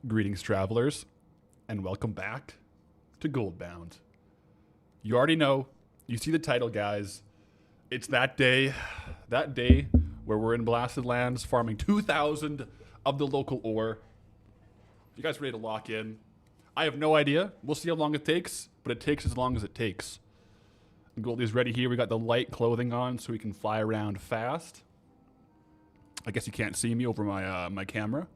Greetings, travelers, and welcome back to Goldbound. You already know, you see the title, guys. It's that day where we're in Blasted Lands farming 2,000 of the local ore. You guys ready to lock in? I have no idea. We'll see how long it takes, but it takes as long as it takes. Goldie's ready here. We got the light clothing on so we can fly around fast. I guess you can't see me over my camera.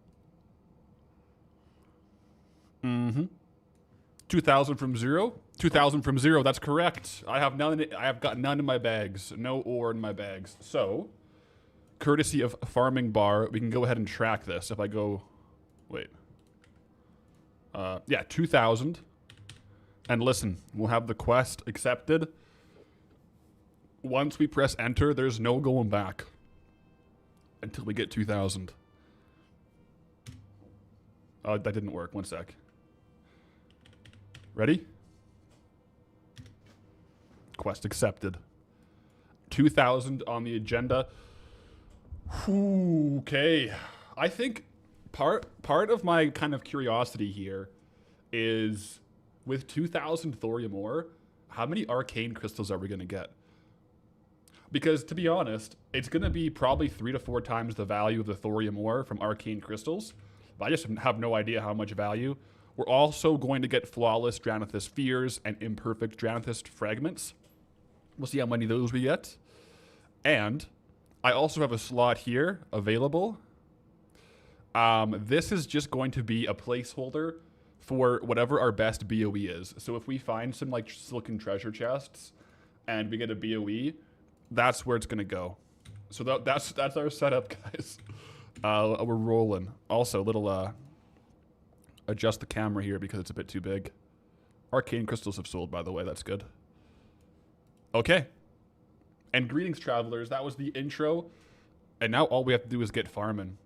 2,000 from zero. 2,000 from zero. That's correct. I have none. I have got none in my bags. No ore in my bags. So, courtesy of Farming Bar, we can go ahead and track this. If I go, wait. Yeah, 2,000. And listen, we'll have the quest accepted. Once we press enter, there's no going back until we get 2,000. That didn't work. One sec. Ready? Quest accepted. 2,000 on the agenda. Whew, okay. I think part of my kind of curiosity here is with 2,000 thorium ore, how many arcane crystals are we going to get? Because to be honest, it's going to be probably 3 to 4 times the value of the thorium ore from arcane crystals. But I just have no idea how much value. We're also going to get flawless Dranathus spheres and imperfect Dranathus fragments. We'll see how many of those we get. And I also have a slot here available. This is just going to be a placeholder for whatever our best BOE is. So if we find some like silken treasure chests and we get a BOE, that's where it's going to go. So that's our setup, guys. We're rolling. Also, little adjust the camera here because it's a bit too big. Arcane crystals have sold, by the way. That's good. Okay. And greetings, travelers. That was the intro. And now all we have to do is get farming.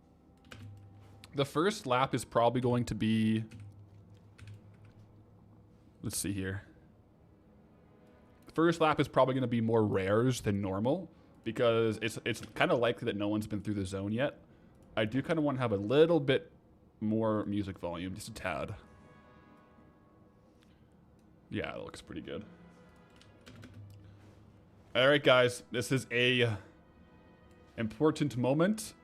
The first lap is probably going to be... Let's see here. The first lap is probably going to be more rares than normal because it's kind of likely that no one's been through the zone yet. I do kind of want to have a little bit more music volume, just a tad. Yeah, it looks pretty good. All right, guys, this is a important moment.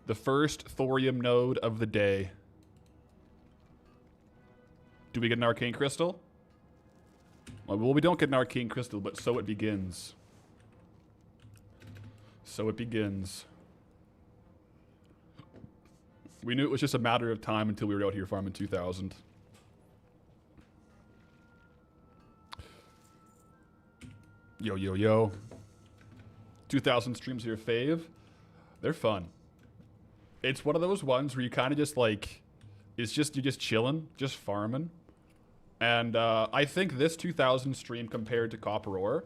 The first thorium node of the day. Do we get an arcane crystal? Well, we don't get an arcane crystal, but so it begins. So it begins. We knew it was just a matter of time until we were out here farming 2,000. Yo, yo, yo. 2,000 streams are your fave. They're fun. It's one of those ones where you kind of just like, you're just chilling, just farming. And I think this 2,000 stream compared to copper ore,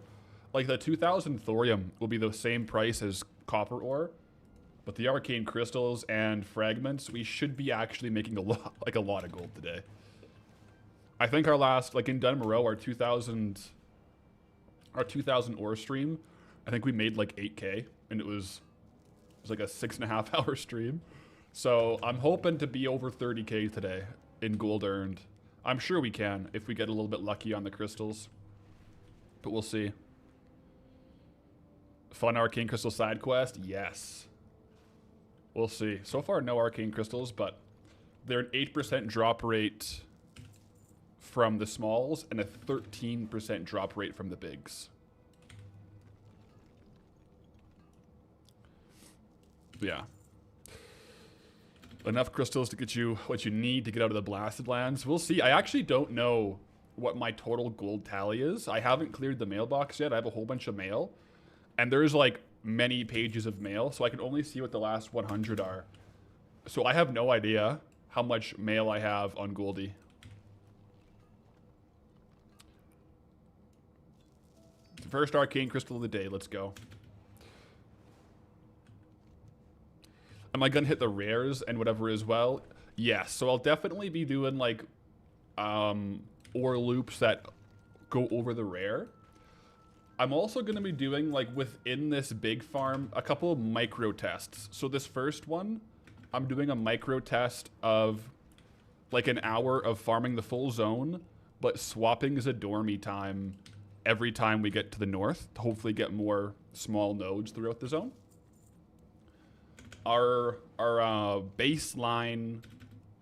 like the 2,000 thorium will be the same price as copper ore. But the arcane crystals and fragments, we should be actually making a lot of gold today. I think our last, like in Dunmore, our 2,000 ore stream, I think we made like 8K, and it was like a 6.5 hour stream. So I'm hoping to be over 30K today in gold earned. I'm sure we can if we get a little bit lucky on the crystals, but we'll see. Fun arcane crystal side quest, yes. We'll see. So far, no arcane crystals, but they're an 8% drop rate from the smalls and a 13% drop rate from the bigs. Yeah. Enough crystals to get you what you need to get out of the Blasted Lands. We'll see. I actually don't know what my total gold tally is. I haven't cleared the mailbox yet. I have a whole bunch of mail. And there's like many pages of mail, so I can only see what the last 100 are. So I have no idea how much mail I have on Goldie. First arcane crystal of the day, let's go. Am I gonna hit the rares and whatever as well? Yes, so I'll definitely be doing like ore loops that go over the rare. I'm also going to be doing, like, within this big farm, a couple of micro tests. So this first one I'm doing a micro test of like an hour of farming the full zone, but swapping Zadormi time every time we get to the north to hopefully get more small nodes throughout the zone. Our baseline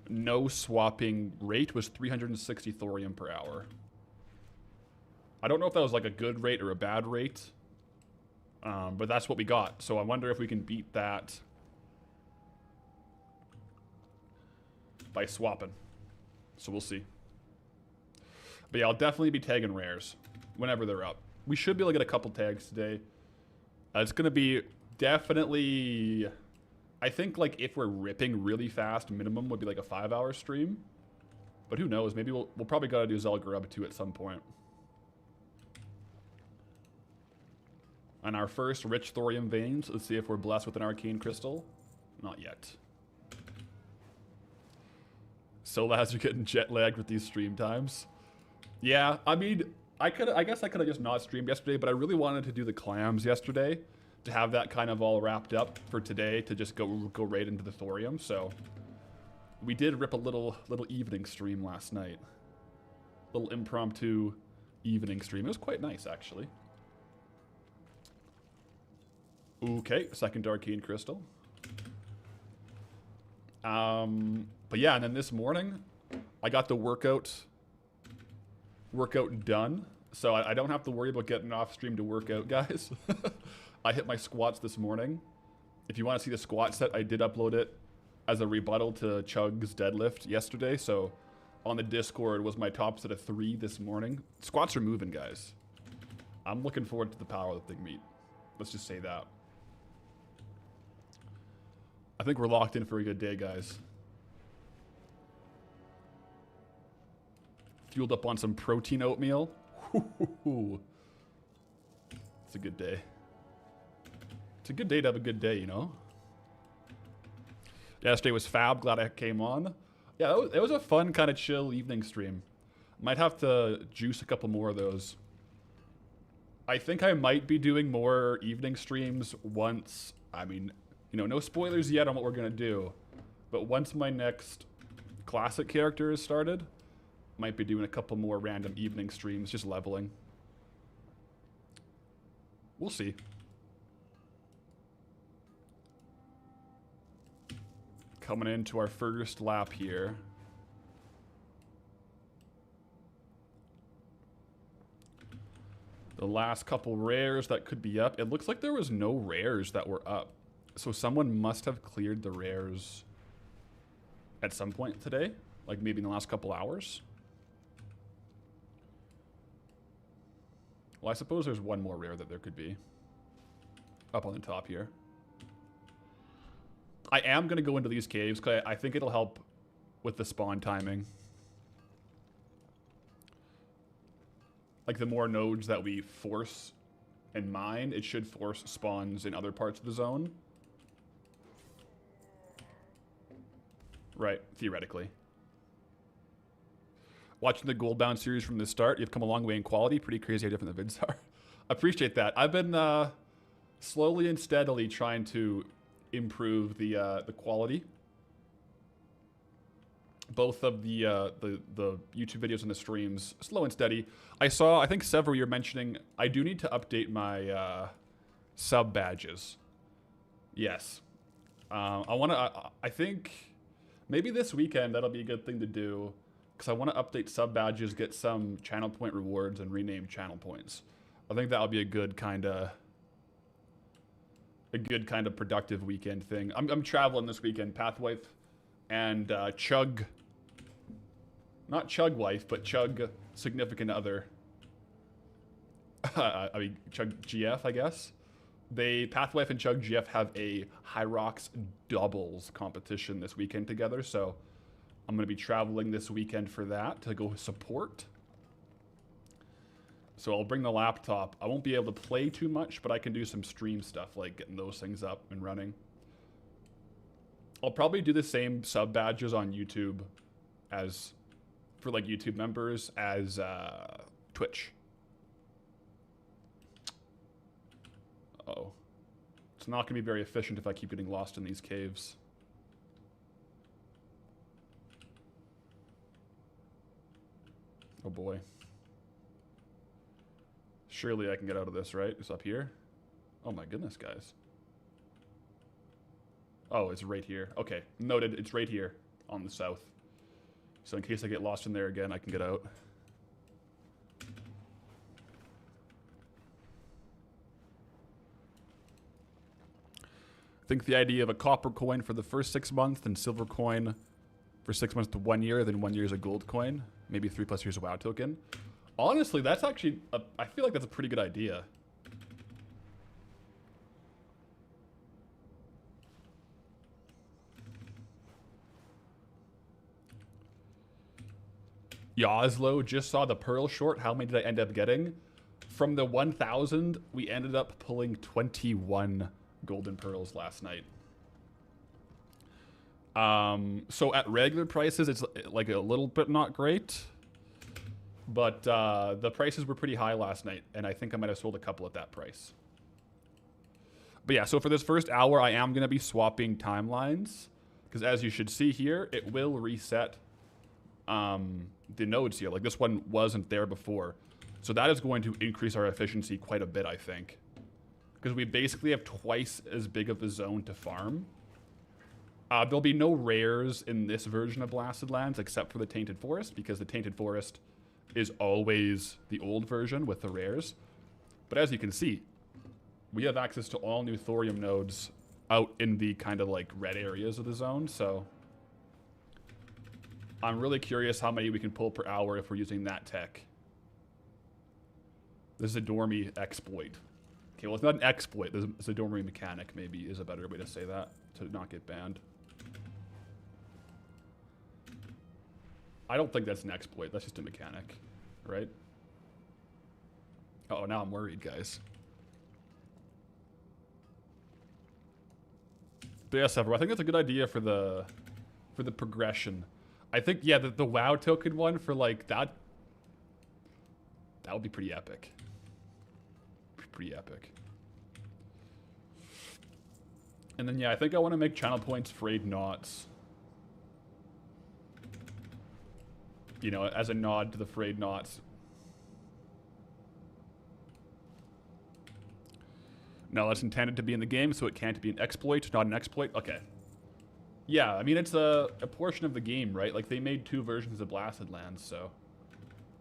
no swapping rate was 360 thorium per hour. I don't know if that was like a good rate or a bad rate, but that's what we got. So I wonder if we can beat that by swapping. So we'll see. But yeah, I'll definitely be tagging rares whenever they're up. We should be able to get a couple tags today. It's going to be definitely... I think like if we're ripping really fast, minimum would be like a 5-hour stream. But who knows? Maybe we'll probably gotta do Zelgrub too at some point. On our first rich thorium veins, let's see if we're blessed with an arcane crystal. Not yet. Solaz, you're getting jet lagged with these stream times. Yeah, I mean, I guess I could have just not streamed yesterday, but I really wanted to do the clams yesterday to have that kind of all wrapped up for today to just go right into the thorium. So we did rip a little evening stream last night. Little impromptu evening stream. It was quite nice, actually. Okay, second arcane crystal. But yeah, and then this morning I got the workout done, so I don't have to worry about getting off stream to work out, guys. I hit my squats this morning. If you want to see the squat set, I did upload it as a rebuttal to Chug's deadlift yesterday. So on the Discord was my top set of 3 this morning. Squats are moving, guys. I'm looking forward to the powerlifting meet. Let's just say that. I think we're locked in for a good day, guys. Fueled up on some protein oatmeal. It's a good day. It's a good day to have a good day, you know? Yesterday was fab. Glad I came on. Yeah, it was a fun kind of chill evening stream. Might have to juice a couple more of those. I think I might be doing more evening streams once, I mean, you know, no spoilers yet on what we're going to do. But once my next classic character is started, might be doing a couple more random evening streams, just leveling. We'll see. Coming into our first lap here. The last couple rares that could be up. It looks like there was no rares that were up. So someone must have cleared the rares at some point today. Like maybe in the last couple hours. Well, I suppose there's one more rare that there could be. Up on the top here. I am going to go into these caves because I think it'll help with the spawn timing. Like the more nodes that we force and mine, it should force spawns in other parts of the zone. Right, theoretically. Watching the Goldbound series from the start, you've come a long way in quality. Pretty crazy how different the vids are. Appreciate that. I've been slowly and steadily trying to improve the quality, both of the YouTube videos and the streams, slow and steady. I think several you're mentioning, I do need to update my sub badges. Yes, I think maybe this weekend that'll be a good thing to do, because I want to update sub badges, get some channel point rewards, and rename channel points. I think that'll be a good kind of productive weekend thing. I'm traveling this weekend, Pathwife and Chug, not Chug wife, but Chug significant other. I mean Chug GF, I guess. Pathwife and Chug GF have a Hyrox doubles competition this weekend together, so I'm gonna be traveling this weekend for that to go support. So I'll bring the laptop. I won't be able to play too much, but I can do some stream stuff, like getting those things up and running. I'll probably do the same sub badges on YouTube as, for like YouTube members, as Twitch. Uh-oh. It's not going to be very efficient if I keep getting lost in these caves. Oh boy. Surely I can get out of this, right? It's up here. Oh my goodness, guys. Oh, it's right here. Okay, noted. It's right here on the south. So in case I get lost in there again, I can get out. I think the idea of a copper coin for the first 6 months, then silver coin for 6 months to 1 year, then 1 year is a gold coin, maybe 3+ years a WoW token. Honestly, that's actually, I feel like that's a pretty good idea. Yoslo just saw the Pearl short. How many did I end up getting? From the 1,000, we ended up pulling 21 golden pearls last night. So at regular prices, it's like a little bit not great. But the prices were pretty high last night, and I think I might have sold a couple at that price. But yeah, so for this first hour, I am going to be swapping timelines. Because as you should see here, it will reset the nodes here. Like this one wasn't there before. So that is going to increase our efficiency quite a bit, I think. Because we basically have twice as big of a zone to farm. There'll be no rares in this version of Blasted Lands except for the Tainted Forest, because the Tainted Forest is always the old version with the rares. But as you can see, we have access to all new Thorium nodes out in the kind of like red areas of the zone, so I'm really curious how many we can pull per hour if we're using that tech. The Zadormi exploit. Okay, well, it's not an exploit. The Zadormi mechanic maybe is a better way to say that, to not get banned. I don't think that's an exploit. That's just a mechanic, right? Uh oh, now I'm worried, guys. But yeah, Sever, I think that's a good idea for the progression. I think, yeah, the WoW token one for like that would be pretty epic. Pretty epic. And then, yeah, I think I want to make channel points frayed knots. You know, as a nod to the frayed knots. No, that's intended to be in the game, so it can't be an exploit, not an exploit. Okay. Yeah, I mean, it's a portion of the game, right? Like, they made 2 versions of Blasted Lands, so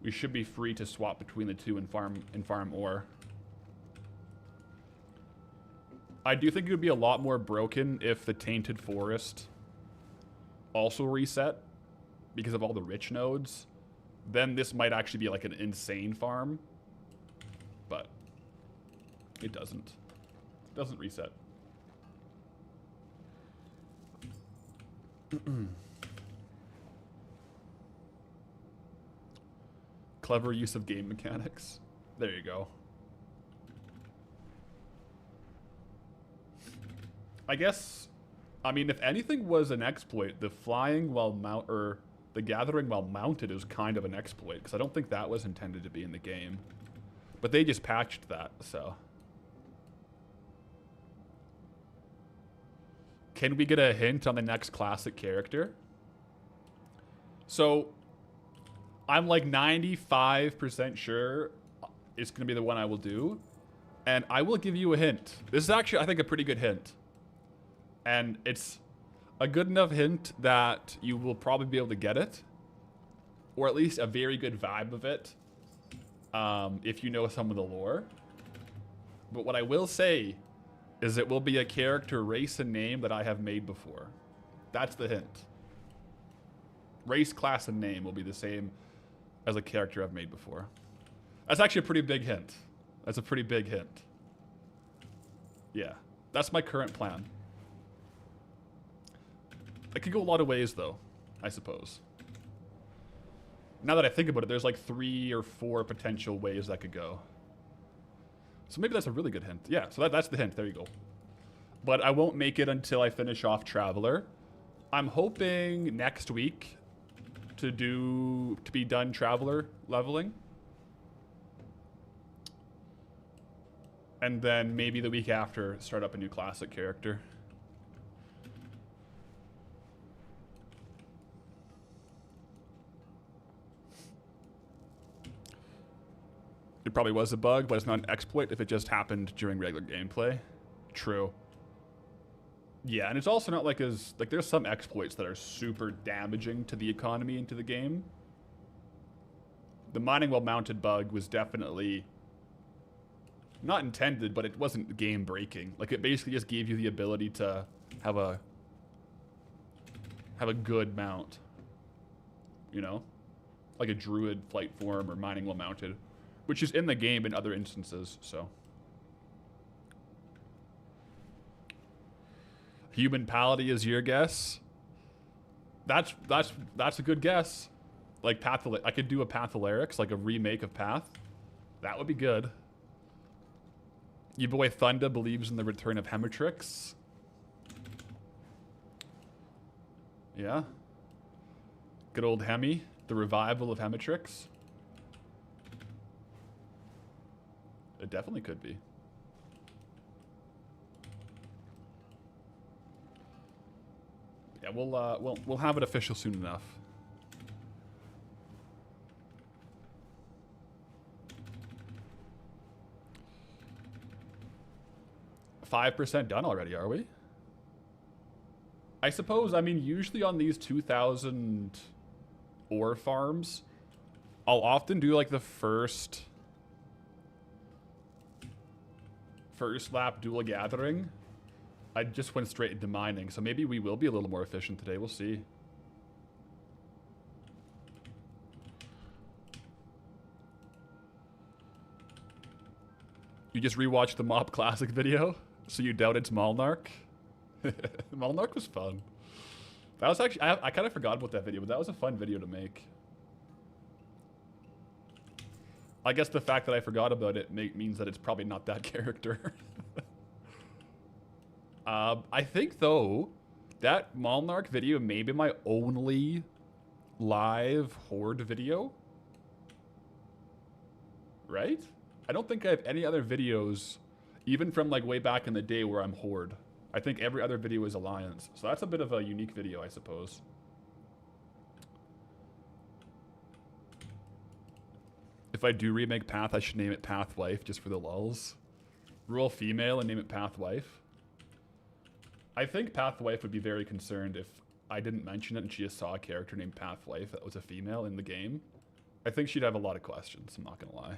we should be free to swap between the 2 and farm ore. I do think it would be a lot more broken if the Tainted Forest also reset because of all the rich nodes. Then this might actually be like an insane farm, but it doesn't. It doesn't reset. Clever use of game mechanics. There you go. I guess, I mean, if anything was an exploit, the flying while the gathering while mounted is kind of an exploit, because I don't think that was intended to be in the game. But they just patched that, so. Can we get a hint on the next classic character? So, I'm like 95% sure it's going to be the one I will do. And I will give you a hint. This is actually, I think, a pretty good hint. And it's a good enough hint that you will probably be able to get it. Or at least a very good vibe of it. If you know some of the lore. But what I will say is it will be a character, race, and name that I have made before. That's the hint. Race, class, and name will be the same as a character I've made before. That's actually a pretty big hint. That's a pretty big hint. Yeah. That's my current plan. It could go a lot of ways, though, I suppose. Now that I think about it, there's like 3 or 4 potential ways that could go. So maybe that's a really good hint. Yeah, so that's the hint. There you go. But I won't make it until I finish off Traveler. I'm hoping next week to be done Traveler leveling. And then maybe the week after, start up a new classic character. It probably was a bug, but it's not an exploit if it just happened during regular gameplay. True. Yeah, and it's also not like as like there's some exploits that are super damaging to the economy and to the game. The mining while mounted bug was definitely not intended, but it wasn't game breaking. Like it basically just gave you the ability to have a good mount. You know? Like a druid flight form or mining while mounted, which is in the game in other instances, so. Human Palady is your guess? That's a good guess. Like I could do a Patholarics, like a remake of Path. That would be good. Your boy Thunda believes in the return of Hematrix. Yeah. Good old Hemi. The revival of Hematrix. It definitely could be. Yeah, we'll have it official soon enough. %5 done already, are we? I suppose, I mean, usually on these 2,000 ore farms, I'll often do like the first lap dual gathering. I just went straight into mining, so maybe we will be a little more efficient today. We'll see. You just rewatched the Mob Classic video, so you doubt it's Malnark? Malnark was fun. That was actually, I kind of forgot about that video, but that was a fun video to make. I guess the fact that I forgot about it means that it's probably not that character. I think, though, that Malnark video may be my only live Horde video. Right? I don't think I have any other videos, even from like way back in the day, where I'm Horde. I think every other video is Alliance. So that's a bit of a unique video, I suppose. If I do remake Path, I should name it Path Wife, just for the lulz. Rule female and name it Path Wife. I think Path Wife would be very concerned if I didn't mention it and she just saw a character named Path Wife that was a female in the game. I think she'd have a lot of questions, I'm not gonna lie.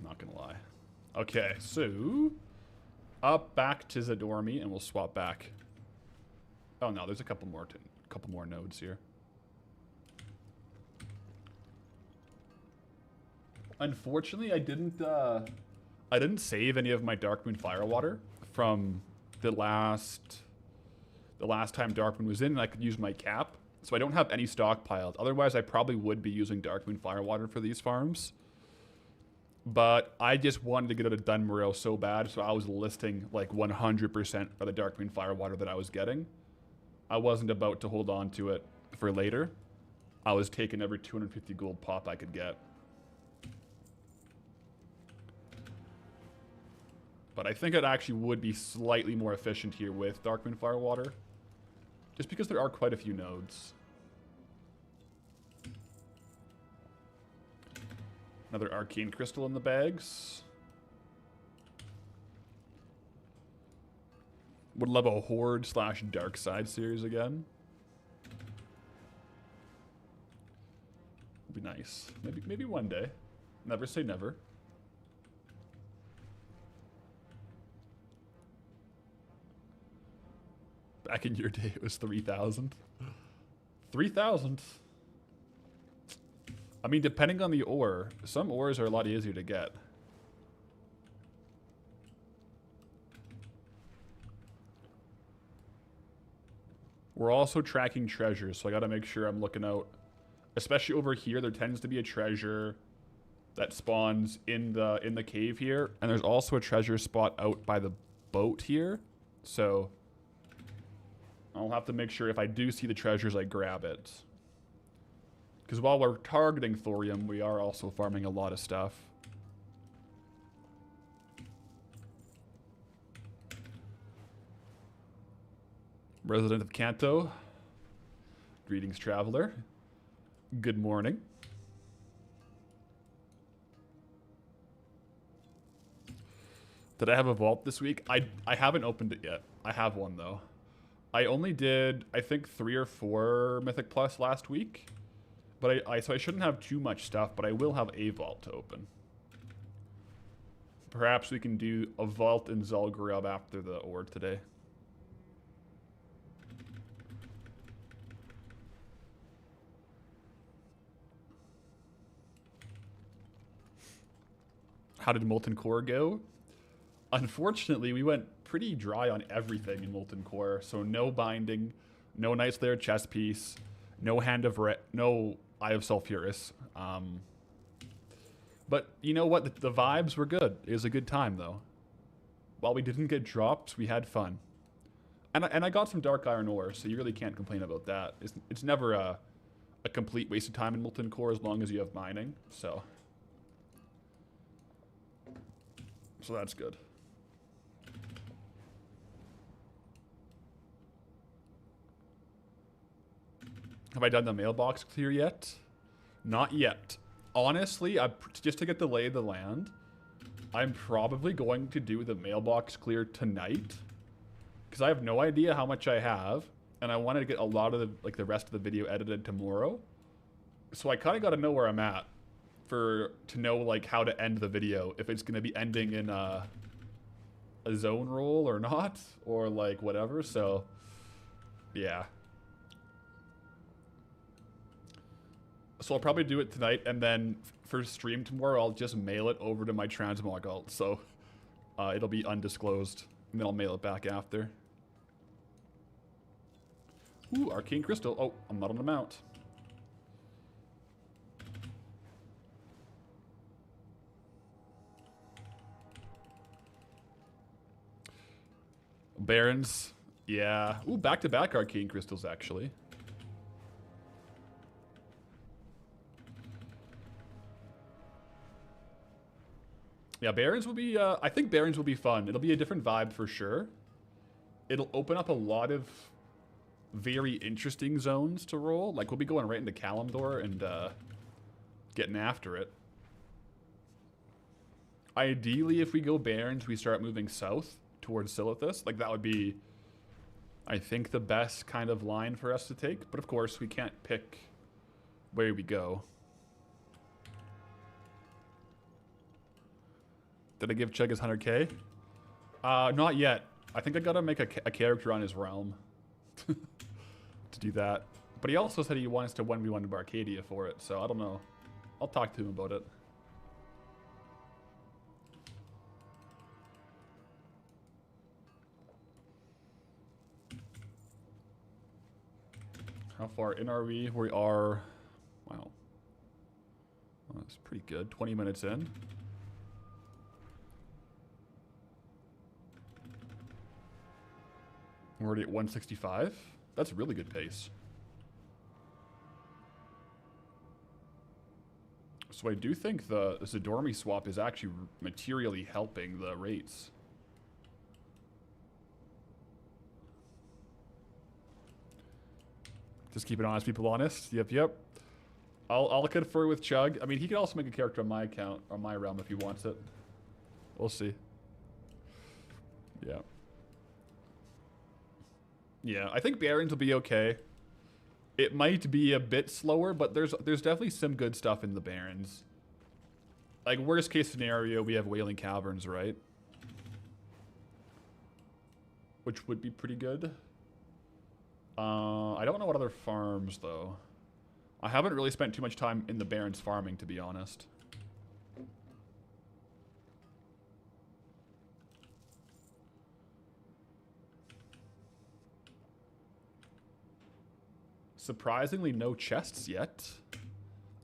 Not gonna lie. Okay, so up back to Zadormi, and we'll swap back. Oh no, there's a couple more nodes here. Unfortunately, I didn't save any of my Darkmoon Firewater from the last time Darkmoon was in, and I could use my cap. So I don't have any stockpiled. Otherwise, I probably would be using Darkmoon Firewater for these farms. But I just wanted to get out of Dunmorale so bad, so I was listing like 100% of the Darkmoon Firewater that I was getting. I wasn't about to hold on to it for later. I was taking every 250 gold pop I could get. But I think it actually would be slightly more efficient here with Darkmoon Firewater. Just because there are quite a few nodes. Another Arcane Crystal in the bags. Would love a Horde / Dark Side series again. Would be nice. Maybe one day. Never say never. Back in your day, it was 3,000. 3,000. I mean, depending on the ore, some ores are a lot easier to get. We're also tracking treasures, so I gotta make sure I'm looking out. Especially over here, there tends to be a treasure that spawns in the cave here, and there's also a treasure spot out by the boat here. So I'll have to make sure if I do see the treasures, I grab it. Because while we're targeting thorium, we are also farming a lot of stuff. Resident of Kanto. Greetings, traveler. Good morning. Did I have a vault this week? I haven't opened it yet. I have one, though. I only did, I think, 3 or 4 Mythic Plus last week. But so I shouldn't have too much stuff, but I will have a vault to open. Perhaps we can do a vault in Zul'Gurub after the Ord today. How did Molten Core go? Unfortunately, we went pretty dry on everything in Molten Core. So no binding, no Night Slayer chess piece, no no Eye of Sulfuris. But you know what? The vibes were good. It was a good time, though. While we didn't get dropped, we had fun. And I got some Dark Iron ore, so you really can't complain about that. It's never a complete waste of time in Molten Core as long as you have mining. So that's good. Have I done the mailbox clear yet? Not yet. Honestly, just to get the lay of the land, I'm probably going to do the mailbox clear tonight. Because I have no idea how much I have. And I wanted to get a lot of the rest of the video edited tomorrow. So I kind of got to know where I'm at. To know like how to end the video. If it's going to be ending in a zone roll or not. Or like whatever. So, yeah. So I'll probably do it tonight, and then for stream tomorrow, I'll just mail it over to my transmog alt. So it'll be undisclosed, and then I'll mail it back after. Ooh, Arcane Crystal. Oh, I'm not on the mount. Barons. Yeah. Ooh, back-to-back Arcane Crystals, actually. Yeah, Barons will be, I think Barons will be fun. It'll be a different vibe for sure. It'll open up a lot of very interesting zones to roll. Like, we'll be going right into Kalimdor and getting after it. Ideally, if we go Barons, we start moving south towards Silithus. Like, that would be, I think, the best kind of line for us to take. But, of course, we can't pick where we go. Did I give Chug his 100k? Not yet. I think I gotta make a character on his realm to do that. But he also said he wants to 1v1 Barcadia for it, so I don't know. I'll talk to him about it. How far in are we? We are... Wow. Oh, that's pretty good. 20 minutes in. We're already at 165. That's a really good pace. So I do think the Zidormi swap is actually materially helping the rates. Just keeping honest people honest. Yep. I'll confer with Chug. I mean, he can also make a character on my account, or my realm if he wants it. We'll see. Yeah. Yeah, I think Barons will be okay. It might be a bit slower, but there's definitely some good stuff in the Barons. Like, worst case scenario, we have Wailing Caverns, right? Which would be pretty good. I don't know what other farms, though. I haven't really spent too much time in the Barons farming, to be honest. Surprisingly, no chests yet.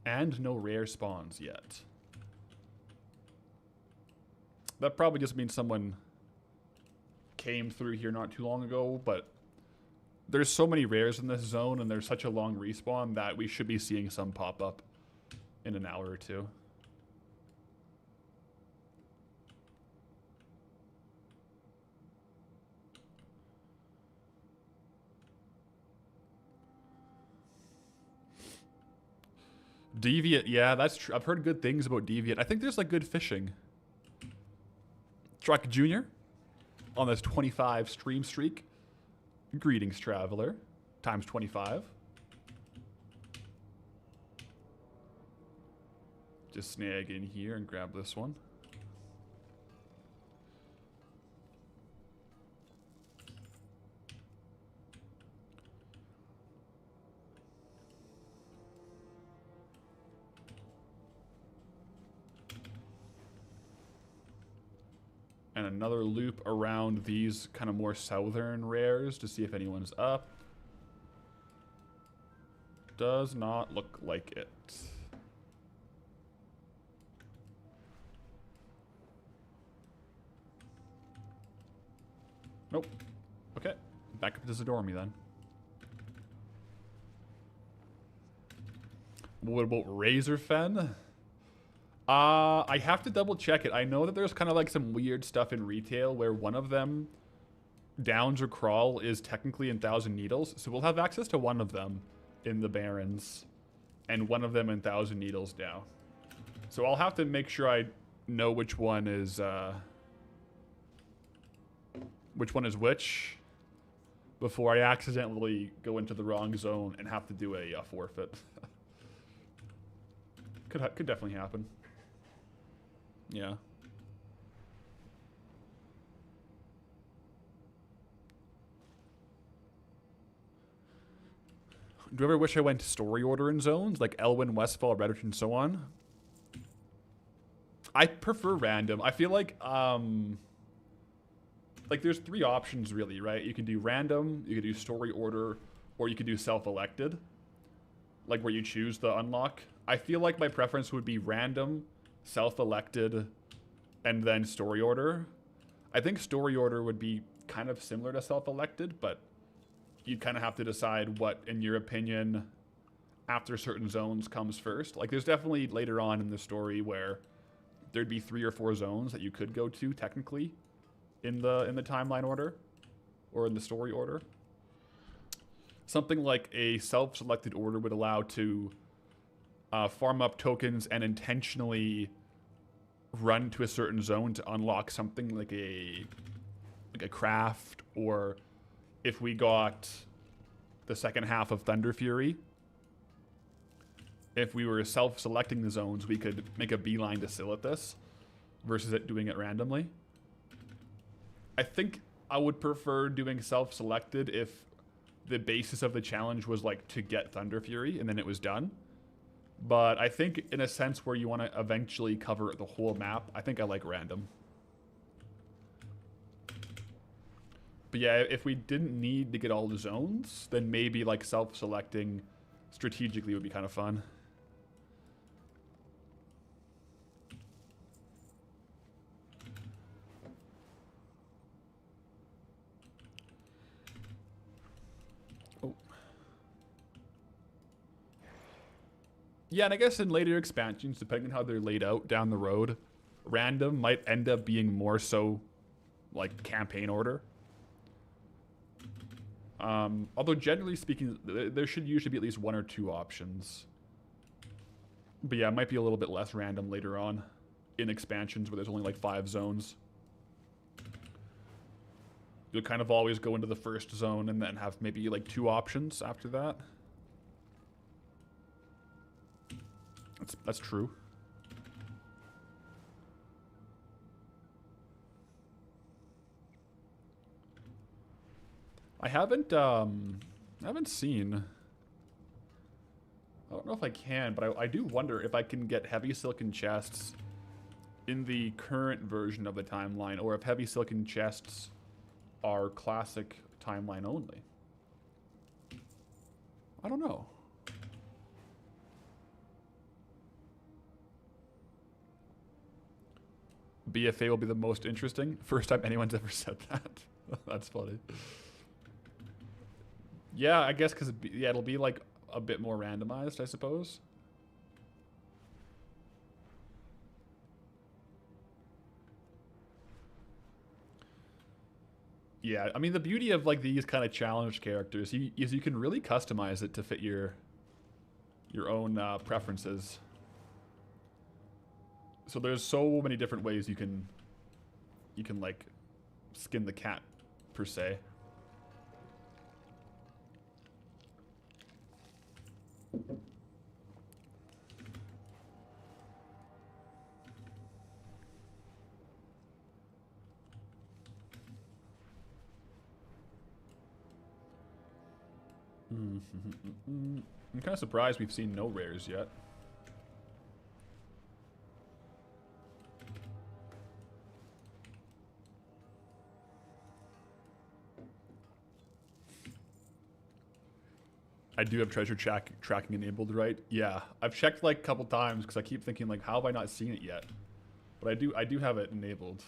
And no rare spawns yet. That probably just means someone came through here not too long ago, but there's so many rares in this zone and there's such a long respawn that we should be seeing some pop up in an hour or two. Deviant, yeah, that's true. I've heard good things about Deviant. I think there's like good fishing. Truck Jr. on this 25 stream streak. Greetings, traveler. Times 25. Just snag in here and grab this one. And another loop around these kind of more southern rares to see if anyone's up. Does not look like it. Nope. Okay. Back up to Zadormi then. What about Razorfen? I have to double check it. I know that there's kind of like some weird stuff in retail where one of them, Downs or Crawl, is technically in Thousand Needles. So we'll have access to one of them in the Barrens and one of them in Thousand Needles now. So I'll have to make sure I know which one is which before I accidentally go into the wrong zone and have to do a forfeit. Could definitely happen. Yeah. Do you ever wish I went story order in zones like Elwyn, Westfall, Redditch, and so on? I prefer random. I feel like there's three options really, right? You can do random, you can do story order, or you can do self-elected, like where you choose the unlock. I feel like my preference would be random, self-elected, and then story order. I think story order would be kind of similar to self-elected, but you'd kind of have to decide what, in your opinion, after certain zones comes first. Like there's definitely later on in the story where there'd be 3 or 4 zones that you could go to technically in the timeline order or in the story order. Something like a self-selected order would allow to farm up tokens and intentionally run to a certain zone to unlock something like a craft, or if we got the second half of Thunder Fury, if we were self-selecting the zones, we could make a beeline to Silithus versus it doing it randomly. I think I would prefer doing self-selected if the basis of the challenge was like to get Thunder Fury and then it was done. But I think in a sense where you want to eventually cover the whole map, I think I like random. But yeah, if we didn't need to get all the zones, then maybe like self-selecting strategically would be kind of fun. Oh. Yeah, and I guess in later expansions, depending on how they're laid out down the road, random might end up being more so like campaign order. Although generally speaking, there should usually be at least 1 or 2 options. But yeah, it might be a little bit less random later on in expansions where there's only like 5 zones. You'll kind of always go into the first zone and then have maybe like 2 options after that. That's true. I haven't seen. I don't know if I can, but I do wonder if I can get heavy silken chests in the current version of the timeline, or if heavy silken chests are classic timeline only. I don't know. BFA will be the most interesting. First time anyone's ever said that. That's funny. Yeah, I guess because yeah, it'll be like a bit more randomized, I suppose. Yeah, I mean the beauty of like these kind of challenge characters is you can really customize it to fit your your own preferences. So there's so many different ways you can like skin the cat per se. I'm kind of surprised we've seen no rares yet. I do have treasure tracking enabled, right? Yeah, I've checked like a couple times because I keep thinking like, how have I not seen it yet? But I do have it enabled.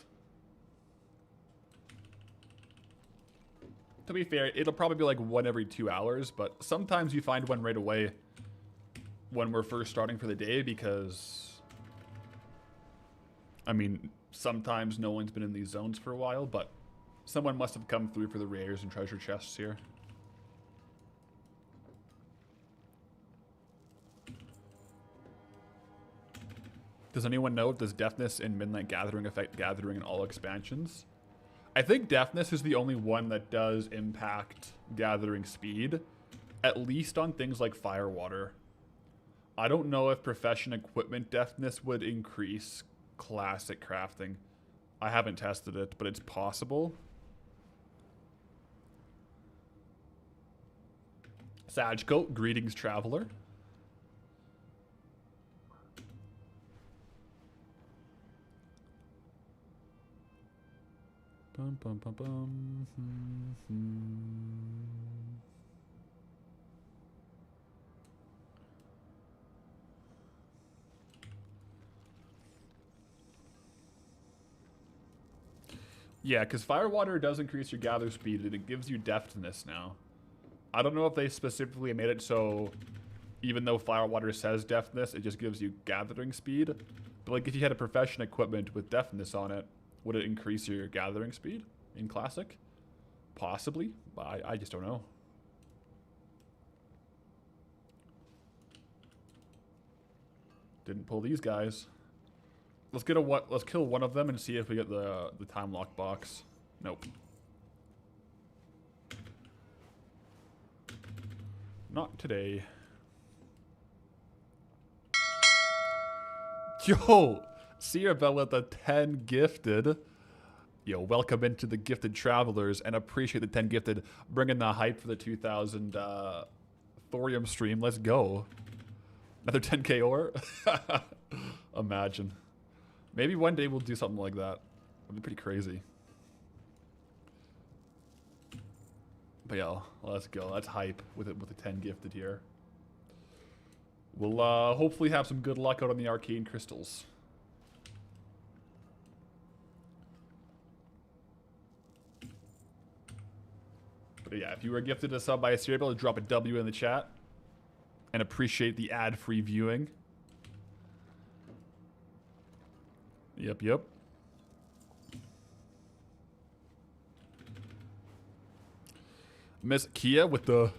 To be fair, it'll probably be like one every 2 hours, but sometimes you find one right away when we're first starting for the day because, I mean, sometimes no one's been in these zones for a while, but someone must have come through for the rares and treasure chests here. Does anyone know if does deafness in Midnight Gathering affect gathering in all expansions? I think deafness is the only one that does impact gathering speed, at least on things like Firewater. I don't know if profession equipment deafness would increase classic crafting. I haven't tested it, but it's possible. Sajcoat, greetings, traveler. Bum, bum, bum, bum. Yeah, because Firewater does increase your gather speed and it gives you deftness now. I don't know if they specifically made it so even though Firewater says deftness, it just gives you gathering speed. But like if you had a profession equipment with deftness on it, would it increase your gathering speed in Classic? Possibly, but I just don't know. Didn't pull these guys. Let's get let's kill one of them and see if we get the time lock box. Nope. Not today. Yo! Sierra with the 10 gifted. Yo, welcome into the gifted travelers and appreciate the 10 gifted. Bringing the hype for the 2000 Thorium stream. Let's go. Another 10k ore? Imagine. Maybe one day we'll do something like that. That'd be pretty crazy. But yeah, let's go. That's hype with it with the 10 gifted here. We'll hopefully have some good luck out on the arcane crystals. But yeah, if you were gifted a sub by a Cerebral, drop a W in the chat. And appreciate the ad-free viewing. Yep. Miss Kia with the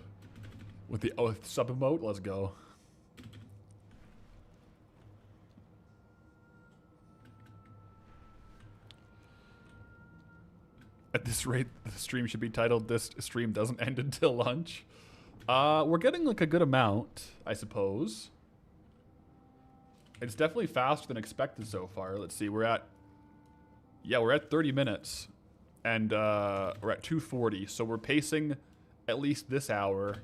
sub emote. Let's go. At this rate, the stream should be titled "This stream doesn't end until lunch." We're getting like a good amount, I suppose. It's definitely faster than expected so far. Let's see, we're at 30 minutes, and we're at 240. So we're pacing at least this hour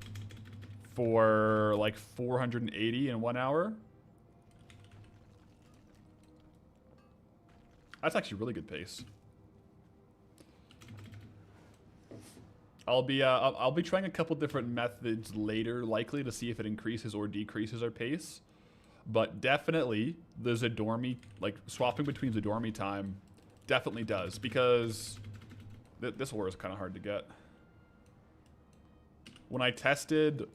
for like 480 in 1 hour. That's actually really good pace. I'll be trying a couple different methods later, likely to see if it increases or decreases our pace. But definitely, the Zadormi, like swapping between Zadormi time, definitely does, because this ore is kind of hard to get. When I tested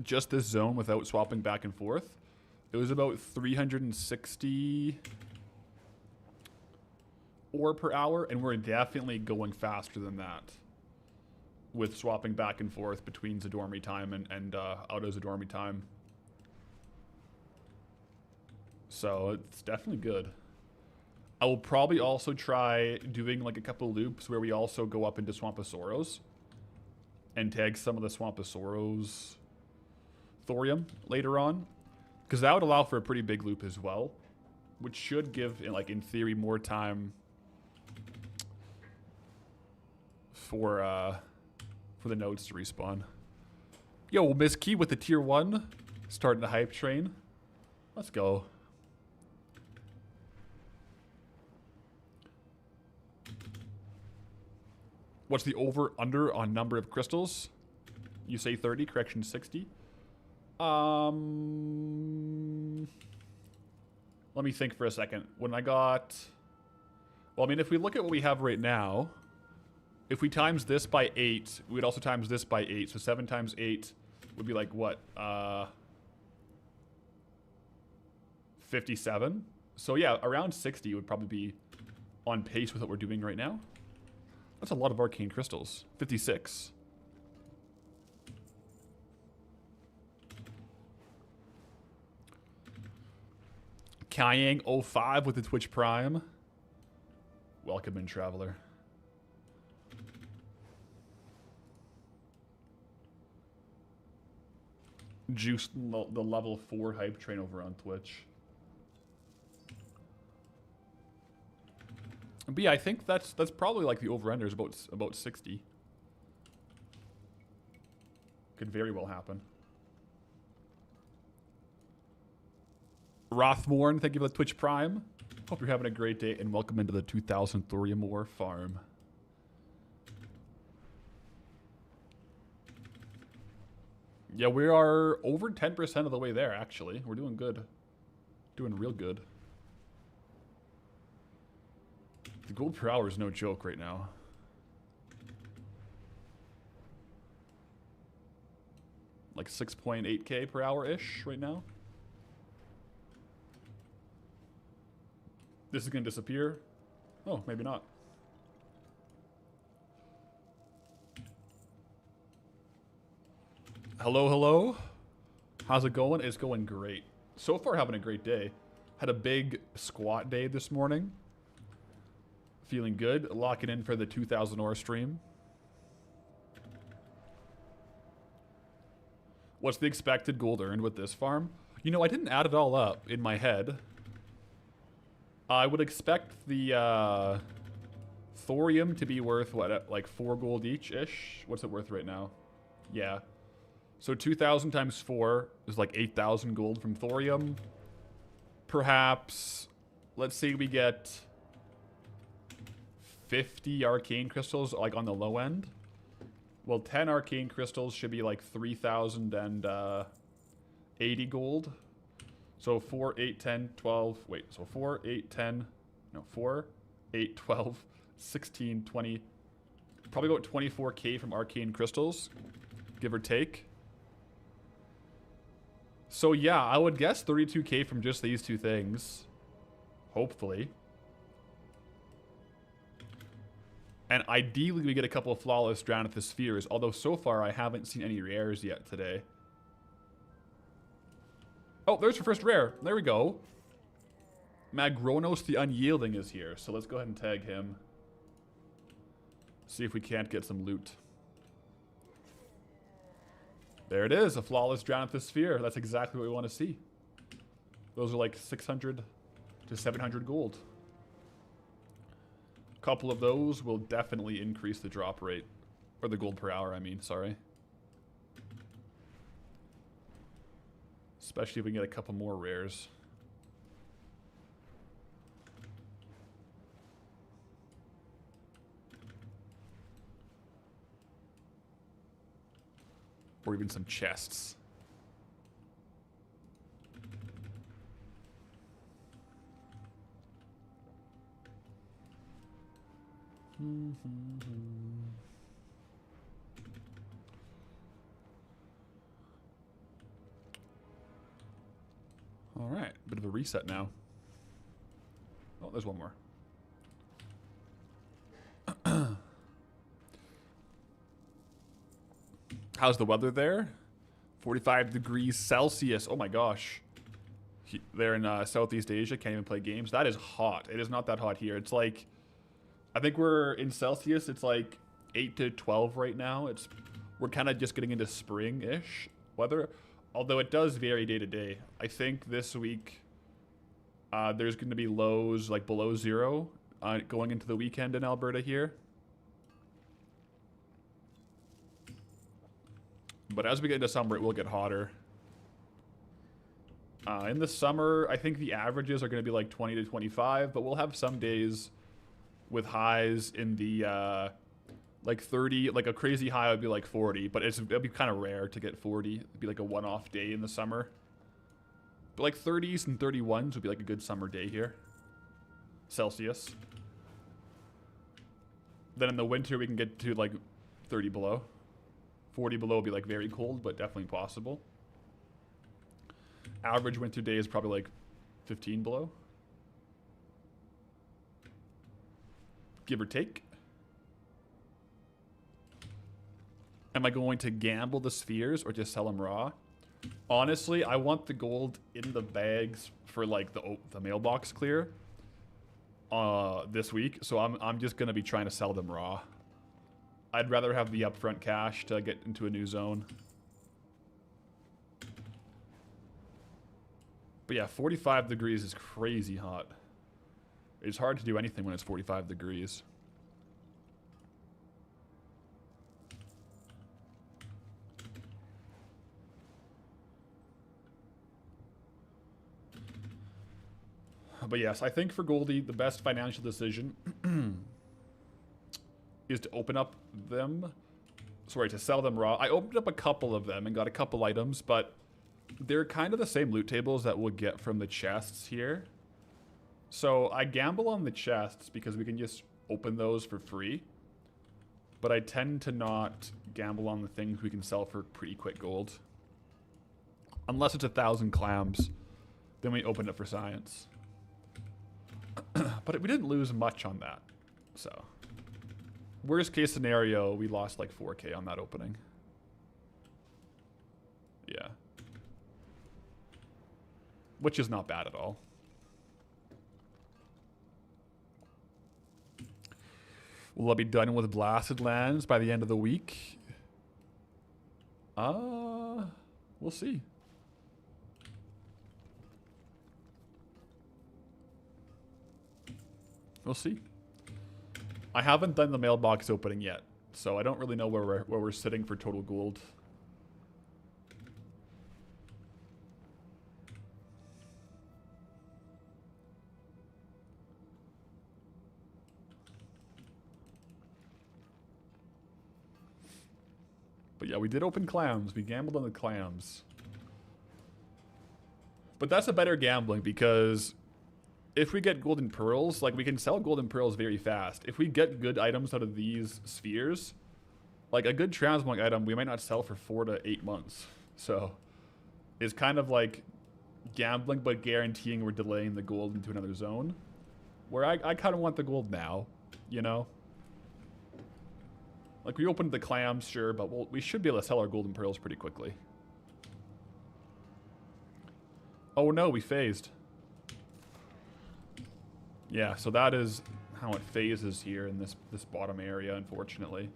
just this zone without swapping back and forth, it was about 360 ore per hour, and we're definitely going faster than that with swapping back and forth between Zadormi time and out of Zadormi time. So it's definitely good. I will probably also try doing like a couple loops where we also go up into Swamposaurus and tag some of the Swamposaurus thorium later on, because that would allow for a pretty big loop as well, which should give, like in theory, more time for the nodes to respawn. Yo, Miss Key with the tier 1, starting the hype train. Let's go. What's the over-under on number of crystals? You say 30, correction 60. Let me think for a second. When I got... Well, I mean, if we look at what we have right now, if we times this by 8, we would also times this by 8. So 7 times 8 would be like, what? 57? So yeah, around 60 would probably be on pace with what we're doing right now. That's a lot of arcane crystals. 56. Kyang05 with the Twitch Prime. Welcome in, traveler. Juice the level 4 hype train over on Twitch. But yeah, I think that's probably like the over-under is about 60. Could very well happen. Rothmorn, thank you for the Twitch Prime. Hope you're having a great day, and welcome into the 2000 Thorium Ore farm. Yeah, we are over 10% of the way there, actually. We're doing good. Doing real good. The gold per hour is no joke right now. Like 6.8k per hour-ish right now. This is going to disappear. Oh, maybe not. Hello, hello. How's it going? It's going great. So far, having a great day. Had a big squat day this morning. Feeling good. Locking in for the 2000 ore stream. What's the expected gold earned with this farm? You know, I didn't add it all up in my head. I would expect the thorium to be worth, what, like 4 gold each-ish? What's it worth right now? Yeah. So 2,000 times 4 is like 8,000 gold from thorium. Perhaps, let's say we get 50 arcane crystals, like on the low end. Well, 10 arcane crystals should be like 3,080 gold. So 4, 8, 10, 12, wait, so 4, 8, 10, no, 4, 8, 12, 16, 20, probably about 24k from arcane crystals, give or take. So yeah, I would guess 32k from just these two things, hopefully. And ideally we get a couple of flawless Drown at the Spheres, although so far I haven't seen any rares yet today. Oh, there's your first rare. There we go. Magronos the Unyielding is here, so let's go ahead and tag him. See if we can't get some loot. There it is, a flawless Drown at the Sphere. That's exactly what we want to see. Those are like 600 to 700 gold. A couple of those will definitely increase the drop rate. Or the gold per hour, I mean, sorry. Especially if we can get a couple more rares. Or even some chests. All right, bit of a reset now. Oh, there's one more. How's the weather there? 45 degrees Celsius. Oh my gosh. They're in Southeast Asia, can't even play games. That is hot. It is not that hot here. It's like, I think we're in Celsius. It's like 8 to 12 right now. We're kind of just getting into spring-ish weather, although it does vary day to day. I think this week there's going to be lows like below 0 going into the weekend in Alberta here. But as we get into summer, it will get hotter. In the summer, I think the averages are going to be like 20 to 25, but we'll have some days with highs in the like 30. Like a crazy high would be like 40, but it'll be kind of rare to get 40. It'd be like a one-off day in the summer. But like 30s and 31s would be like a good summer day here. Celsius. Then in the winter, we can get to like 30 below. 40 below would be like very cold, but definitely possible. Average winter day is probably like 15 below. Give or take. Am I going to gamble the spheres or just sell them raw? Honestly, I want the gold in the bags for like the mailbox clear this week, so I'm just gonna be trying to sell them raw. I'd rather have the upfront cash to get into a new zone. But yeah, 45 degrees is crazy hot. It's hard to do anything when it's 45 degrees. But yes, I think for Goldie, the best financial decision is to open up them. Sorry, to sell them raw. I opened up a couple of them and got a couple items, but they're kind of the same loot tables that we'll get from the chests here. So I gamble on the chests because we can just open those for free. But I tend to not gamble on the things we can sell for pretty quick gold. Unless it's 1,000 clams. Then we open it for science. But we didn't lose much on that. So worst case scenario, we lost like 4K on that opening. Yeah. Which is not bad at all. Will I be done with blasted lands by the end of the week? We'll see. We'll see. I haven't done the mailbox opening yet, so I don't really know where we're sitting for total gold. But yeah, we did open clams. We gambled on the clams. But that's a better gambling because if we get golden pearls, like we can sell golden pearls very fast. If we get good items out of these spheres, like a good transmog item, we might not sell for 4 to 8 months. So it's kind of like gambling, but guaranteeing we're delaying the gold into another zone. Where I kind of want the gold now, you know? Like we opened the clams, sure, but we should be able to sell our golden pearls pretty quickly. Oh no, we phased. Yeah, so that is how it phases here in this bottom area, unfortunately.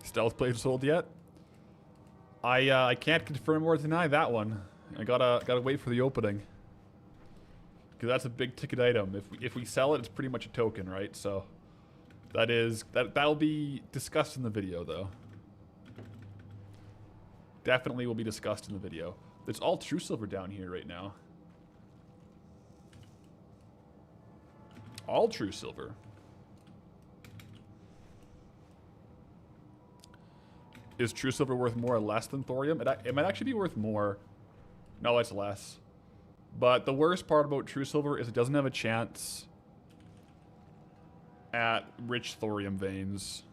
Stealth plate sold yet? I can't confirm or deny that one. I gotta wait for the opening. Because that's a big ticket item. If we sell it, it's pretty much a token, right? So that'll be discussed in the video though. Definitely will be discussed in the video. It's all true silver down here right now. All true silver. Is true silver worth more or less than thorium? It might actually be worth more. No, it's less. But the worst part about true silver is it doesn't have a chance at rich thorium veins.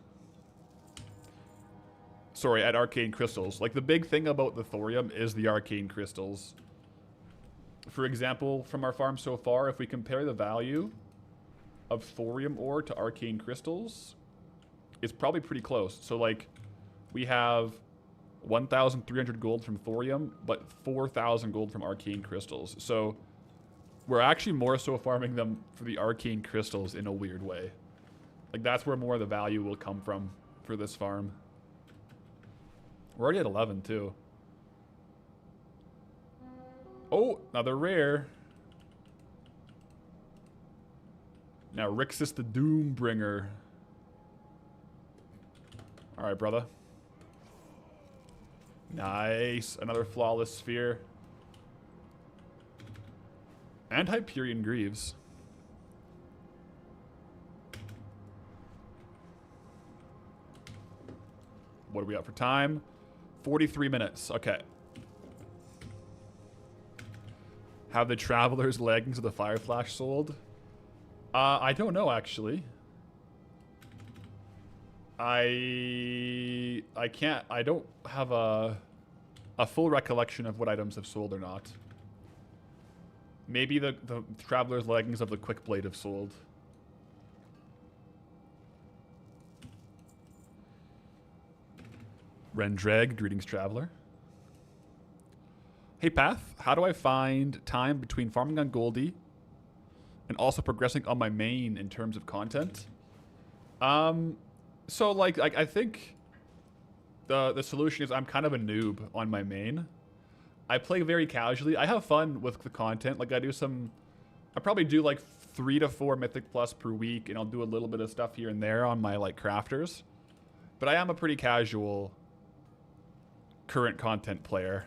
Sorry, at arcane crystals. Like the big thing about the thorium is the arcane crystals. For example, from our farm so far, if we compare the value of thorium ore to arcane crystals, is probably pretty close. So like, we have 1,300 gold from thorium, but 4,000 gold from arcane crystals. So we're actually more so farming them for the arcane crystals in a weird way. Like, that's where more of the value will come from for this farm. We're already at 11 too. Oh, another rare. Now Rixus the Doombringer. Alright, brother. Nice. Another flawless sphere. And Hyperion Greaves. What do we got for time? 43 minutes. Okay. Have the Traveler's Leggings of the Fire Flash sold? I don't know, actually. I can't. I don't have a full recollection of what items have sold or not. Maybe the Traveler's Leggings of the Quick Blade have sold. Rendrag, greetings, Traveler. Hey, Path, how do I find time between farming on Goldie and also progressing on my main in terms of content? So, like I think the solution is I'm kind of a noob on my main. I play very casually. I have fun with the content. Like, I probably do like 3 to 4 Mythic Plus per week, and I'll do a little bit of stuff here and there on my, like, crafters. But I am a pretty casual current content player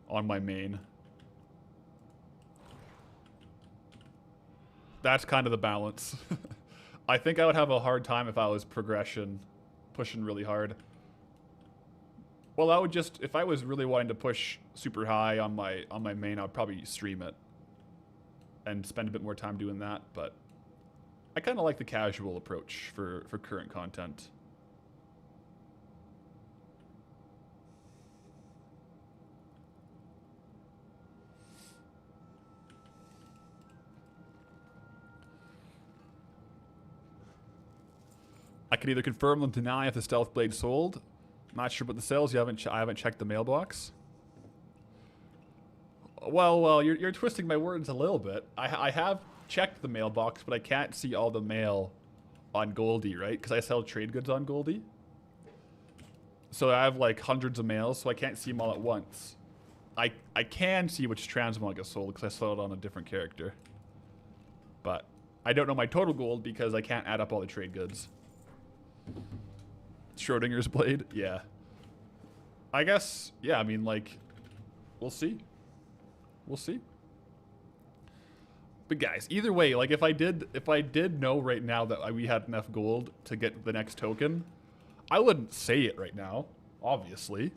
on my main. That's kind of the balance. I think I would have a hard time if I was pushing really hard. Well, I would just, if I was really wanting to push super high on my main, I'd probably stream it and spend a bit more time doing that. But I kind of like the casual approach for current content. I can either confirm or deny if the Stealth Blade sold. Not sure about the sales. I haven't checked the mailbox. Well, you're twisting my words a little bit. I have checked the mailbox, but I can't see all the mail on Goldie, right? Because I sell trade goods on Goldie. So I have like hundreds of mails, so I can't see them all at once. I can see which transmog gets sold because I sell it on a different character. But I don't know my total gold because I can't add up all the trade goods. Schrodinger's blade? Yeah. I guess, yeah, I mean, like, we'll see. We'll see. But guys, either way, like, if I did know right now that we had enough gold to get the next token, I wouldn't say it right now, obviously.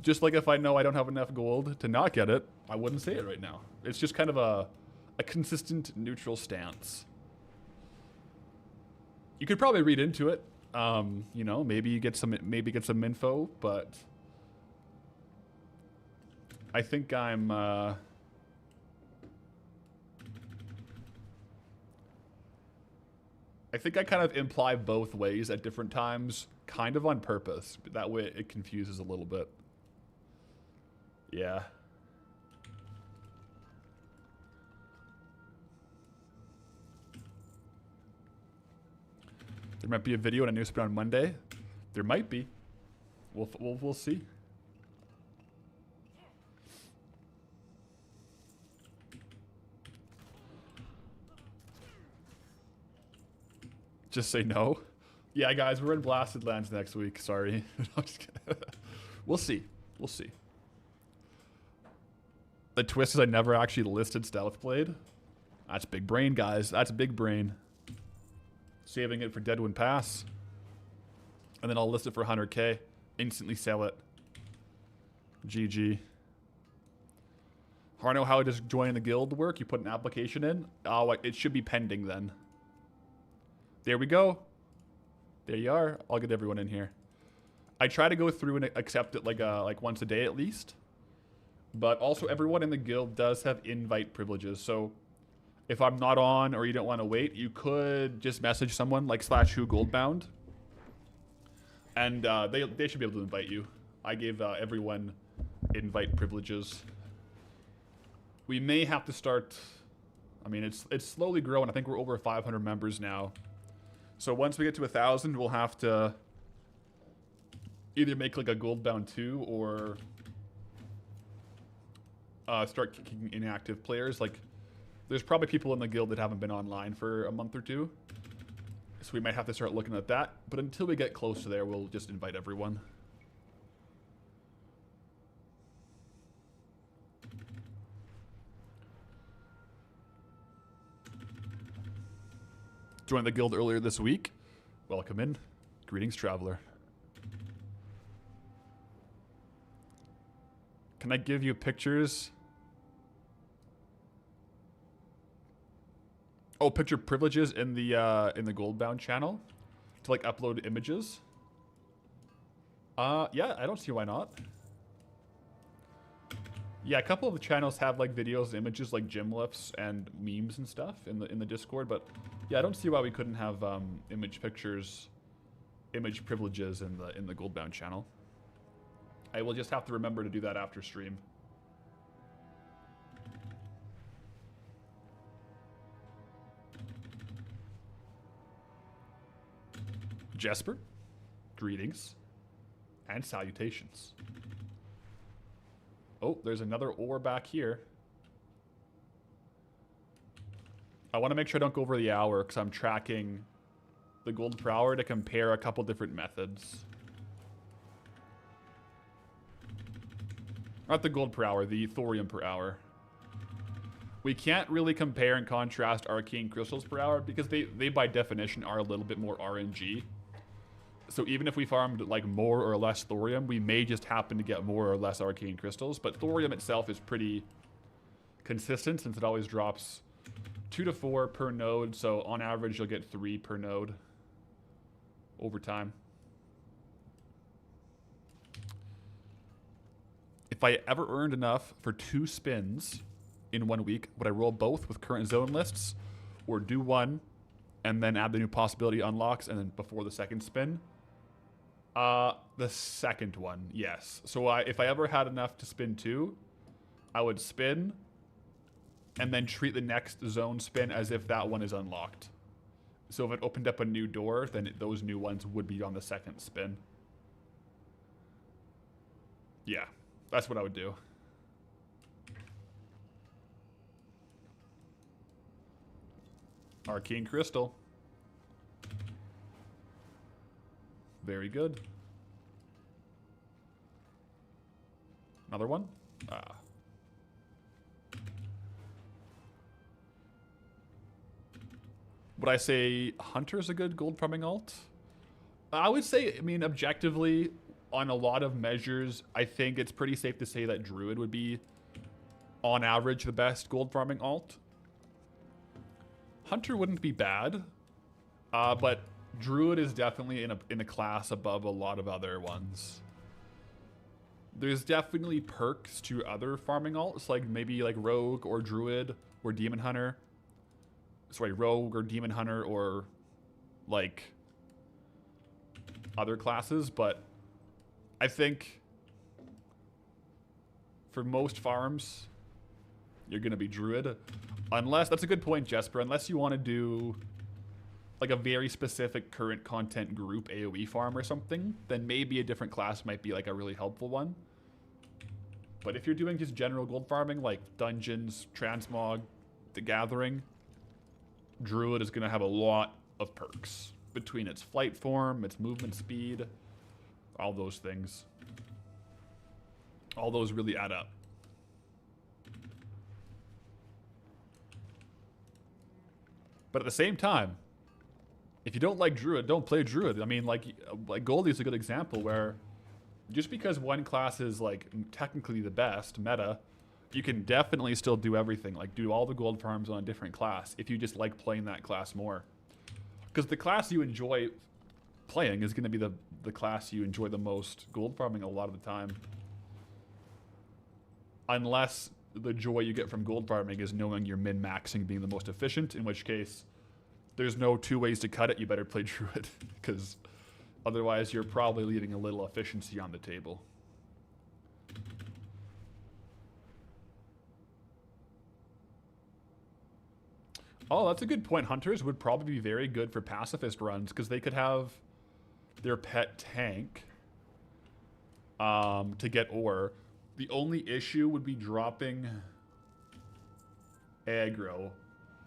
Just like if I know I don't have enough gold to not get it, I wouldn't say it right now. It's just kind of a consistent neutral stance. You could probably read into it. You know, maybe get some info, but I think I'm I think I kind of imply both ways at different times, kind of on purpose. But that way it confuses a little bit. Yeah. There might be a video and a newspaper on Monday. There might be. We'll see. Just say no. Yeah, guys, we're in Blasted Lands next week. Sorry. I'm just kidding. We'll see. We'll see. The twist is I never actually listed Stealth Blade. That's big brain, guys. That's big brain. Saving it for Deadwind Pass. And then I'll list it for 100k. Instantly sell it. GG. Harno, how does joining the guild work? You put an application in. Oh, it should be pending then. There we go. There you are. I'll get everyone in here. I try to go through and accept it like once a day at least. But also everyone in the guild does have invite privileges. So if I'm not on or you don't want to wait, you could just message someone like /who goldbound And they should be able to invite you. I gave everyone invite privileges. We may have to start. I mean, it's slowly growing. I think we're over 500 members now. So once we get to 1,000, we'll have to either make like a gold bound 2 or start kicking inactive players. Like, there's probably people in the guild that haven't been online for a month or two. So we might have to start looking at that. But until we get close to there, we'll just invite everyone. Joined the guild earlier this week. Welcome in. Greetings, traveler. Can I give you pictures? Oh, picture privileges in the Goldbound channel to like upload images. Yeah, I don't see why not. Yeah, a couple of the channels have like videos and images like gym lifts and memes and stuff in the Discord, but yeah, I don't see why we couldn't have image pictures, image privileges in the Goldbound channel. I will just have to remember to do that after stream. Jesper, greetings and salutations. Oh, there's another ore back here. I want to make sure I don't go over the hour because I'm tracking the gold per hour to compare a couple different methods. Not the gold per hour, the thorium per hour. We can't really compare and contrast arcane crystals per hour because they by definition are a little bit more RNG. So even if we farmed like more or less thorium, we may just happen to get more or less arcane crystals. But thorium itself is pretty consistent since it always drops 2 to 4 per node. So on average, you'll get 3 per node over time. If I ever earned enough for 2 spins in 1 week, would I roll both with current zone lists or do one and then add the new possibility unlocks and then before the second spin? The second one, yes. So if I ever had enough to spin 2, I would spin and then treat the next zone spin as if that one is unlocked. So if it opened up a new door, then those new ones would be on the second spin. Yeah, that's what I would do. Arcane Crystal. Very good. Another one? Would I say Hunter's a good gold farming alt? I would say, I mean, objectively, on a lot of measures, I think it's pretty safe to say that Druid would be, on average, the best gold farming alt. Hunter wouldn't be bad, but Druid is definitely in a class above a lot of other ones. There's definitely perks to other farming alts, like maybe like Rogue or Druid or Demon Hunter. Sorry, Rogue or Demon Hunter or like other classes, but I think for most farms, you're going to be Druid. Unless, that's a good point, Jesper, unless you want to do like a very specific current content group AoE farm or something, then maybe a different class might be like a really helpful one. But if you're doing just general gold farming, like dungeons, transmog, the gathering, Druid is going to have a lot of perks between its flight form, its movement speed, all those things. All those really add up. But at the same time, if you don't like Druid, don't play Druid. I mean, like Goldie's a good example where just because one class is like technically the best meta, you can definitely still do everything. Like do all the gold farms on a different class if you just like playing that class more. Because the class you enjoy playing is going to be the class you enjoy the most gold farming a lot of the time. Unless the joy you get from gold farming is knowing you're min-maxing being the most efficient, in which case there's no 2 ways to cut it. You better play Druid because Otherwise, you're probably leaving a little efficiency on the table. Oh, that's a good point. Hunters would probably be very good for pacifist runs because they could have their pet tank to get ore. The only issue would be dropping aggro.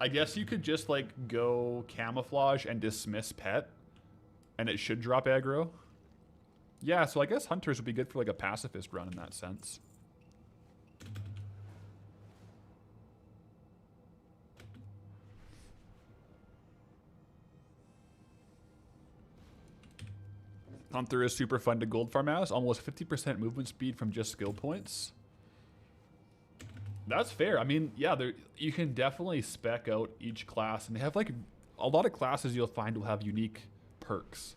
I guess you could just like go camouflage and dismiss pet and it should drop aggro. Yeah, so I guess hunters would be good for like a pacifist run in that sense. Hunter is super fun to gold farm as. Almost 50% movement speed from just skill points. That's fair. I mean, yeah, you can definitely spec out each class. And they have like a lot of classes you'll find will have unique perks.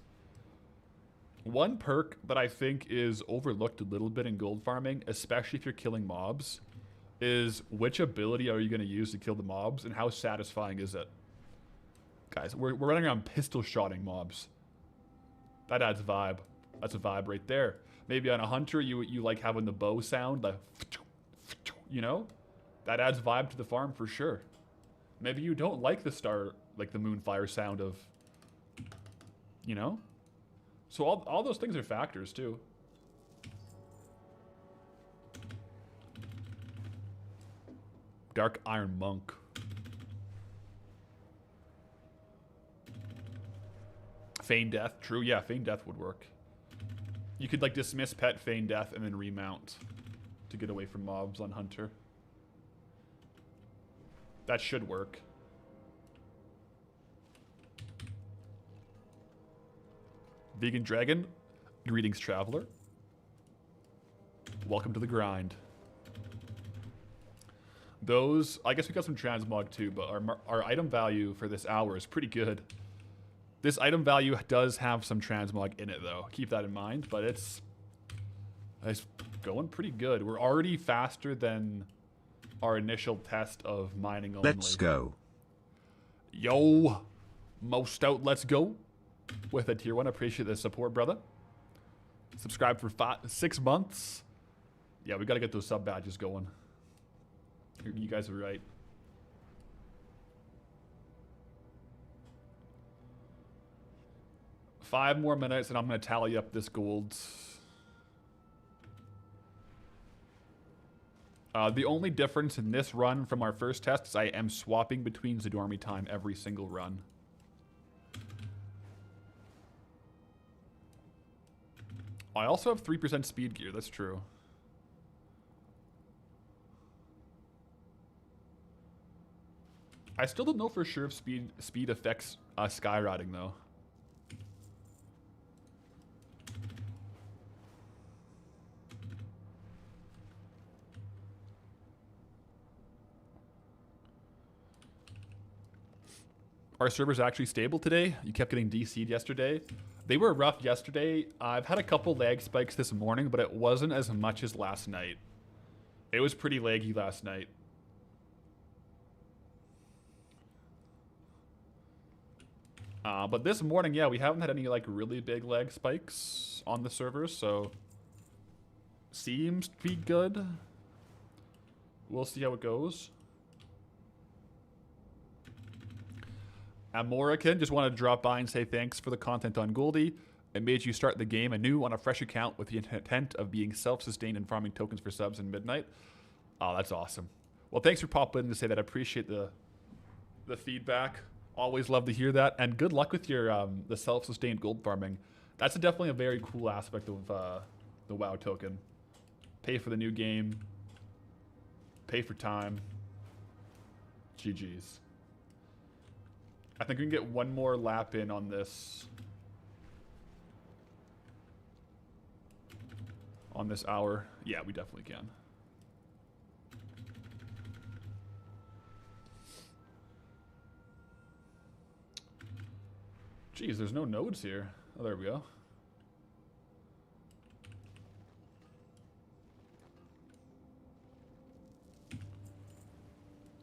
One perk that I think is overlooked a little bit in gold farming, especially if you're killing mobs, is which ability are you going to use to kill the mobs and how satisfying is it? Guys, we're running around pistol shotting mobs. That adds vibe. That's a vibe right there. Maybe on a hunter, you like having the bow sound, the, you know? That adds vibe to the farm for sure. Maybe you don't like the star, like the moonfire sound of, you know? So all those things are factors too. Dark Iron Monk. Feign Death, true. Yeah, Feign Death would work. You could like dismiss pet, Feign Death, and then remount to get away from mobs on Hunter. That should work. Vegan Dragon, greetings, traveler. Welcome to the grind. Those, I guess we got some transmog too, but our item value for this hour is pretty good. This item value does have some transmog in it, though. Keep that in mind, but it's going pretty good. We're already faster than our initial test of mining only. Let's go. Yo, most out, let's go. With a tier 1, appreciate the support, brother. Subscribe for 6 months. Yeah, we got to get those sub badges going. You guys are right. Five more minutes and I'm going to tally up this gold. The only difference in this run from our first test is I am swapping between Zadormi time every single run. I also have 3% speed gear, that's true. I still don't know for sure if speed affects skywriting though. Our server's actually stable today. You kept getting DC'd yesterday. They were rough yesterday. I've had a couple lag spikes this morning, but it wasn't as much as last night. It was pretty laggy last night. But this morning, yeah, we haven't had any like really big lag spikes on the server, so seems to be good. We'll see how it goes. Amorican, just want to drop by and say thanks for the content on Goldie. It made you start the game anew on a fresh account with the intent of being self-sustained and farming tokens for subs in midnight. Oh, that's awesome. Well, thanks for popping in to say that. I appreciate the feedback. Always love to hear that. And good luck with your the self-sustained gold farming. That's definitely a very cool aspect of the WoW token. Pay for the new game. Pay for time. GG's. I think we can get one more lap in on this. On this hour. Yeah, we definitely can. Jeez, there's no nodes here. Oh, there we go.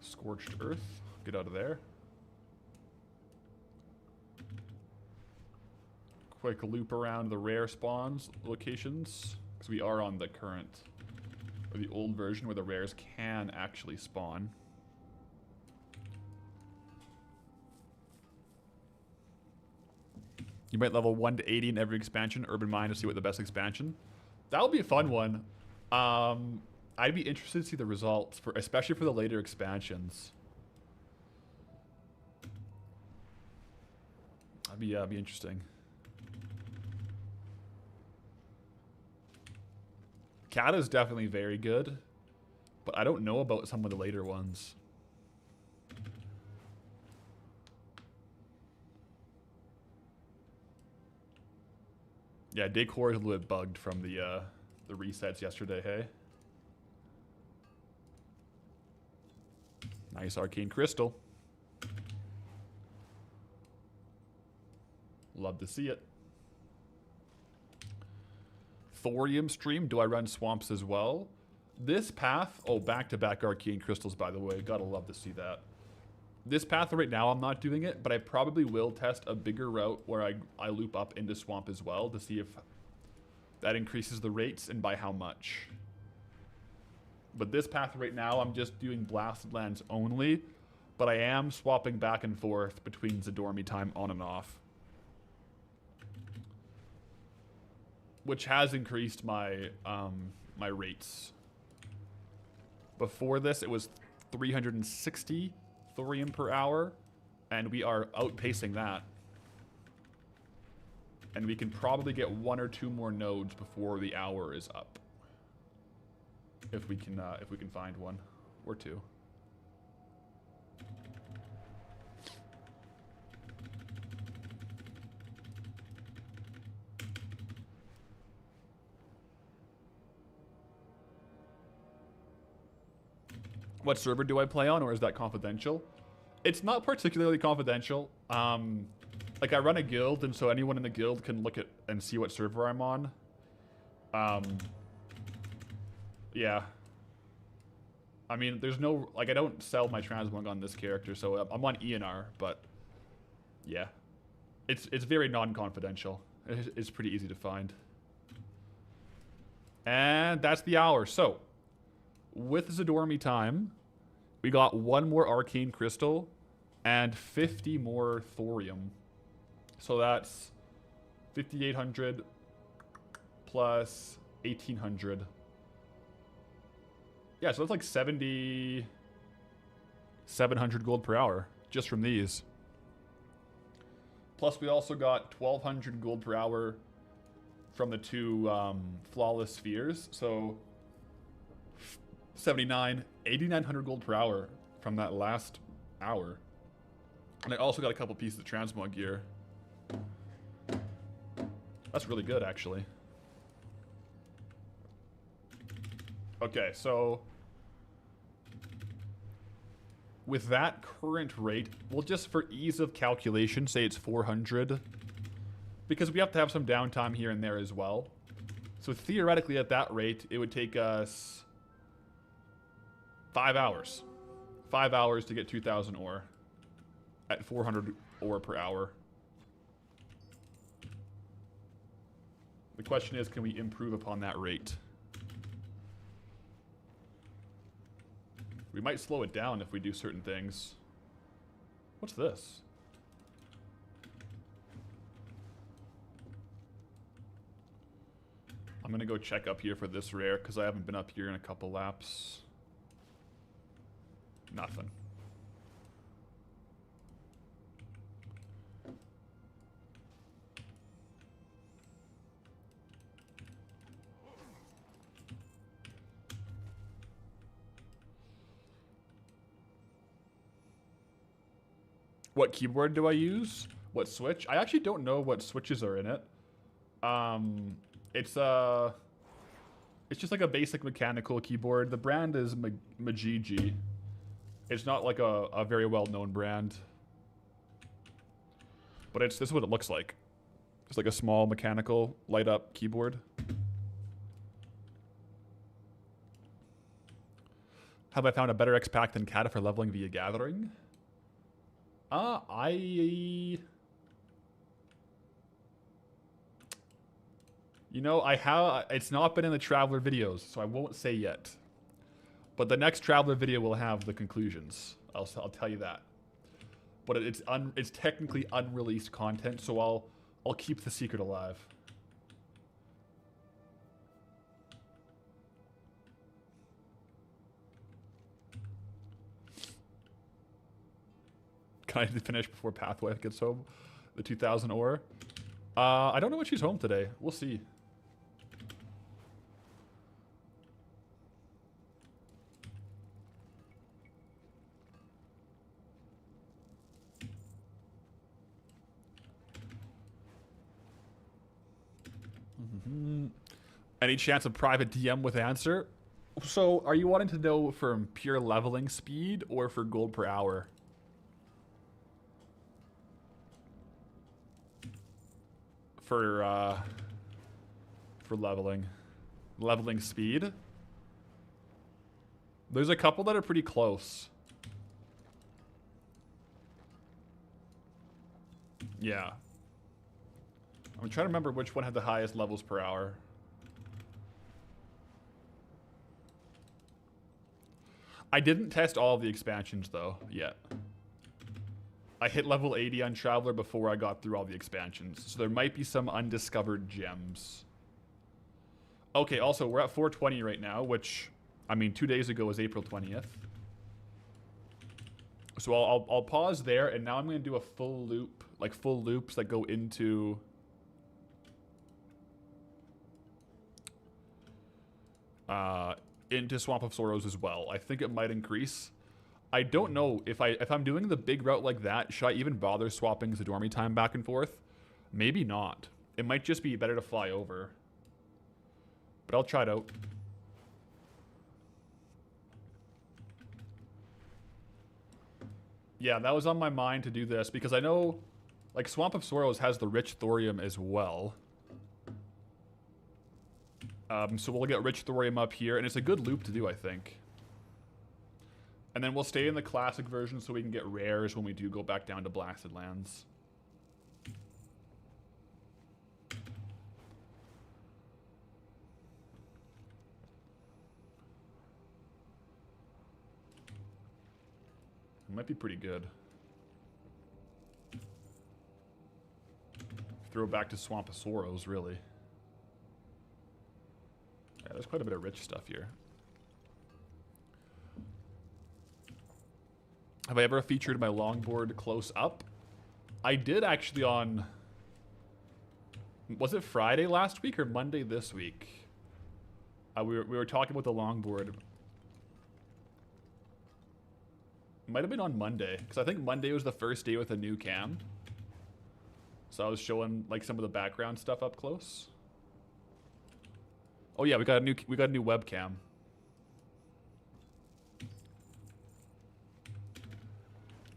Scorched earth. Get out of there. quick loop around the rare spawns locations, because we are on the current, or the old version where the rares can actually spawn. You might level 1 to 80 in every expansion, Urban Mine, to see what the best expansion. That'll be a fun one. I'd be interested to see the results, for especially for the later expansions. That'd be interesting. Cat is definitely very good, but I don't know about some of the later ones. Yeah, Decor is a little bit bugged from the resets yesterday, hey? Nice arcane crystal. Love to see it. Thorium stream. Do I run swamps as well? This path... Oh, back-to-back arcane crystals, by the way. Gotta love to see that. This path right now, I'm not doing it, but I probably will test a bigger route where I loop up into swamp as well to see if that increases the rates and by how much. But this path right now, I'm just doing blasted lands only, but I am swapping back and forth between Zadormi time on and off, which has increased my my rates. Before this, it was 360 thorium per hour, and we are outpacing that. And we can probably get 1 or 2 more nodes before the hour is up, if we can find 1 or 2. What server do I play on, or is that confidential? It's not particularly confidential. Like, I run a guild, and so anyone in the guild can look at and see what server I'm on. Yeah. I mean, there's no... Like, I don't sell my transmog on this character, so I'm on ENR, but... Yeah. It's very non-confidential. It's pretty easy to find. And that's the hour. So, with Zadormi time, we got 1 more arcane crystal and 50 more thorium. So that's 5,800 plus 1,800. Yeah, so that's like 700 gold per hour just from these. Plus we also got 1,200 gold per hour from the 2 flawless spheres. So 8,900 gold per hour from that last hour. And I also got a couple pieces of transmog gear. That's really good, actually. Okay, so with that current rate, we'll just, for ease of calculation, say it's 400. Because we have to have some downtime here and there as well. So theoretically, at that rate, it would take us 5 hours. 5 hours to get 2,000 ore at 400 ore per hour. The question is, can we improve upon that rate? We might slow it down if we do certain things. What's this? I'm gonna go check up here for this rare because I haven't been up here in a couple laps. Nothing. What keyboard do I use? What switch? I actually don't know what switches are in it. It's just like a basic mechanical keyboard. The brand is Majigi. It's not like a very well-known brand. But this is what it looks like. It's like a small mechanical light-up keyboard. Have I found a better X-Pack than Kata for leveling via gathering? You know, I have. It's not been in the Traveler videos, so I won't say yet. But the next Traveler video will have the conclusions. I'll tell you that. But it's technically unreleased content, so I'll keep the secret alive. Can I finish before Pathway gets home? The 2000 ore? I don't know when she's home today. We'll see. Any chance of private DM with answer? So, are you wanting to know from pure leveling speed or for gold per hour? For leveling speed. There's a couple that are pretty close. Yeah. I'm trying to remember which one had the highest levels per hour. I didn't test all of the expansions though yet. I hit level 80 on Traveler before I got through all the expansions, so there might be some undiscovered gems. Okay, also, we're at 420 right now, which, I mean, 2 days ago was April 20th. So I'll pause there, and now I'm going to do a full loop, like full loops that go into... into Swamp of Sorrows as well. I think it might increase. I don't know if I'm doing the big route like that, should I even bother swapping Zadormi time back and forth? Maybe not. It might just be better to fly over. But I'll try it out. Yeah, that was on my mind to do this because I know like Swamp of Sorrows has the rich thorium as well. So we'll get rich thorium up here, and it's a good loop to do, I think. And then we'll stay in the classic version so we can get rares when we do go back down to Blasted Lands. It might be pretty good. Throw back to Swamp of Sorrows, really. Yeah, there's quite a bit of rich stuff here. Have I ever featured my longboard close up? I did actually on... Was it Friday last week or Monday this week? We were talking about the longboard. It might have been on Monday, because I think Monday was the first day with a new cam. So I was showing like some of the background stuff up close. Oh yeah, we got a new webcam.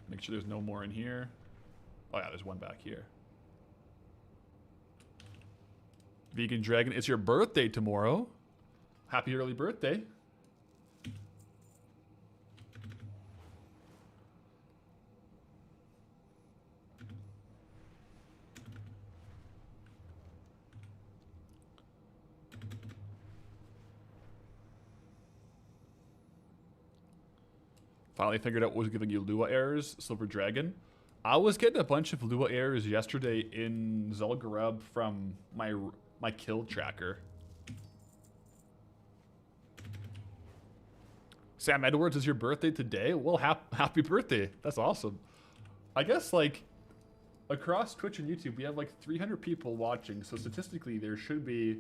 Make sure there's no more in here. Oh yeah, there's one back here. Vegan Dragon, it's your birthday tomorrow. Happy early birthday. Finally figured out what was giving you Lua errors, Silver Dragon. I was getting a bunch of Lua errors yesterday in Zul'Gurub from my kill tracker. Sam Edwards, is your birthday today? Well, happy birthday. That's awesome. I guess, like, across Twitch and YouTube, we have, like, 300 people watching, so statistically, it should be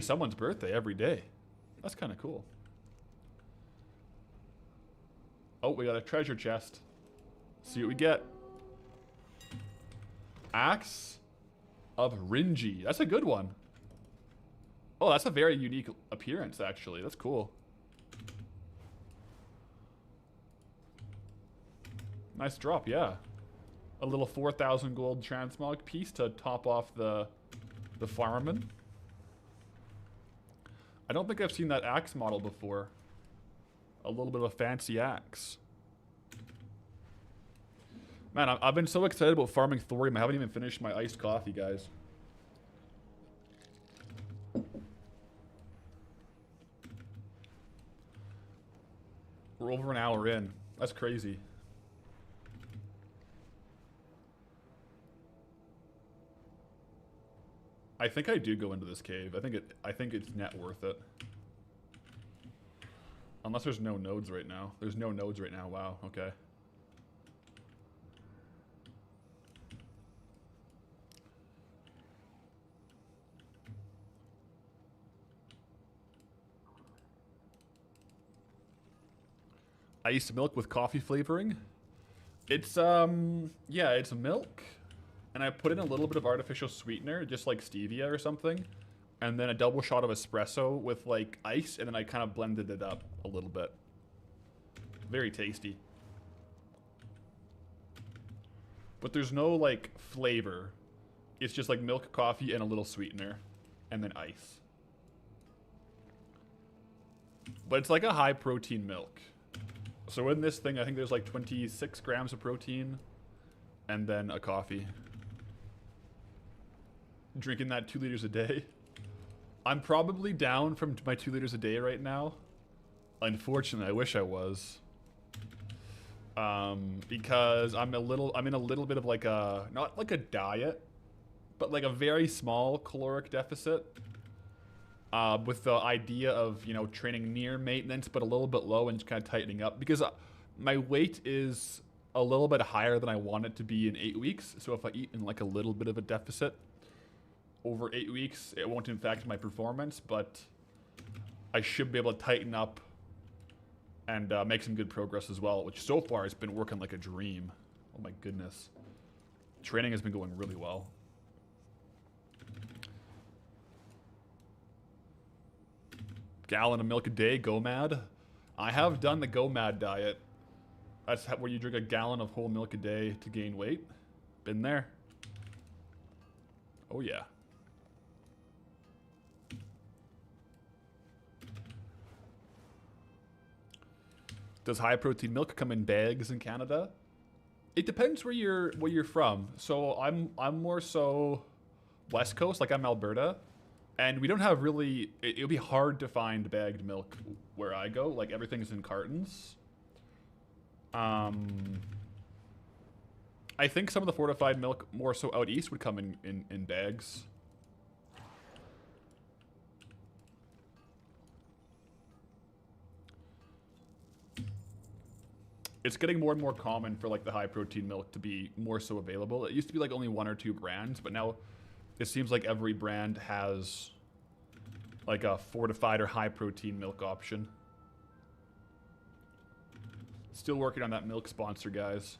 someone's birthday every day. That's kind of cool. Oh, we got a treasure chest. See what we get. Axe of Rinji. That's a good one. Oh, that's a very unique appearance, actually. That's cool. Nice drop, yeah. A little 4,000 gold transmog piece to top off the Farmerman. I don't think I've seen that axe model before. A little bit of a fancy axe. Man, I've been so excited about farming thorium. I haven't even finished my iced coffee, guys. We're over an hour in. That's crazy. I think I do go into this cave. I think it's net worth it. Unless there's no nodes right now. There's no nodes right now. Wow, okay. Iced milk with coffee flavoring. It's yeah, it's milk, and I put in a little bit of artificial sweetener, just like stevia or something, and then a double shot of espresso with like ice, and then I kind of blended it up a little bit. Very tasty. But there's no like flavor. It's just like milk, coffee, and a little sweetener, and then ice. But it's like a high protein milk. So in this thing, I think there's like 26 grams of protein, and then a coffee. Drinking that 2 liters a day. I'm probably down from my 2 liters a day right now. Unfortunately, I wish I was. Because I'm in a little bit of like a, not like a diet, but like a very small caloric deficit. With the idea of, you know, training near maintenance, but a little bit low and just kind of tightening up. Because my weight is a little bit higher than I want it to be in 8 weeks. So if I eat in like a little bit of a deficit over 8 weeks, it won't impact my performance, but I should be able to tighten up and make some good progress as well, which so far has been working like a dream. Oh my goodness. Training has been going really well. Gallon of milk a day, go mad. I have done the go mad diet. That's where you drink a gallon of whole milk a day to gain weight. Been there. Oh yeah. Does high protein milk come in bags in Canada? It depends where you're from. So I'm more so West Coast, like I'm Alberta. And we don't have really, it'll be hard to find bagged milk where I go. Like everything's in cartons. I think some of the fortified milk more so out east would come in bags. It's getting more and more common for like the high protein milk to be more so available. It used to be like only 1 or 2 brands, but now it seems like every brand has like a fortified or high protein milk option. Still working on that milk sponsor, guys.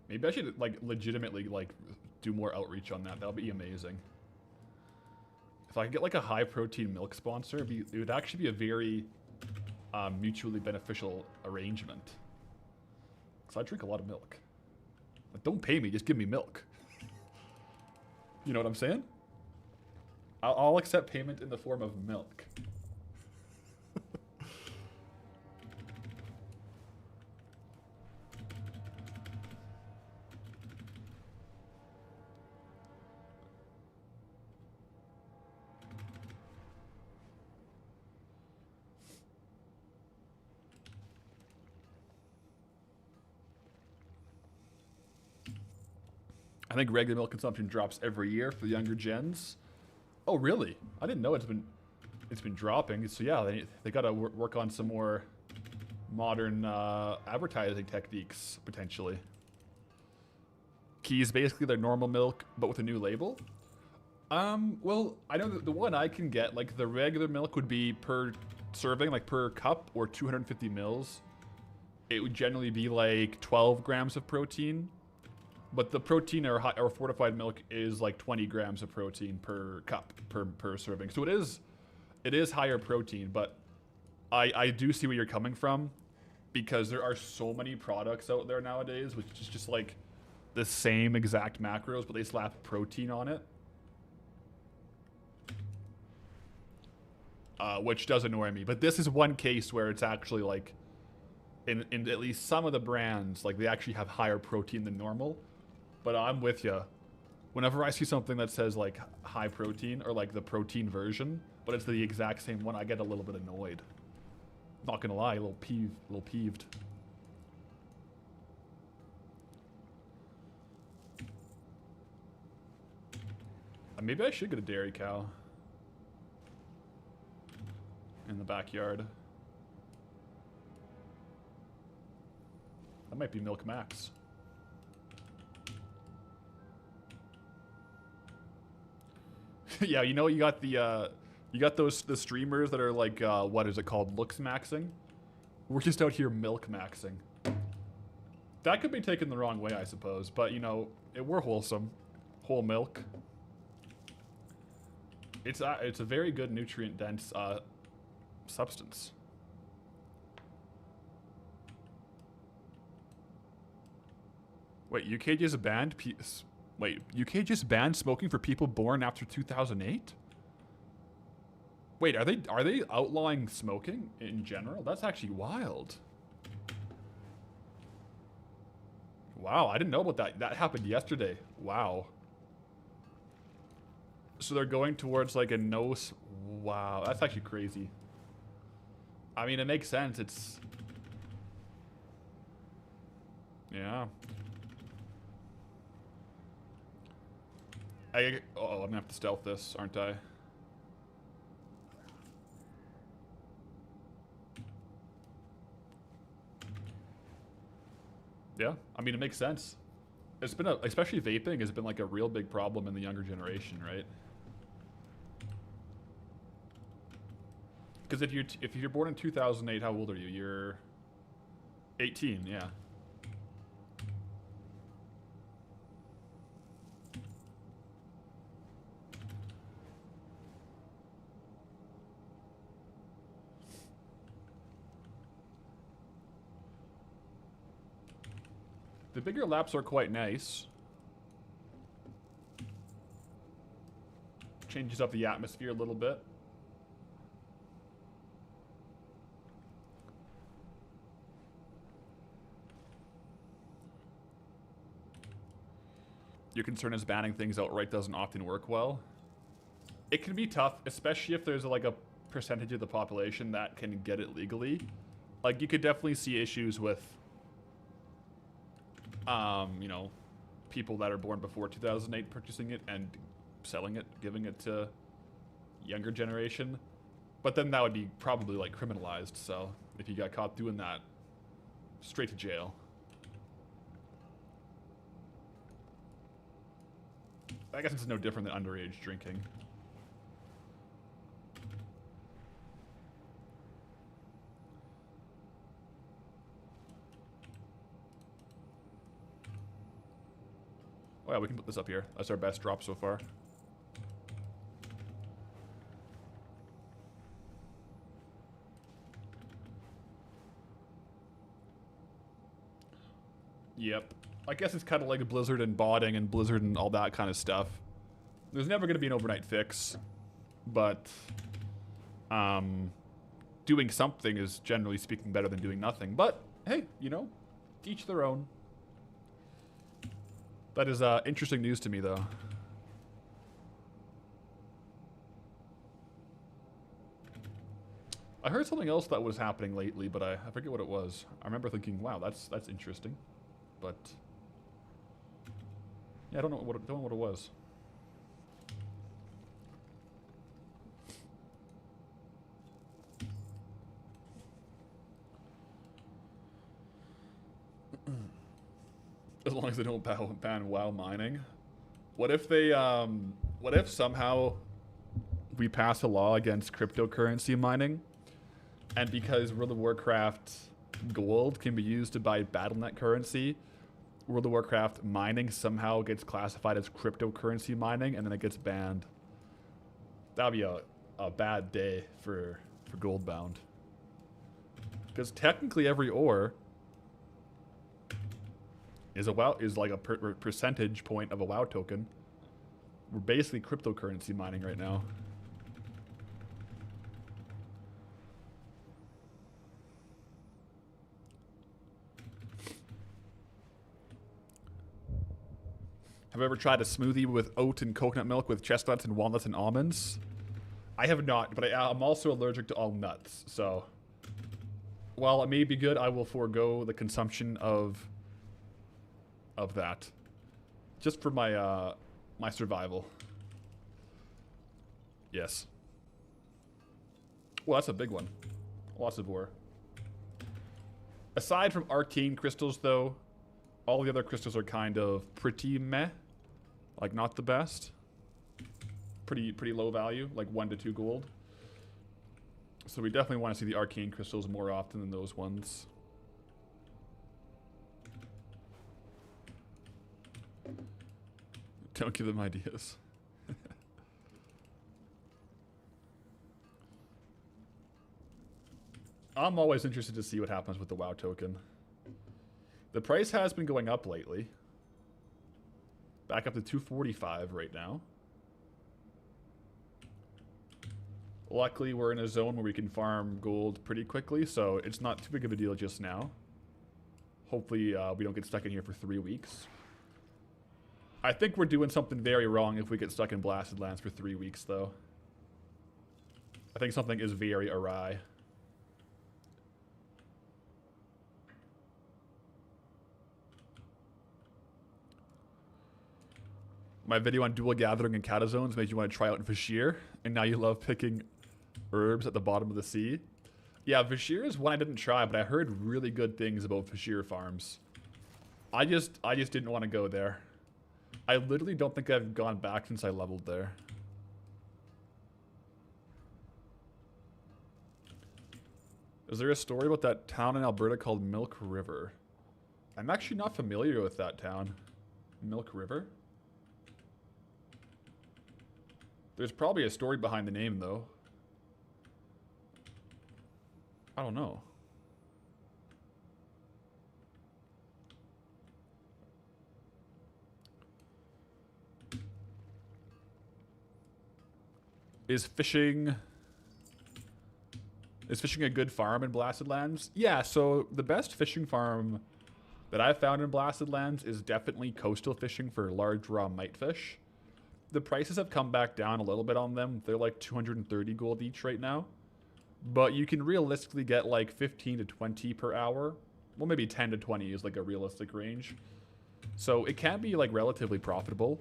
Maybe I should like legitimately like do more outreach on that. That would be amazing. If I could get like a high protein milk sponsor, it would actually be a very mutually beneficial arrangement. Because I drink a lot of milk. But don't pay me, just give me milk. You know what I'm saying? I'll accept payment in the form of milk. I think regular milk consumption drops every year for the younger gens. Oh, really? I didn't know it's been dropping. So yeah, they gotta work on some more modern advertising techniques potentially. Keys basically their normal milk, but with a new label. Well, I know that the one I can get, like the regular milk would be per serving, like per cup or 250 mils. It would generally be like 12 grams of protein. But the protein or fortified milk is like 20 grams of protein per cup, per serving. So it is higher protein, but I do see where you're coming from because there are so many products out there nowadays, which is just like the same exact macros, but they slap protein on it. Which does annoy me. But this is one case where it's actually like, in at least some of the brands, like they actually have higher protein than normal. But I'm with you. Whenever I see something that says like high protein or like the protein version, but it's the exact same one, I get a little bit annoyed. Not gonna lie, a little peeved. Maybe I should get a dairy cow in the backyard. That might be Milk Max. Yeah, you know, you got the the streamers that are like what is it called, looks maxing? We're just out here milk maxing. That could be taken the wrong way, I suppose, but you know, we're wholesome. Whole milk. It's a very good nutrient dense substance. Wait, UK just banned UK just banned smoking for people born after 2008? Wait, are they outlawing smoking in general? That's actually wild. Wow, I didn't know about that. That happened yesterday. Wow. So they're going towards like a no... Wow, that's actually crazy. I mean, it makes sense. It's... Yeah. Oh, I'm gonna have to stealth this, aren't I? Yeah, I mean, it makes sense. It's been especially vaping has been like a real big problem in the younger generation, right? Because if you're born in 2008, how old are you? You're 18, yeah. The bigger laps are quite nice. Changes up the atmosphere a little bit. Your concern is banning things outright doesn't often work well. It can be tough, especially if there's like a percentage of the population that can get it legally. Like, you could definitely see issues with you know, people that are born before 2008 purchasing it and selling it, giving it to younger generation. But then that would be probably like criminalized, so if you got caught doing that, straight to jail. I guess it's no different than underage drinking. Oh yeah, we can put this up here. That's our best drop so far. Yep. I guess it's kind of like Blizzard and botting and Blizzard and all that kind of stuff. There's never going to be an overnight fix, but doing something is generally speaking better than doing nothing. But hey, you know, each their own. That is interesting news to me, though. I heard something else that was happening lately, but I forget what it was. I remember thinking, wow, that's interesting. But yeah, I don't know what it was. As long as they don't ban WoW mining. What if they what if somehow we pass a law against cryptocurrency mining, and because World of Warcraft gold can be used to buy BattleNet currency, World of Warcraft mining somehow gets classified as cryptocurrency mining and then it gets banned? That would be a bad day for Goldbound. Because technically every ore is like a percentage point of a WoW token. We're basically cryptocurrency mining right now. Have you ever tried a smoothie with oat and coconut milk with chestnuts and walnuts and almonds? I have not, but I'm also allergic to all nuts, so while it may be good, I will forego the consumption of that, just for my my survival. Yes. Well, that's a big one. Lots of ore. Aside from arcane crystals, though, all the other crystals are kind of pretty meh. Like, not the best. Pretty low value, like 1 to 2 gold. So we definitely want to see the arcane crystals more often than those ones. Don't give them ideas. I'm always interested to see what happens with the WoW token. The price has been going up lately. Back up to 245 right now. Luckily, we're in a zone where we can farm gold pretty quickly, so it's not too big of a deal just now. Hopefully, we don't get stuck in here for 3 weeks. I think we're doing something very wrong if we get stuck in Blasted Lands for 3 weeks, though. I think something is very awry. My video on dual gathering and catazones made you want to try out Vashir, and now you love picking herbs at the bottom of the sea. Yeah, Vashir is one I didn't try, but I heard really good things about Vashir farms. I just didn't want to go there. I literally don't think I've gone back since I leveled there. Is there a story about that town in Alberta called Milk River? I'm actually not familiar with that town. Milk River? There's probably a story behind the name, though. I don't know. Is fishing a good farm in Blasted Lands? Yeah, so the best fishing farm that I've found in Blasted Lands is definitely coastal fishing for large raw mitefish. The prices have come back down a little bit on them. They're like 230 gold each right now. But you can realistically get like 15 to 20 per hour. Well, maybe 10 to 20 is like a realistic range. So it can be like relatively profitable.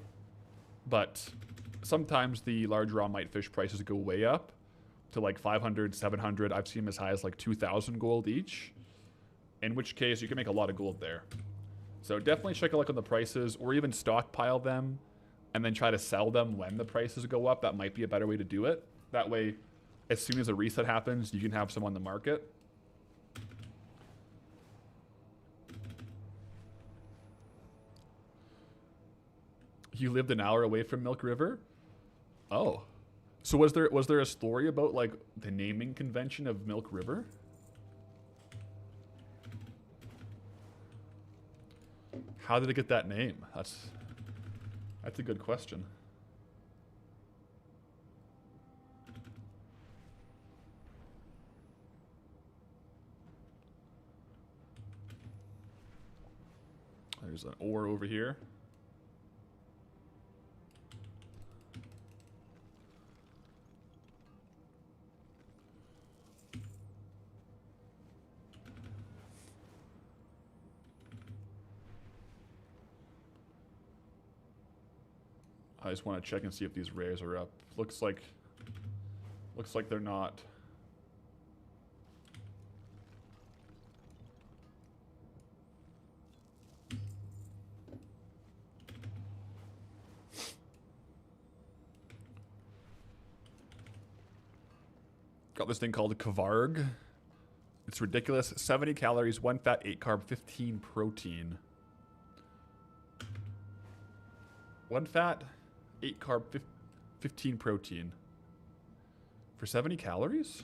But sometimes the large raw mitefish prices go way up to like 500, 700. I've seen them as high as like 2,000 gold each. In which case you can make a lot of gold there. So definitely check a look on the prices, or even stockpile them and then try to sell them when the prices go up. That might be a better way to do it. That way, as soon as a reset happens, you can have some on the market. You lived an hour away from Milk River? Oh. So was there a story about like the naming convention of Milk River? How did it get that name? That's a good question. There's an ore over here. I just want to check and see if these rares are up. Looks like they're not. Got this thing called Kavarg. It's ridiculous. 70 calories, 1 fat, 8 carb, 15 protein. 1 fat, 8 carb, 15 protein. For 70 calories?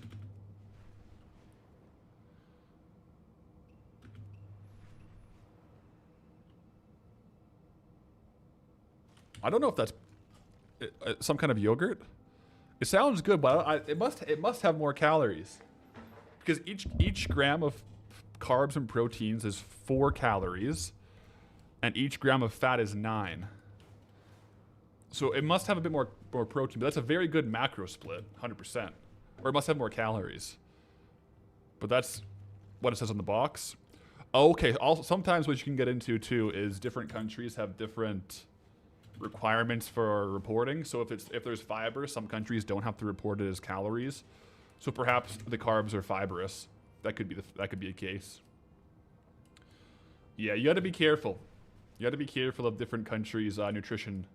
I don't know if that's some kind of yogurt. It sounds good, but it must have more calories. Because each gram of carbs and proteins is 4 calories, and each gram of fat is 9. So it must have a bit more protein, but that's a very good macro split, 100%. Or it must have more calories. But that's what it says on the box. Okay, also, sometimes what you can get into too is different countries have different requirements for reporting. So if there's fiber, some countries don't have to report it as calories. So perhaps the carbs are fibrous. That could be a case. Yeah, you got to be careful. You got to be careful of different countries' nutrition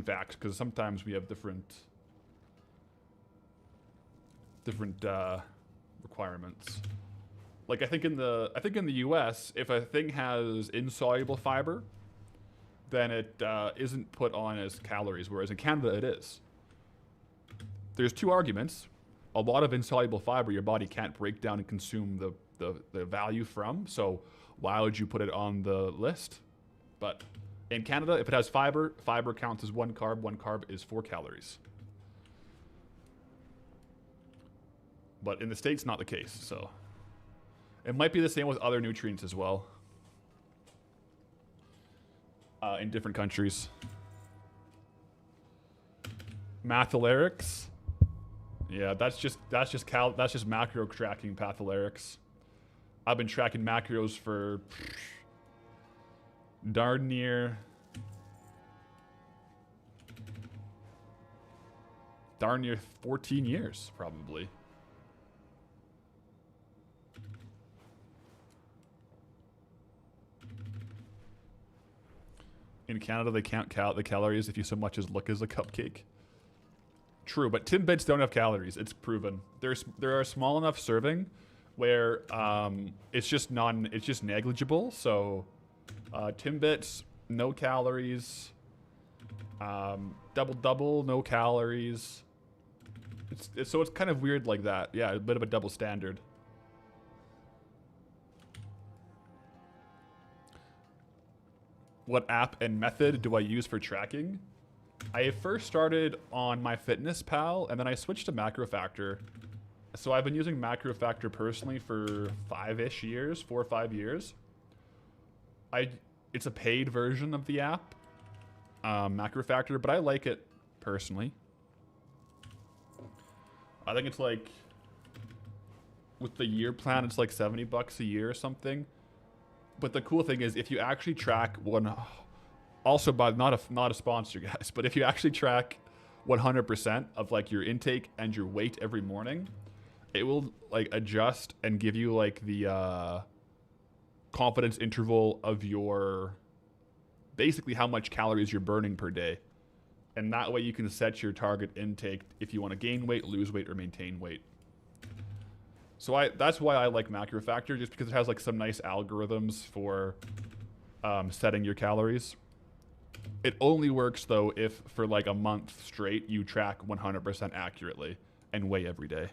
facts, because sometimes we have different requirements. Like I think in the U.S., if a thing has insoluble fiber, then it isn't put on as calories, whereas in Canada it is. There's two arguments. A lot of insoluble fiber your body can't break down and consume the value from, so why would you put it on the list? But in Canada, if it has fiber, fiber counts as one carb is 4 calories. But in the States, not the case, so it might be the same with other nutrients as well. In different countries. Mathalerics. Yeah, that's just macro tracking patholerics. I've been tracking macros for darn near 14 years, probably. In Canada, they count the calories if you so much as look as a cupcake. True, but Timbits don't have calories. It's proven. There are small enough serving where it's just negligible. So Timbits, no calories. Double, no calories. So it's kind of weird like that. Yeah, a bit of a double standard. What app and method do I use for tracking? I first started on MyFitnessPal, and then I switched to MacroFactor. So I've been using MacroFactor personally for 4 or 5 years. It's a paid version of the app, MacroFactor, but I like it personally. I think it's like, with the year plan, it's like $70 a year or something. But the cool thing is, if you actually track also by not a sponsor, guys, but if you actually track 100% of like your intake and your weight every morning, it will like adjust and give you like the confidence interval of your basically how much calories you're burning per day. And that way you can set your target intake if you want to gain weight, lose weight, or maintain weight. So that's why I like MacroFactor, just because it has like some nice algorithms for setting your calories. It only works though if for like a month straight you track 100% accurately and weigh every day.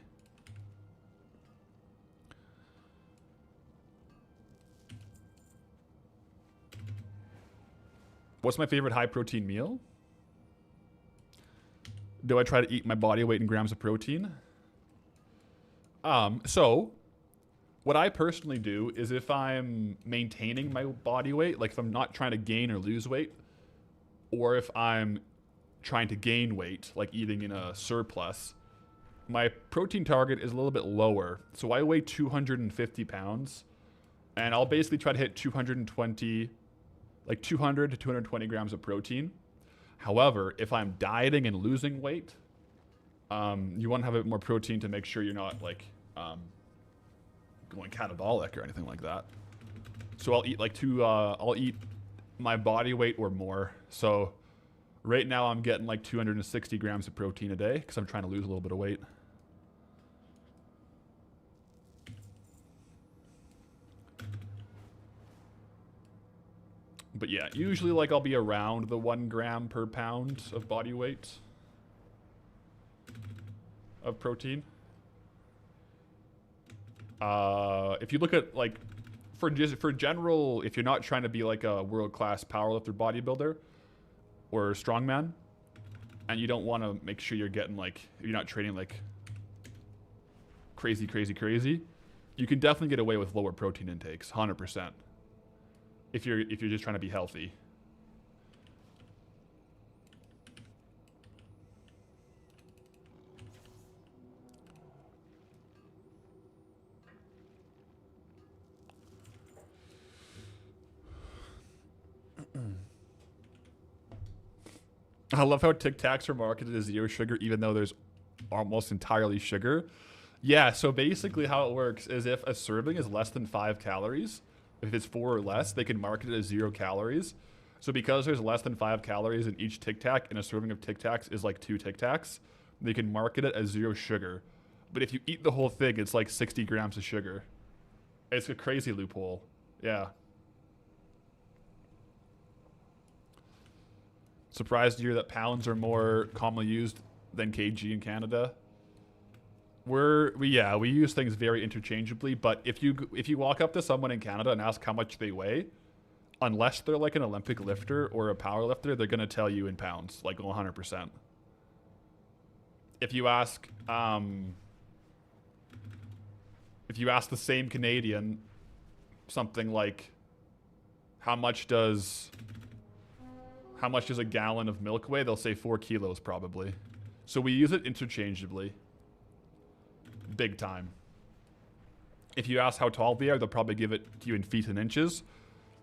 What's my favorite high protein meal? Do I try to eat my body weight in grams of protein? So what I personally do is if I'm maintaining my body weight, like if I'm not trying to gain or lose weight, or if I'm trying to gain weight, like eating in a surplus, my protein target is a little bit lower. So I weigh 250 pounds, and I'll basically try to hit 200 to 220 grams of protein. However, if I'm dieting and losing weight, you want to have a bit more protein to make sure you're not like going catabolic or anything like that. So I'll eat I'll eat my body weight or more. So right now I'm getting like 260 grams of protein a day because I'm trying to lose a little bit of weight. But yeah, usually like I'll be around the 1 gram per pound of body weight of protein. If you look at like for general, if you're not trying to be like a world-class powerlifter bodybuilder or strongman, and you don't want to make sure you're getting like, you're not training like crazy, you can definitely get away with lower protein intakes, 100%. If you're just trying to be healthy. I love how Tic Tacs are marketed as zero sugar, even though there's almost entirely sugar. Yeah, so basically how it works is if a serving is less than 5 calories, if it's 4 or less, they can market it as 0 calories. So because there's less than 5 calories in each Tic Tac, and a serving of Tic Tacs is like 2 Tic Tacs, they can market it as 0 sugar. But if you eat the whole thing, it's like 60 grams of sugar. It's a crazy loophole. Yeah. Surprised to hear that pounds are more commonly used than kg in Canada. We use things very interchangeably, but if you walk up to someone in Canada and ask how much they weigh, unless they're like an Olympic lifter or a power lifter, they're gonna tell you in pounds, like 100%. If you ask the same Canadian something like how much does a gallon of milk weigh, they'll say 4 kilos probably. So we use it interchangeably. Big time. If you ask how tall they are, they'll probably give it to you in feet and inches.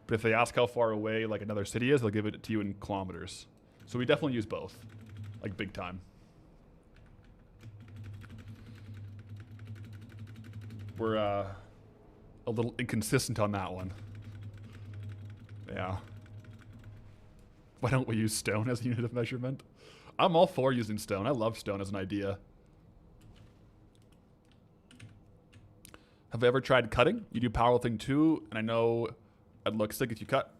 But if they ask how far away like another city is, they'll give it to you in kilometers. So we definitely use both. Like big time. We're a little inconsistent on that one. Yeah. Why don't we use stone as a unit of measurement? I'm all for using stone. I love stone as an idea. Have I ever tried cutting? You do powerlifting too, and I know it looks sick if you cut.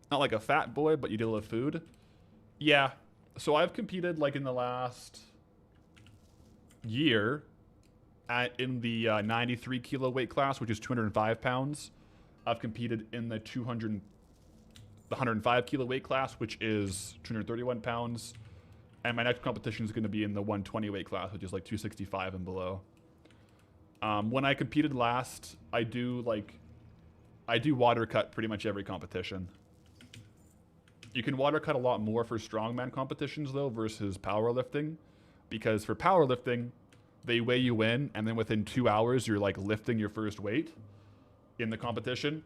Not like a fat boy, but you deal with food. Yeah. So I've competed like in the last year in the 93 kilo weight class, which is 205 pounds. I've competed in the 105 kilo weight class, which is 231 pounds. And my next competition is going to be in the 120 weight class, which is like 265 and below. When I competed last, I do water cut pretty much every competition. You can water cut a lot more for strongman competitions though versus powerlifting, because for powerlifting, they weigh you in, and then within 2 hours you're like lifting your first weight in the competition.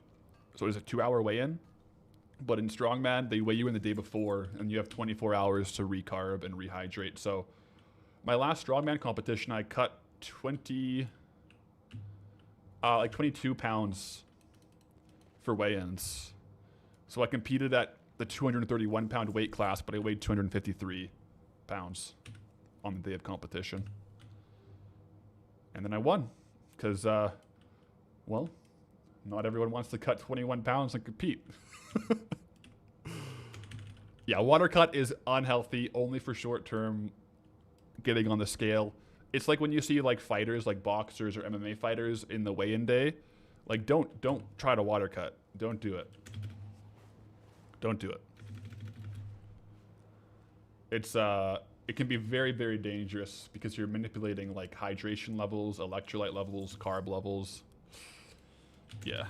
So it's a 2-hour weigh-in. But in strongman, they weigh you in the day before, and you have 24 hours to recarb and rehydrate. So my last strongman competition, I cut 22 pounds for weigh-ins. So I competed at the 231 pound weight class, but I weighed 253 pounds on the day of competition. And then I won because, well, not everyone wants to cut 21 pounds and compete. Yeah, water cut is unhealthy only for short-term getting on the scale. It's like when you see like fighters, like boxers or MMA fighters in the weigh-in day. Like, don't try to water cut. Don't do it. Don't do it. It can be very, very dangerous because you're manipulating like hydration levels, electrolyte levels, carb levels. Yeah.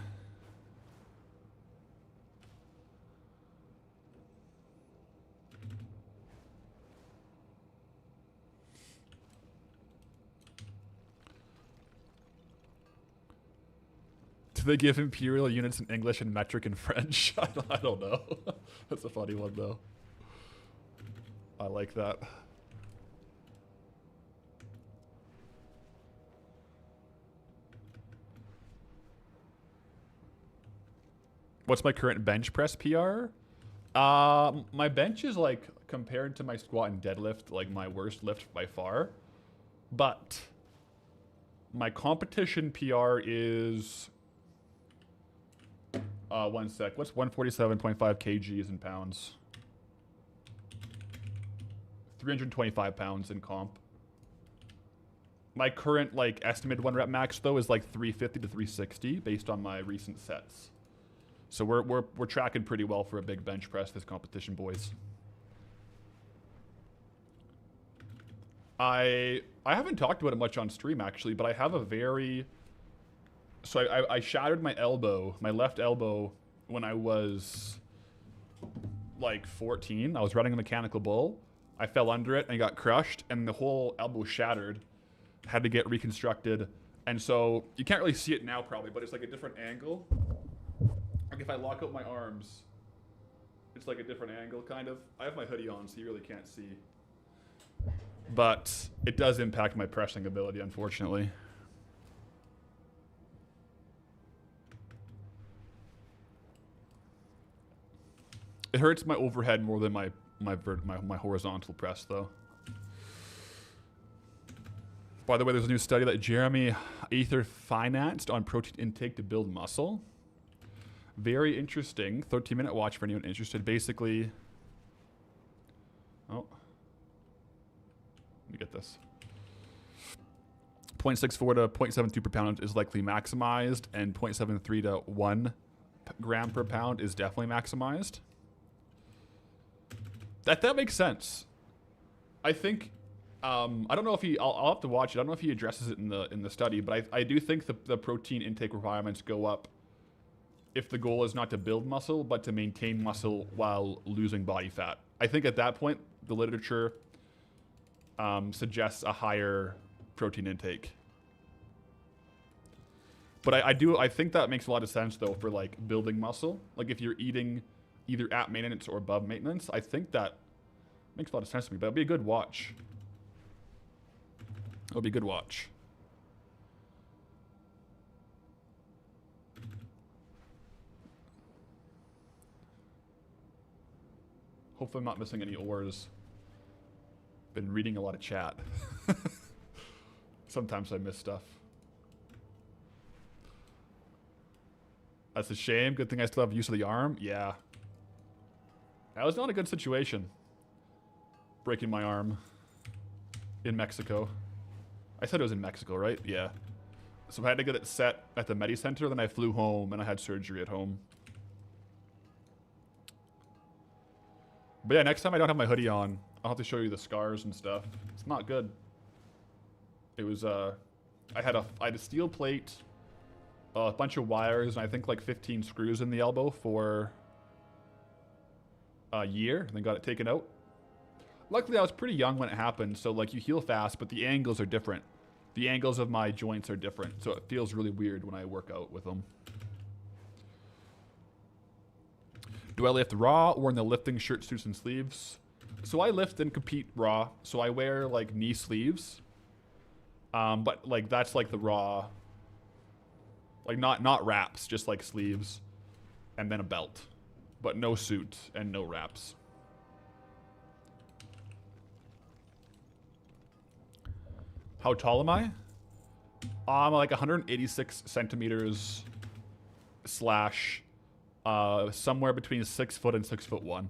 Do they give imperial units in English and metric in French? I don't know. That's a funny one though. I like that. What's my current bench press PR? My bench is like, compared to my squat and deadlift, like my worst lift by far. But my competition PR is, one sec. What's 147.5 kgs in pounds? 325 pounds in comp. My current like estimated 1 rep max though is like 350 to 360 based on my recent sets. So we're tracking pretty well for a big bench press this competition, boys. I haven't talked about it much on stream actually, but I have a very, so I shattered my elbow, my left elbow, when I was like 14. I was running a mechanical bull. I fell under it and got crushed, and the whole elbow shattered. Had to get reconstructed, and so you can't really see it now probably, but it's like a different angle. Like if I lock out my arms, It's like a different angle, kind of. I have my hoodie on, so you really can't see. But it does impact my pressing ability, unfortunately. It hurts my overhead more than my horizontal press, though. By the way, there's a new study that Jeremy Aether financed on protein intake to build muscle. Very interesting. 13-minute watch for anyone interested. Basically, oh, let me get this. 0.64 to 0.72 per pound is likely maximized, and 0.73 to 1 gram per pound is definitely maximized. That makes sense. I think. I don't know if he. I'll have to watch it. I don't know if he addresses it in the study, but I do think the protein intake requirements go up if the goal is not to build muscle, but to maintain muscle while losing body fat. I think at that point, the literature suggests a higher protein intake. But I think that makes a lot of sense, though, for, like, building muscle. Like, if you're eating either at maintenance or above maintenance, I think that makes a lot of sense to me. But it'd be a good watch. It'll be a good watch. Hopefully I'm not missing any ores. Been reading a lot of chat. Sometimes I miss stuff. That's a shame. Good thing I still have use of the arm. Yeah. That was not a good situation. Breaking my arm. In Mexico. I said it was in Mexico, right? Yeah. So I had to get it set at the Medi Center, then I flew home and I had surgery at home. But yeah, next time I don't have my hoodie on, I'll have to show you the scars and stuff. It's not good. It was, I had a steel plate, a bunch of wires, and I think like 15 screws in the elbow for a year, and then got it taken out. Luckily, I was pretty young when it happened, so like you heal fast, but the angles are different. The angles of my joints are different, so it feels really weird when I work out with them. Do I lift raw or in the lifting shirt, suits, and sleeves? So I lift and compete raw, so I wear like knee sleeves. But like that's like the raw, like not wraps, just like sleeves, and then a belt, but no suit and no wraps. How tall am I? I'm like 186 centimeters slash somewhere between 6 foot and 6'1".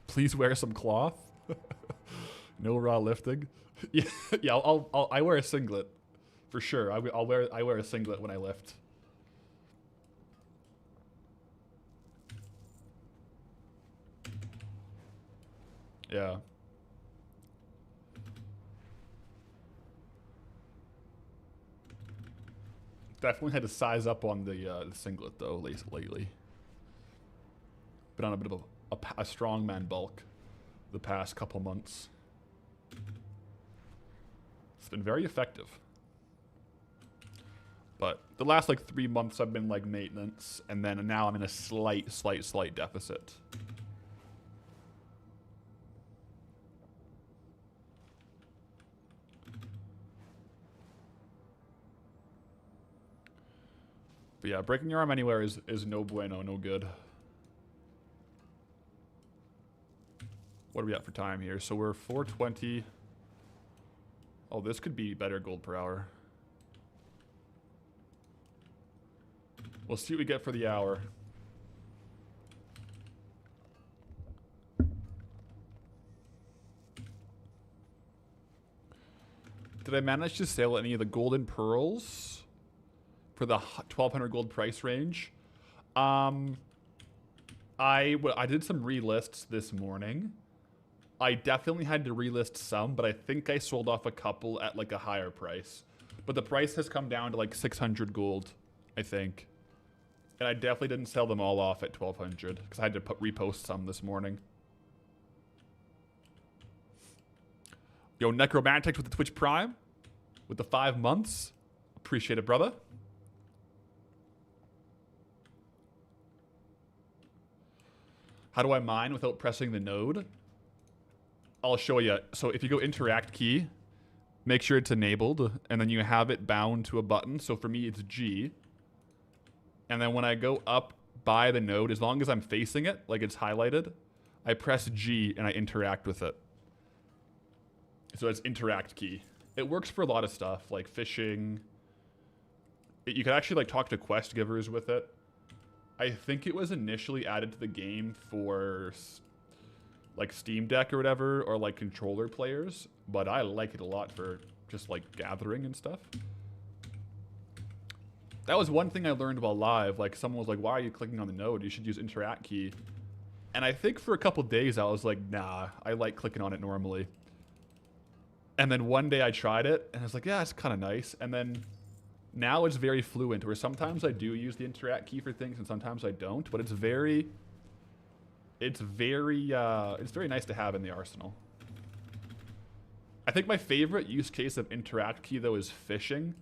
Please wear some cloth. No raw lifting. Yeah, yeah. I wear a singlet for sure. I wear a singlet when I lift. Yeah. Definitely had to size up on the singlet though lately. Been on a bit of a strongman bulk the past couple months. It's been very effective. But the last like 3 months I've been like maintenance, and then now I'm in a slight deficit. But yeah, breaking your arm anywhere is no bueno, no good. What are we at for time here? So we're 420. Oh, this could be better gold per hour. We'll see what we get for the hour. Did I manage to sell any of the golden pearls for the 1200 gold price range? I did some relists this morning. I definitely had to relist some, but I think I sold off a couple at like a higher price. But the price has come down to like 600 gold, I think. And I definitely didn't sell them all off at 1200 because I had to repost some this morning. Yo, Necromantics with the Twitch Prime. With the 5 months. Appreciate it, brother. How do I mine without pressing the node? I'll show you. So if you go interact key, make sure it's enabled, and then you have it bound to a button. So for me, it's G. And then when I go up by the node, as long as I'm facing it, like it's highlighted, I press G and I interact with it. So it's interact key. It works for a lot of stuff, like fishing. You can actually like talk to quest givers with it. I think it was initially added to the game for like Steam Deck or whatever, or like controller players, but I like it a lot for just like gathering and stuff. That was one thing I learned while live. Like someone was like, why are you clicking on the node? You should use interact key. And I think for a couple days I was like, nah, I like clicking on it normally. And then one day I tried it and I was like, yeah, it's kind of nice. And then now it's very fluent, where sometimes I do use the interact key for things and sometimes I don't, but it's very nice to have in the arsenal. I think my favorite use case of interact key though is fishing,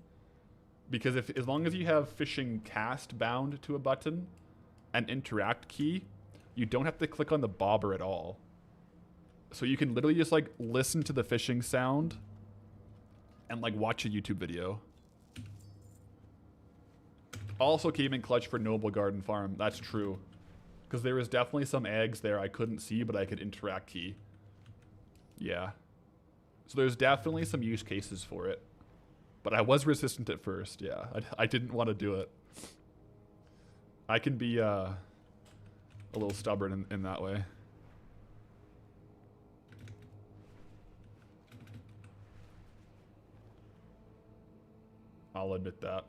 because as long as you have fishing cast bound to a button and interact key, you don't have to click on the bobber at all. So you can literally just like listen to the fishing sound and like watch a YouTube video. Also came in clutch for Noble Garden Farm. That's true. Because there was definitely some eggs there I couldn't see, but I could interact key. Yeah. So there's definitely some use cases for it. But I was resistant at first, yeah. I didn't want to do it. I can be a little stubborn in that way. I'll admit that.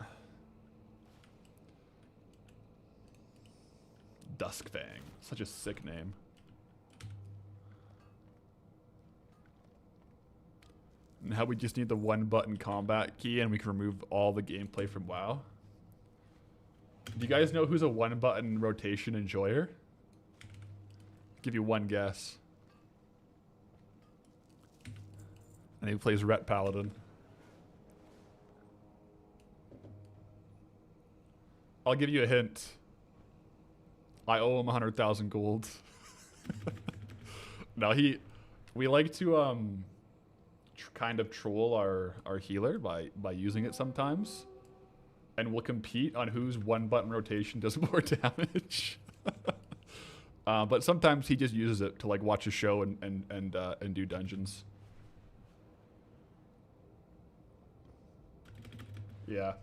Duskfang. Such a sick name. Now we just need the 1-button combat key and we can remove all the gameplay from WoW. Do you guys know who's a 1-button rotation enjoyer? Give you one guess. And he plays Ret Paladin. I'll give you a hint. I owe him 100,000 gold. No, we like to kind of troll our healer by using it sometimes, and we'll compete on whose 1-button rotation does more damage. But sometimes he just uses it to like watch a show and do dungeons. Yeah.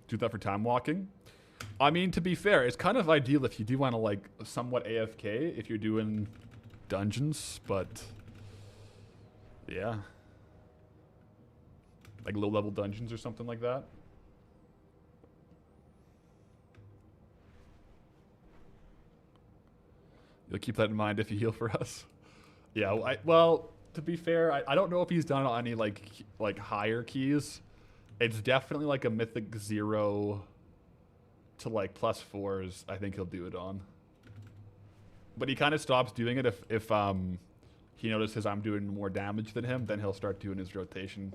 Do that for time walking. I mean, to be fair, it's kind of ideal if you do want to like somewhat AFK if you're doing dungeons, but yeah. Like low level dungeons or something like that. You'll keep that in mind if you heal for us. Yeah, well, to be fair, I don't know if he's done it on any like higher keys. It's definitely like a mythic 0 to like +4s. I think he'll do it on. But he kind of stops doing it if he notices I'm doing more damage than him. Then he'll start doing his rotation.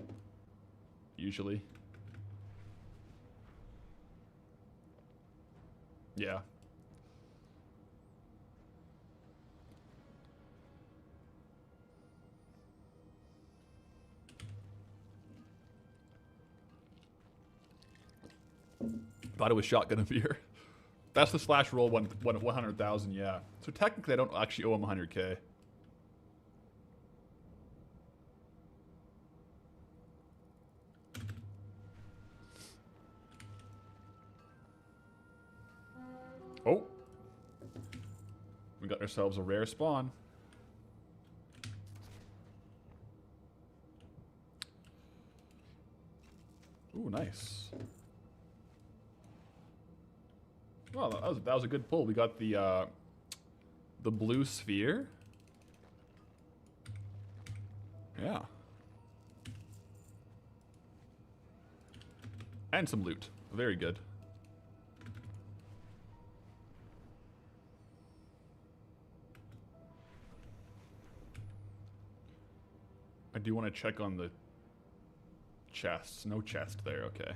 Usually. Yeah. Thought it was shotgun of fear. That's the slash roll 100,000, yeah. So technically I don't actually owe him 100k. Oh. We got ourselves a rare spawn. Ooh, nice. Well, that was a good pull. We got the blue sphere. Yeah. And some loot. Very good. I do want to check on the chests. No chest there, okay.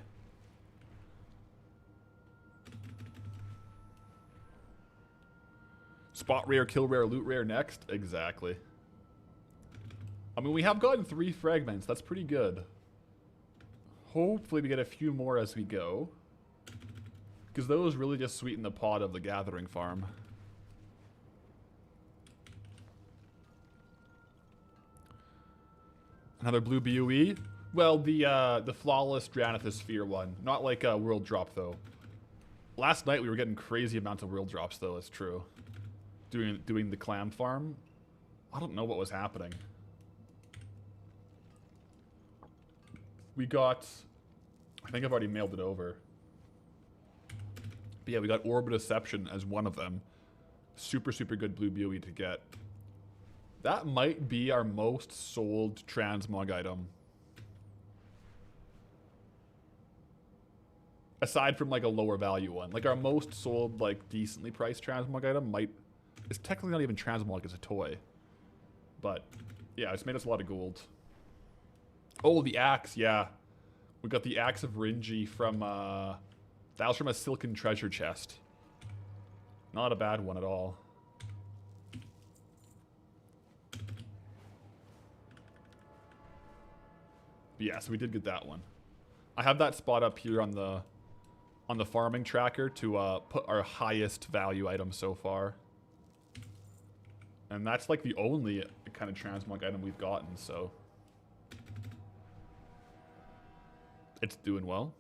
Spot rare, kill rare, loot rare next? Exactly. I mean, we have gotten 3 fragments. That's pretty good. Hopefully we get a few more as we go. Because those really just sweeten the pot of the gathering farm. Another blue BOE? Well, the flawless Dranathos one. Not like a world drop, though. Last night we were getting crazy amounts of world drops, though. It's true. Doing the clam farm. I don't know what was happening. We got... I think I've already mailed it over. But yeah, we got Orb of Deception as one of them. Super, super good blue BOE to get. That might be our most sold transmog item. Aside from like a lower value one. Like our most sold, like decently priced transmog item might... It's technically not even transmog, it's a toy. But yeah, it's made us a lot of gold. Oh, the axe, yeah. We got the Axe of Rinji from, that was from a silken treasure chest. Not a bad one at all. But yeah, so we did get that one. I have that spot up here on the farming tracker to put our highest value item so far. And that's like the only kind of transmog item we've gotten, so... It's doing well.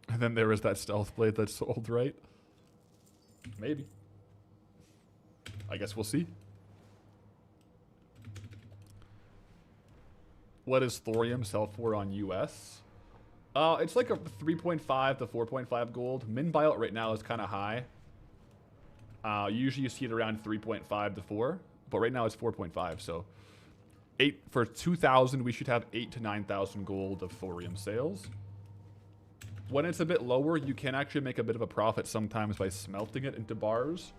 And then there was that stealth blade that sold, right? Maybe. I guess we'll see. What does Thorium sell for on US? It's like a 3.5 to 4.5 gold. Min buyout right now is kind of high. Usually you see it around 3.5 to 4. But right now it's 4.5, so 8 for 2,000 we should have 8 to 9,000 gold of thorium sales. When it's a bit lower, you can actually make a bit of a profit sometimes by smelting it into bars,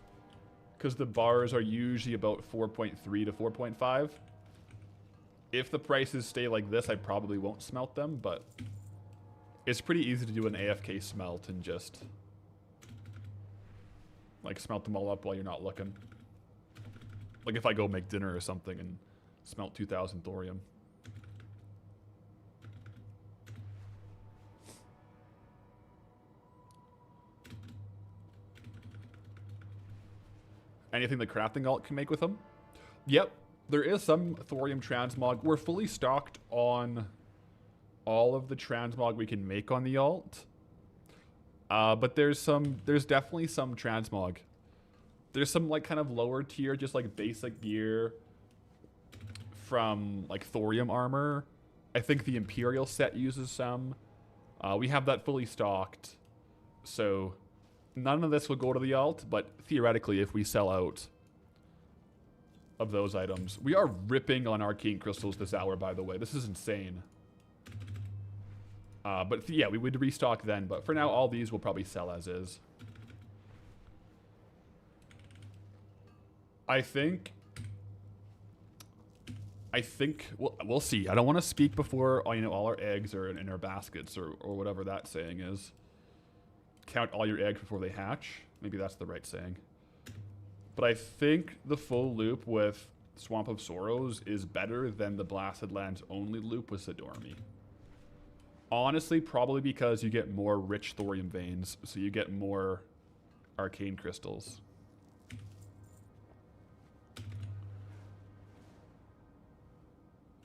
because the bars are usually about 4.3 to 4.5. If the prices stay like this, I probably won't smelt them, but it's pretty easy to do an AFK smelt and just like smelt them all up while you're not looking. Like if I go make dinner or something and smelt 2,000 thorium. Anything the crafting alt can make with them? Yep, there is some thorium transmog. We're fully stocked on all of the transmog we can make on the alt. But there's definitely some transmog. There's some like kind of lower tier, just like basic gear from like thorium armor. I think the Imperial set uses some. We have that fully stocked. So none of this will go to the alt, but theoretically if we sell out of those items. We are ripping on arcane crystals this hour, by the way. This is insane. But yeah, we would restock then, but for now all these will probably sell as is. I think we'll see. I don't want to speak before all our eggs are in our baskets or whatever that saying is. Count all your eggs before they hatch. Maybe that's the right saying. But I think the full loop with Swamp of Sorrows is better than the Blasted Lands only loop with Sidormi. Honestly, probably because you get more rich thorium veins, so you get more arcane crystals.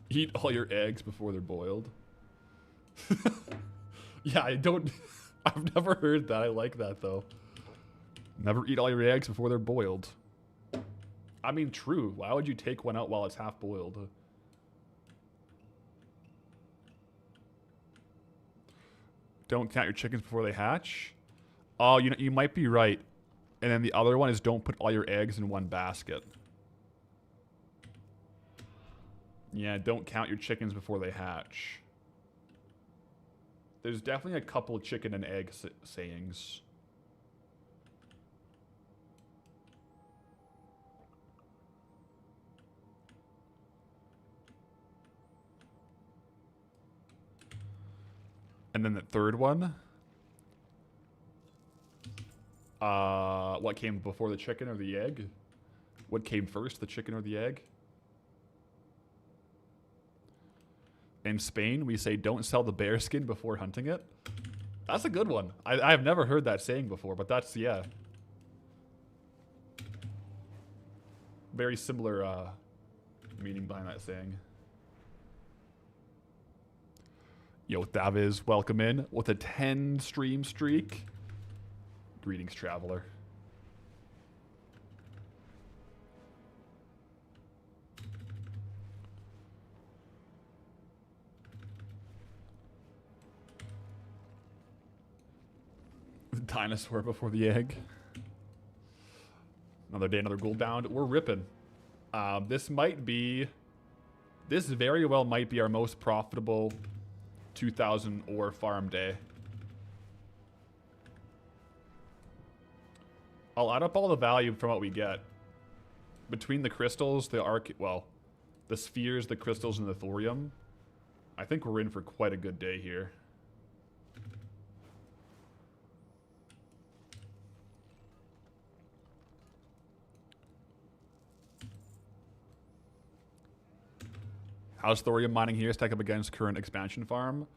Eat all your eggs before they're boiled. Yeah, I've never heard that. I like that, though. Never eat all your eggs before they're boiled. I mean, true. Why would you take one out while it's half boiled? Don't count your chickens before they hatch? Oh, you might be right. And then the other one is don't put all your eggs in one basket. Yeah, don't count your chickens before they hatch. There's definitely a couple chicken and egg sayings. And then the third one. What came before the chicken or the egg? What came first, the chicken or the egg? In Spain, we say don't sell the bear skin before hunting it. That's a good one. I've never heard that saying before, but that's, yeah. Very similar meaning behind that saying. Yo, Daviz, welcome in with a 10 stream streak. Greetings, traveler. The dinosaur before the egg. Another day, another gold bound. We're ripping. This very well might be our most profitable 2,000 ore farm day. I'll add up all the value from what we get. Between the crystals, the spheres, the crystals, and the thorium, I think we're in for quite a good day here. How's thorium mining here stack up against current expansion farm?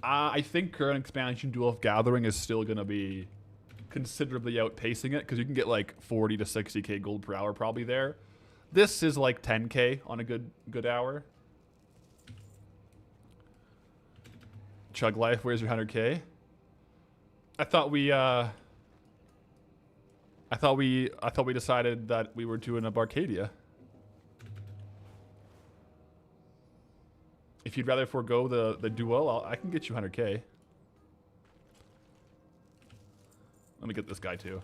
I think current expansion duel of gathering is still going to be considerably outpacing it because you can get like 40 to 60k gold per hour probably there. This is like 10k on a good hour. Chug Life, where's your 100k? I thought we decided that we were doing a Barcadia. If you'd rather forego the duo, I can get you 100k. Let me get this guy too.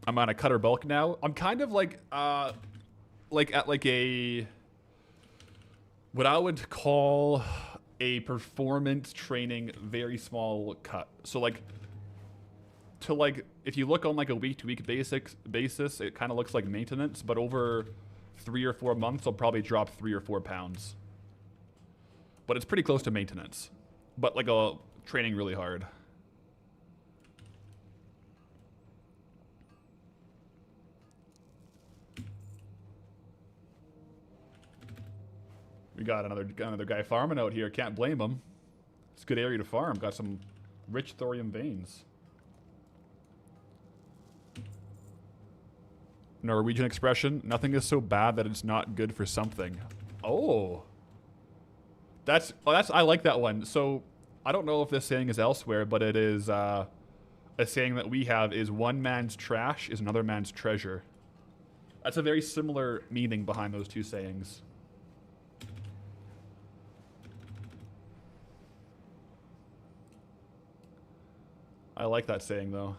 I'm on a cutter bulk now. I'm kind of like at like a what I would call a performance training very small cut. So like if you look on like a week-to-week basis, it kind of looks like maintenance, but over 3 or 4 months, I'll probably drop 3 or 4 pounds. But it's pretty close to maintenance, but like training really hard. We got another guy farming out here. Can't blame him. It's a good area to farm. Got some rich thorium veins. Norwegian expression, nothing is so bad that it's not good for something. Oh. I like that one. So I don't know if this saying is elsewhere, but it is a saying that we have is one man's trash is another man's treasure. That's a very similar meaning behind those two sayings. I like that saying though.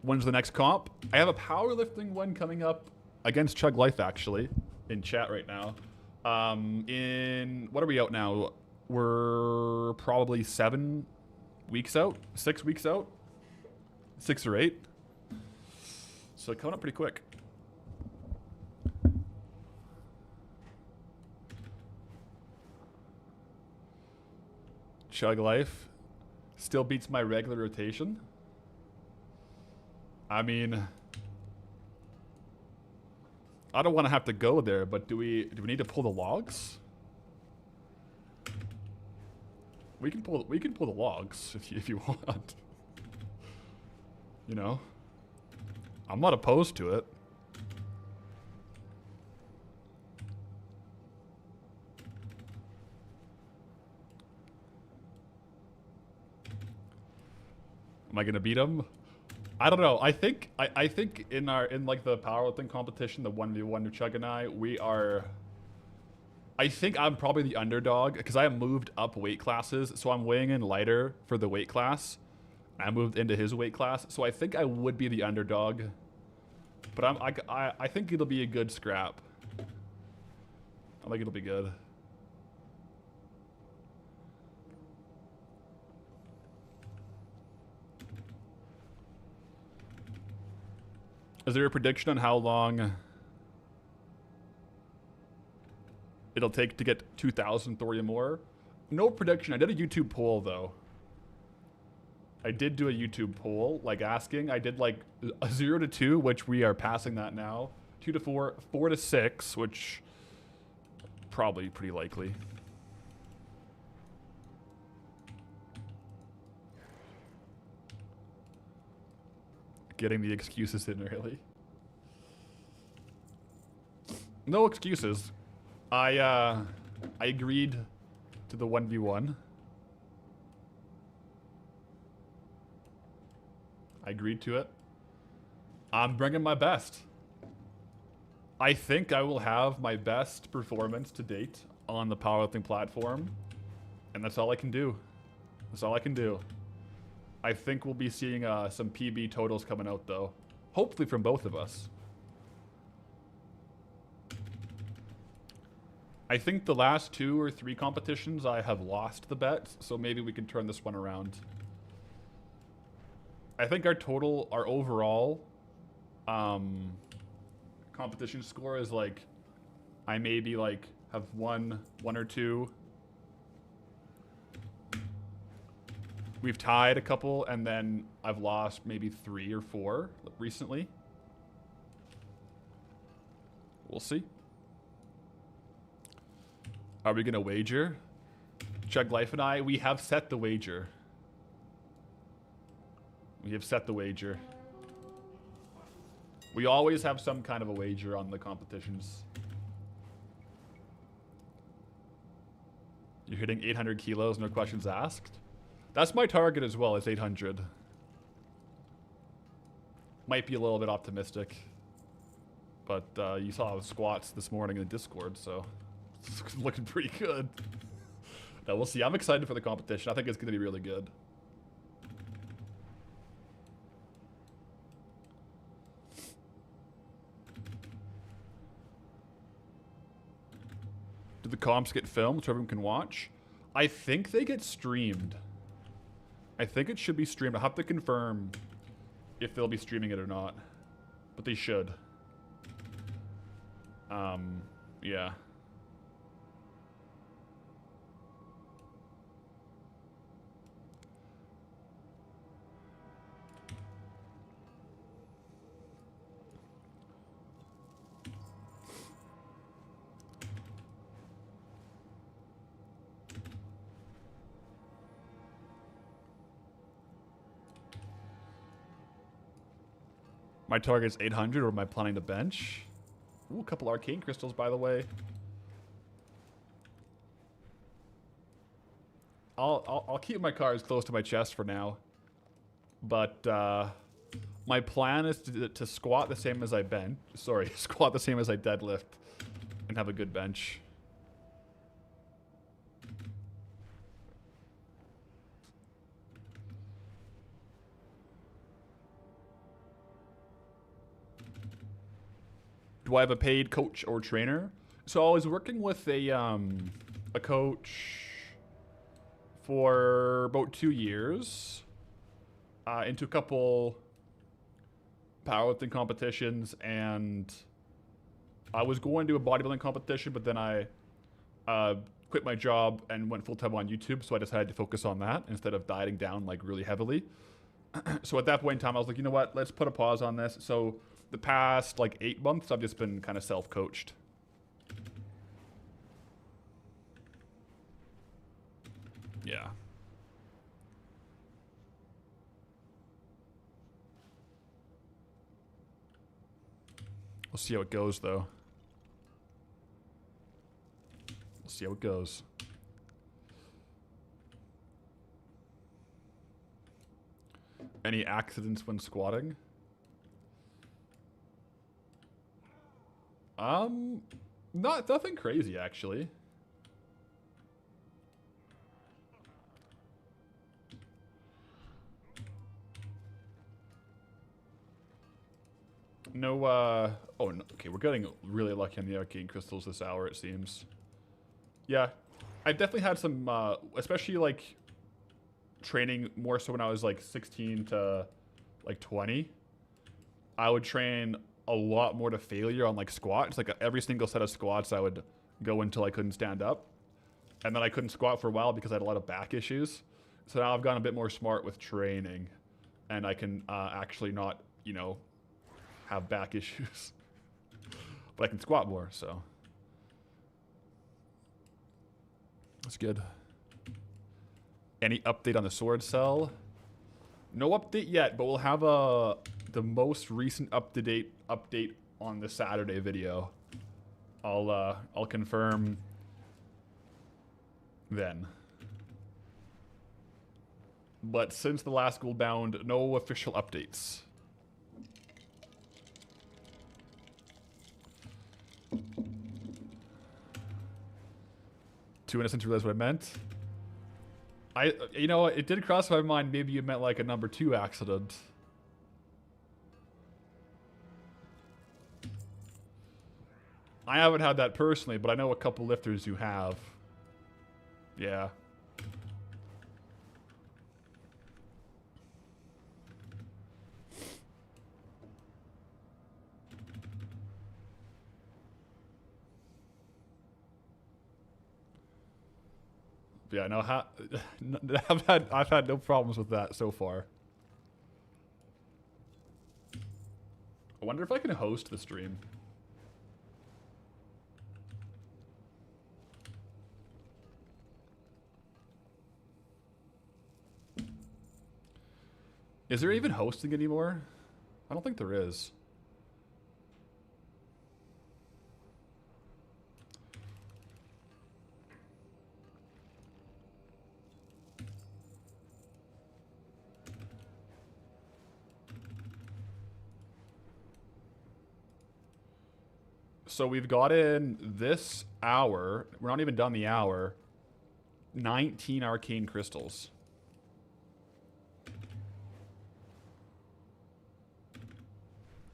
When's the next comp? I have a powerlifting one coming up against Chug Life, actually, in chat right now. What are we out now? We're probably 7 weeks out, 6 weeks out, 6 or 8. So coming up pretty quick. Chug Life still beats my regular rotation. I mean, I don't want to have to go there, but do we need to pull the logs? We can pull the logs if you want. You know, I'm not opposed to it. Am I gonna beat him? I don't know. I think in like the powerlifting competition, the 1v1 Chug and I think I'm probably the underdog because I have moved up weight classes, so I'm weighing in lighter for the weight class. I moved into his weight class, so I think I would be the underdog. But I think it'll be a good scrap. I think it'll be good. there a prediction on how long it'll take to get 2,000 thorium ore? No prediction. I did a YouTube poll, though. I did do a YouTube poll, like asking. I did like a 0 to 2, which we are passing that now. 2 to 4, 4 to 6, which probably pretty likely. Getting the excuses in early. No excuses. I agreed to the 1v1. I agreed to it. I'm bringing my best. I think I will have my best performance to date on the powerlifting platform. And that's all I can do. That's all I can do. I think we'll be seeing some PB totals coming out, though. Hopefully from both of us. I think the last 2 or 3 competitions I have lost the bet, so maybe we can turn this one around. I think our overall competition score is like, I maybe like have one or 2. We've tied a couple, and then I've lost maybe 3 or 4 recently. We'll see. Are we gonna wager? Chug Life and I, we have set the wager. We have set the wager. We always have some kind of a wager on the competitions. You're hitting 800 kilos, no questions asked. That's my target as well, is 800. Might be a little bit optimistic. But you saw the squats this morning in the Discord, so it's looking pretty good. Now we'll see. I'm excited for the competition. I think it's going to be really good. Do the comps get filmed so everyone can watch? I think they get streamed. I think it should be streamed. I'll have to confirm if they'll be streaming it or not. But they should. Yeah. My target's 800, or am I planning to bench? Ooh, a couple arcane crystals, by the way. I'll keep my cards close to my chest for now. But my plan is to squat the same as I bench. Sorry, squat the same as I deadlift, and have a good bench. Do I have a paid coach or trainer? So I was working with a coach for about 2 years, into a couple powerlifting competitions, and I was going to a bodybuilding competition, but then I quit my job and went full-time on YouTube, so I decided to focus on that instead of dieting down like really heavily. So at that point in time, I was like, you know what, let's put a pause on this. So the past like 8 months, I've just been kind of self-coached. Yeah. We'll see how it goes, though. We'll see how it goes. Any accidents when squatting? Nothing crazy, actually. No, oh, no, okay, we're getting really lucky on the arcane crystals this hour, it seems. Yeah, I've definitely had some, especially, like, training more so when I was, like, 16 to, like, 20. I would train a lot more to failure on like squats. Like every single set of squats, I would go until I couldn't stand up. And then I couldn't squat for a while because I had a lot of back issues. So now I've gotten a bit more smart with training. And I can actually not, you know, have back issues. But I can squat more, so. That's good. Any update on the sword cell? No update yet, but we'll have the most recent up-to-date update on the Saturday video. I'll confirm then. But since the last Goldbound, no official updates. Too innocent to realize what I meant. You know, it did cross my mind. Maybe you meant like a number 2 accident. I haven't had that personally, but I know a couple lifters who have. Yeah. Yeah, no, I've had no problems with that so far. I wonder if I can host the stream. Is there even hosting anymore? I don't think there is. So we've got in this hour, we're not even done the hour, 19 arcane crystals.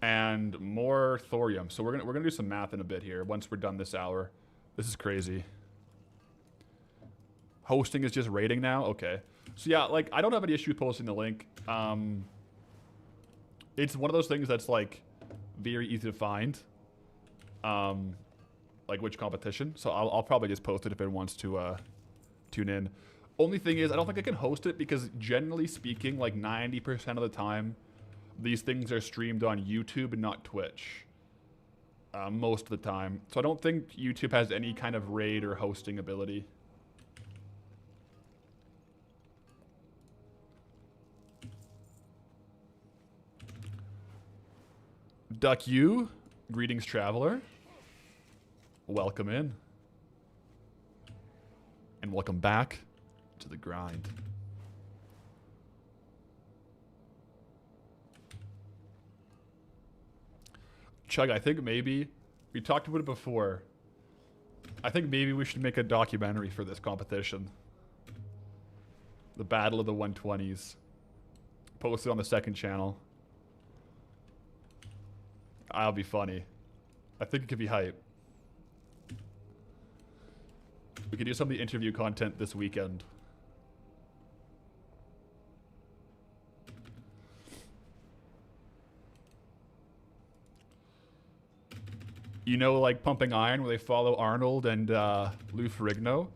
And more thorium. So we're gonna do some math in a bit here once we're done this hour. This is crazy. Hosting is just rating now? Okay. So yeah, like I don't have any issue with posting the link. It's one of those things that's like very easy to find. Like which competition. So I'll probably just post it if anyone wants to tune in. Only thing is I don't think I can host it because generally speaking, like 90% of the time, these things are streamed on YouTube and not Twitch. Most of the time. So I don't think YouTube has any kind of raid or hosting ability. Duck you. Greetings, traveler. Welcome in. And welcome back to the grind. Chug, I think maybe, we talked about it before. I think maybe we should make a documentary for this competition. The Battle of the 120s. Posted on the second channel. That'll be funny. I think it could be hype. We could do some of the interview content this weekend. You know, like Pumping Iron, where they follow Arnold and Lou Ferrigno?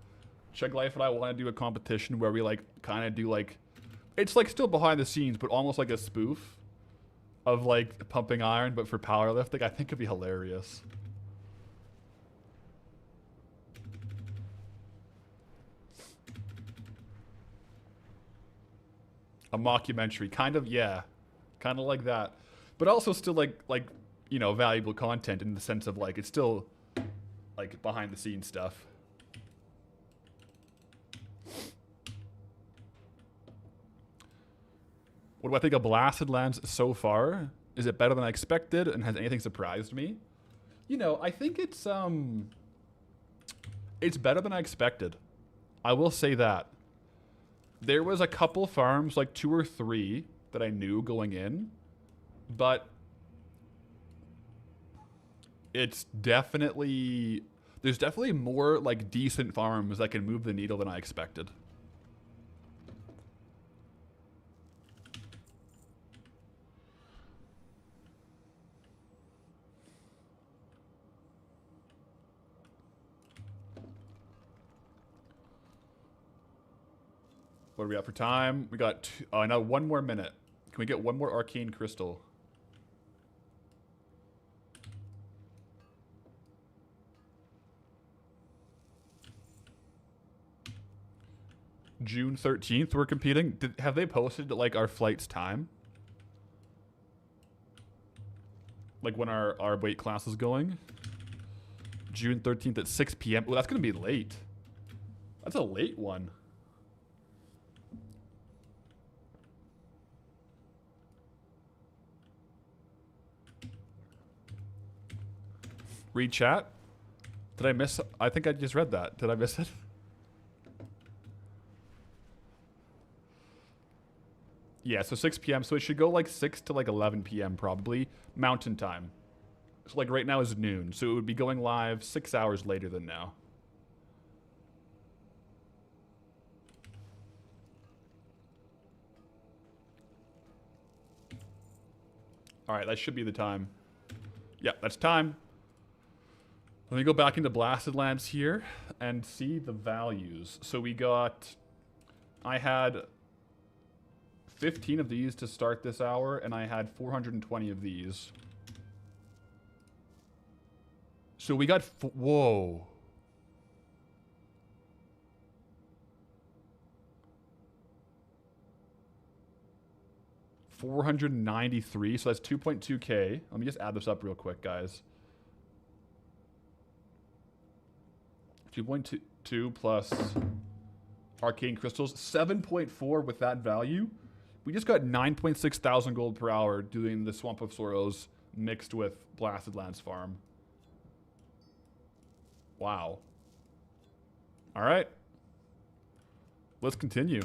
Chug Life and I want to do a competition where we like kind of do like, it's like still behind the scenes, but almost like a spoof of like Pumping Iron, but for powerlifting. I think it'd be hilarious. A mockumentary, kind of, yeah, kind of like that, but also still like you know, valuable content in the sense of like it's still like behind the scenes stuff. What do I think of Blasted Lands so far? Is it better than I expected, and has anything surprised me? You know, I think it's better than I expected. I will say that. There was a couple farms, like 2 or 3, that I knew going in, but it's definitely, there's definitely more like decent farms that can move the needle than I expected. What do we got for time? We got now 1 more minute. Can we get 1 more arcane crystal? June 13th, we're competing. Have they posted like our flight's time? Like when our weight class is going? June 13th at 6 p.m. Well, that's going to be late. That's a late one. Read chat? Did I miss? I think I just read that. Did I miss it? Yeah, so 6 p.m. So it should go like 6 to like 11 p.m. probably. Mountain time. So like right now is noon. So it would be going live 6 hours later than now. All right, that should be the time. Yeah, that's time. Let me go back into Blasted Lands here and see the values. So we got... I had 15 of these to start this hour, and I had 420 of these. So we got... Whoa. $493, so that's 2.2K. Let me just add this up real quick, guys. 2.2 plus arcane crystals, 7.4 with that value. We just got 9.6 thousand gold per hour doing the Swamp of Sorrows mixed with Blasted Lands farm. Wow. All right. Let's continue.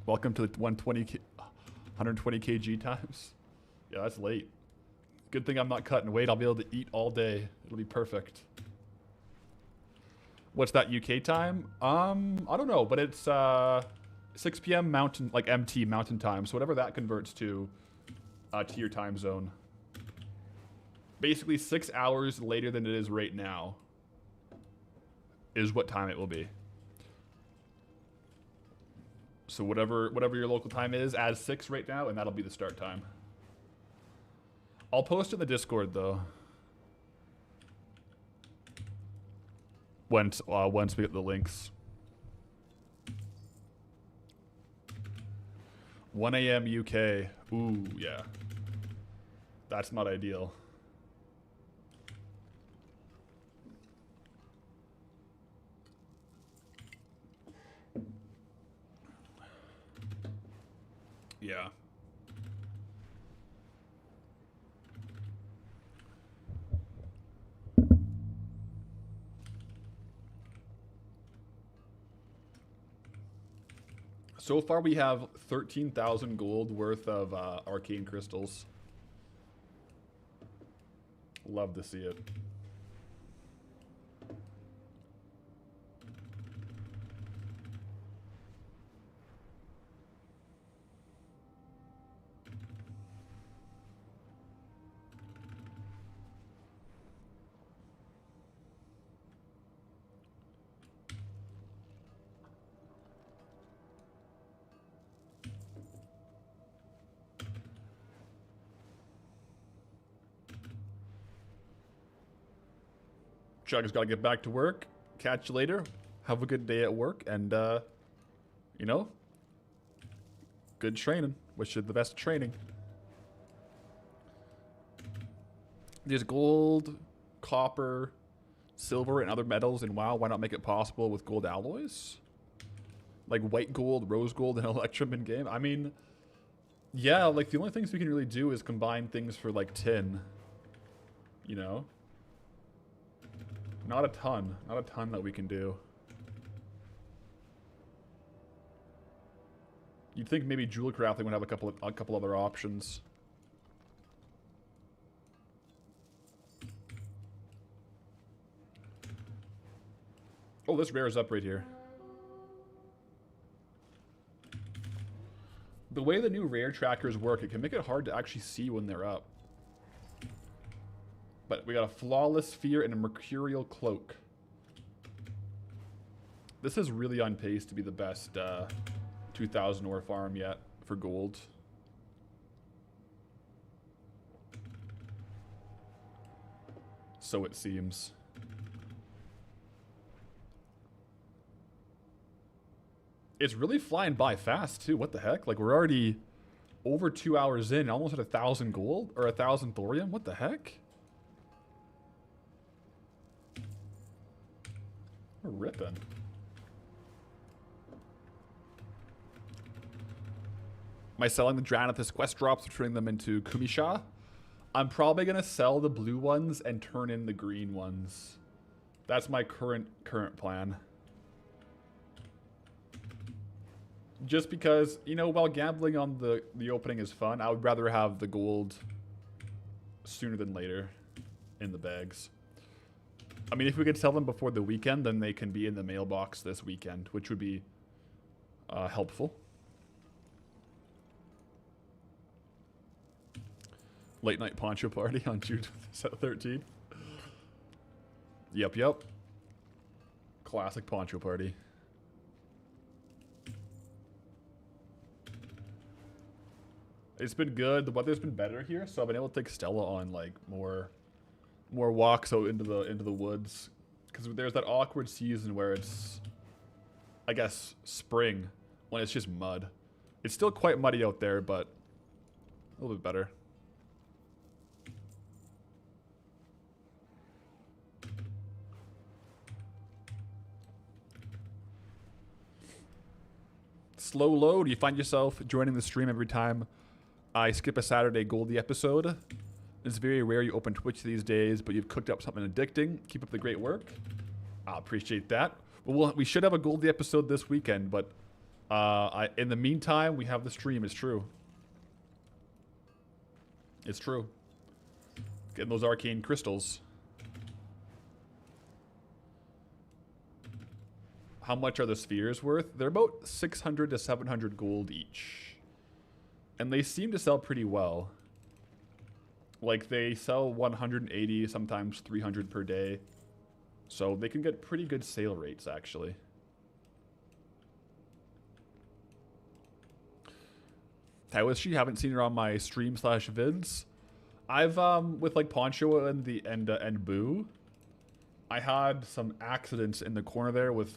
Welcome to the 120 kg times. Yeah, that's late. Good thing I'm not cutting weight. I'll be able to eat all day. It'll be perfect. What's that UK time? I don't know, but it's 6 p.m. mountain, like MT mountain time. So whatever that converts to your time zone. Basically 6 hours later than it is right now is what time it will be. So whatever your local time is, add 6 right now, and that'll be the start time. I'll post in the Discord though. Once we get the links. 1 a.m. UK. Ooh, yeah. That's not ideal. Yeah. So far we have 13,000 gold worth of arcane crystals. Love to see it. Chuck has got to get back to work. Catch you later. Have a good day at work. And, you know, good training. Wish you the best training. There's gold, copper, silver, and other metals in WoW. Why not make it possible with gold alloys? Like white gold, rose gold, and electrum in game. I mean, yeah, like the only things we can really do is combine things for like tin. You know? Not a ton that we can do. You'd think maybe jewel crafting would have a couple other options. Oh, this rare is up right here. The way the new rare trackers work, it can make it hard to actually see when they're up. But we got a flawless sphere and a mercurial cloak. This is really on pace to be the best 2,000 ore farm yet for gold. So it seems. It's really flying by fast too. What the heck? Like we're already over 2 hours in, almost at 1,000 gold or 1,000 thorium. What the heck? We're ripping. Am I selling the Dranathus quest drops or turning them into Kumisha? I'm probably gonna sell the blue ones and turn in the green ones. That's my current plan. Just because, you know, while gambling on the opening is fun, I would rather have the gold sooner than later in the bags. I mean, if we could sell them before the weekend, then they can be in the mailbox this weekend, which would be helpful. Late night poncho party on June 13th. Yep. Classic poncho party. It's been good. The weather's been better here, so I've been able to take Stella on like more walks out into the woods, because there's that awkward season where it's, I guess, spring, when it's just mud. It's still quite muddy out there, but a little bit better. Slow load. You find yourself joining the stream every time I skip a Saturday Goldie episode. It's very rare you open Twitch these days, but you've cooked up something addicting. Keep up the great work. I appreciate that. Well, we should have a Goldie episode this weekend, but in the meantime, we have the stream. It's true. It's true. Getting those arcane crystals. How much are the spheres worth? They're about 600 to 700 gold each. And they seem to sell pretty well. Like, they sell 180, sometimes 300 per day. So they can get pretty good sale rates, actually. How is she? Haven't seen her on my stream/vids. I've, with, like, Poncho and Boo, I had some accidents in the corner there with,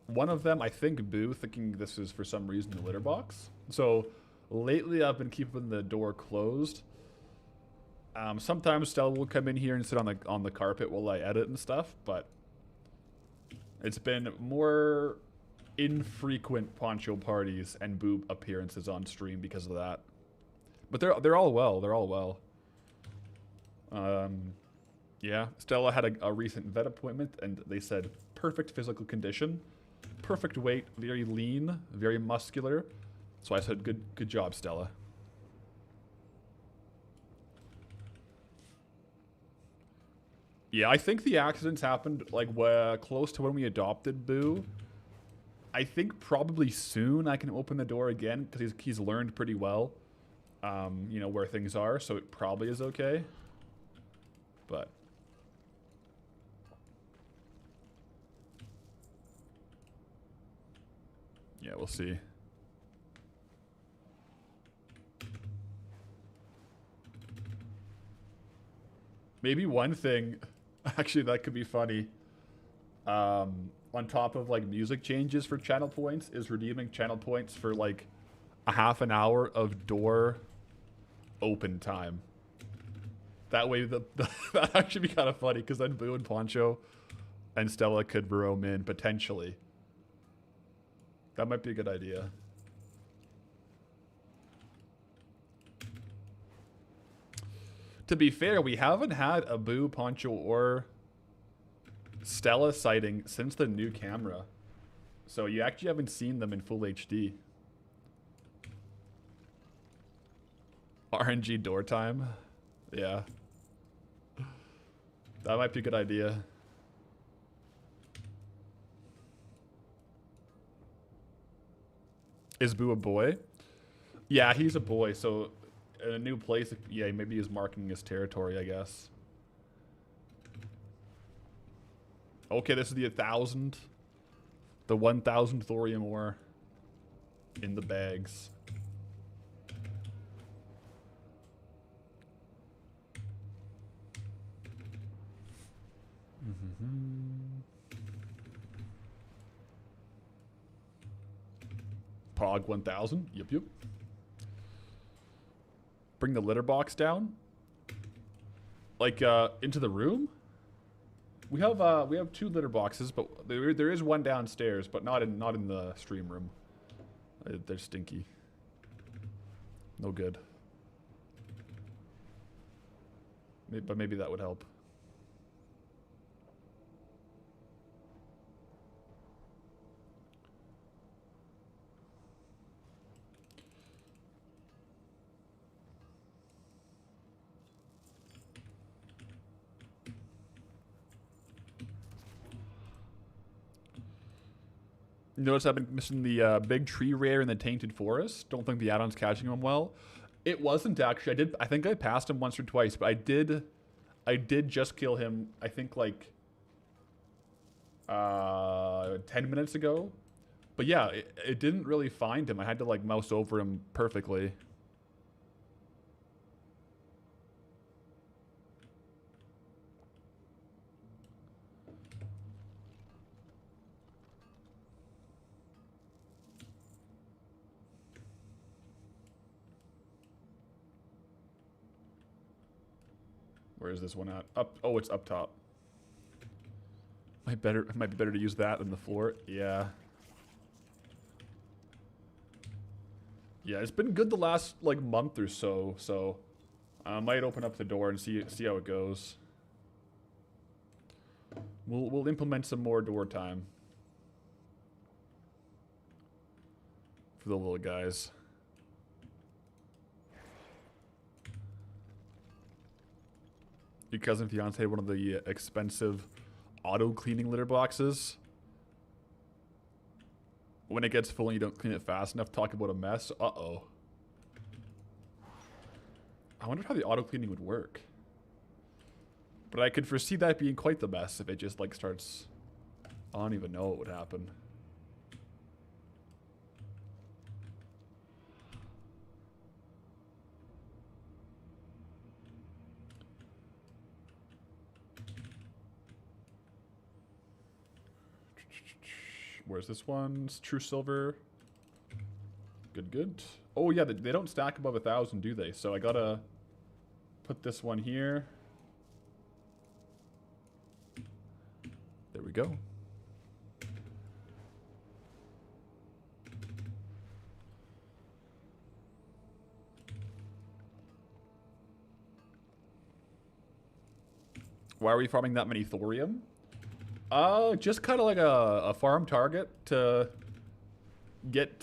one of them, I think Boo, thinking this is for some reason the litter box. So lately I've been keeping the door closed. Sometimes Stella will come in here and sit on the carpet while I edit and stuff, but it's been more infrequent Poncho parties and Boo appearances on stream because of that. But they're all well. They're all well. Yeah, Stella had a recent vet appointment, and they said perfect physical condition, perfect weight, very lean, very muscular. So I said, good job, Stella. Yeah, I think the accidents happened like close to when we adopted Boo. I think probably soon I can open the door again because he's learned pretty well, you know, where things are. So it probably is okay. But yeah, we'll see. Maybe one thing, actually, that could be funny. On top of like music changes for channel points, is redeeming channel points for like a half an hour of door open time. That way, that actually be kind of funny because then Boo and Poncho and Stella could roam in potentially. That might be a good idea. To be fair, we haven't had a Boo, Poncho, or Stella sighting since the new camera. So you actually haven't seen them in full HD. RNG door time? Yeah. That might be a good idea. Is Boo a boy? Yeah, he's a boy, so in a new place, yeah, maybe he's marking his territory, I guess. Okay, this is the 1,000. The 1,000 thorium ore in the bags. Pog 1,000. Yep. Bring the litter box down. Like into the room. We have 2 litter boxes, but there is one downstairs, but not in the stream room. They're stinky. No good. But maybe that would help. Notice I've been missing the big tree rare in the tainted forest. Don't think the add-on's catching him well. It wasn't actually. I think I passed him once or twice, but I did just kill him. I think like 10 minutes ago. But yeah, it didn't really find him. I had to like mouse over him perfectly. Where is this one at? Up. Oh, it's up top. Might be better to use that than the floor. Yeah. Yeah, it's been good the last like month or so. So I might open up the door and see how it goes. We'll implement some more door time for the little guys. Your cousin fiance one of the expensive auto cleaning litter boxes. When it gets full and you don't clean it fast enough, talk about a mess. Uh-oh. I wonder how the auto cleaning would work. But I could foresee that being quite the mess if it just like starts. I don't even know what would happen. Where's this one? It's true silver. Good. Oh yeah, they don't stack above 1,000, do they? So I gotta put this one here. There we go. Why are we farming that many thorium? Just kind of like a farm target to get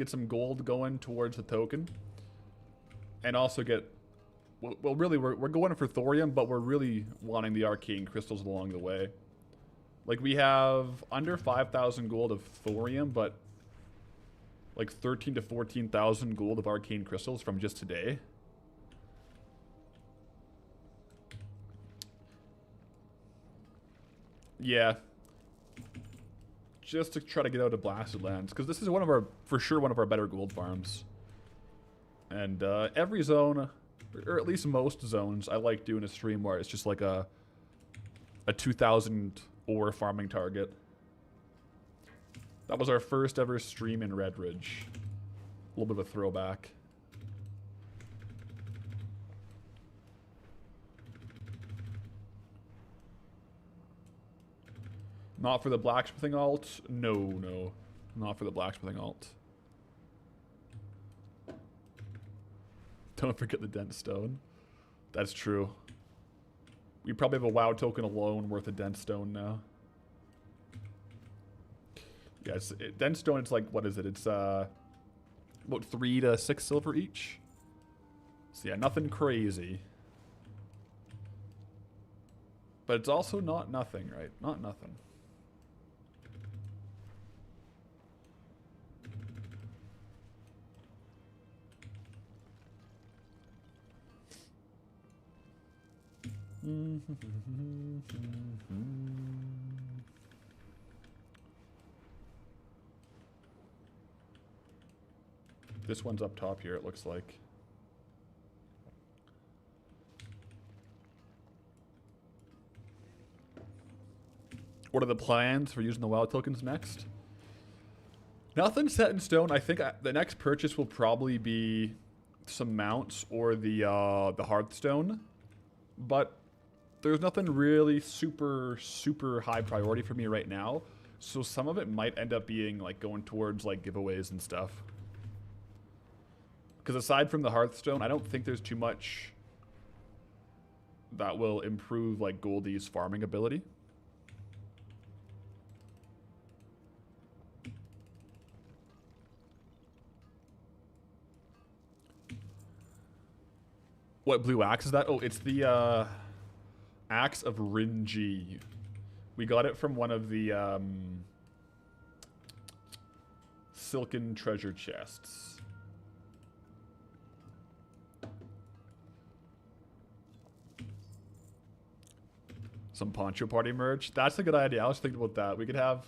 some gold going towards the token, and also get. Well, really, we're going for thorium, but we're really wanting the arcane crystals along the way. Like we have under 5,000 gold of thorium, but like 13 to 14,000 gold of arcane crystals from just today. Yeah. Just to try to get out of Blasted Lands, because this is for sure one of our better gold farms. And every zone, or at least most zones, I like doing a stream where it's just like a 2,000 ore farming target. That was our first ever stream in Red Ridge. A little bit of a throwback. Not for the blacksmithing alt? No. Not for the blacksmithing alt. Don't forget the dent stone. That's true. We probably have a WoW token alone worth a dent stone now. Yeah, dent stone, it's like, what is it? It's about 3 to 6 silver each. So yeah, nothing crazy. But it's also not nothing, right? Not nothing. This one's up top here, it looks like. What are the plans for using the WoW tokens next? Nothing set in stone. I think the next purchase will probably be some mounts or the Hearthstone. But there's nothing really super high priority for me right now. So some of it might end up being like going towards like giveaways and stuff. Because aside from the Hearthstone, I don't think there's too much that will improve like Goldie's farming ability. What blue axe is that? Oh, it's the Axe of Rinji. We got it from one of the silken treasure chests. Some Poncho Party merch. That's a good idea. I was thinking about that. We could have...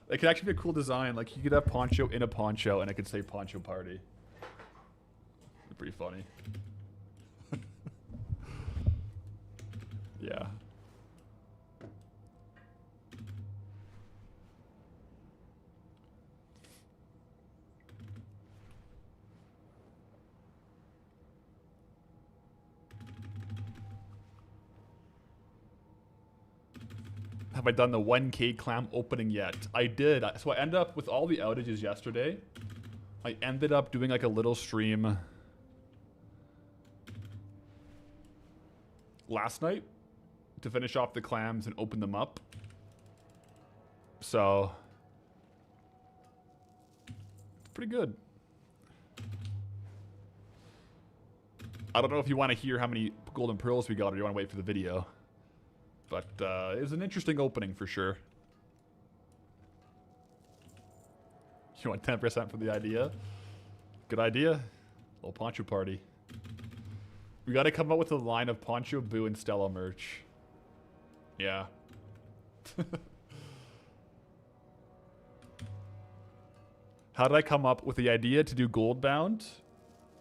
It could actually be a cool design. Like, you could have Poncho in a poncho, and it could say Poncho Party. Pretty funny. Yeah. Have I done the 1K clam opening yet? I did. So I ended up with all the outages yesterday. I ended up doing like a little stream last night to finish off the clams and open them up. So it's pretty good. I don't know if you want to hear how many golden pearls we got or you want to wait for the video. But it was an interesting opening for sure. You want 10% for the idea? Good idea. Little Poncho Party. We got to come up with a line of Poncho, Boo, and Stella merch. Yeah. How did I come up with the idea to do gold bound?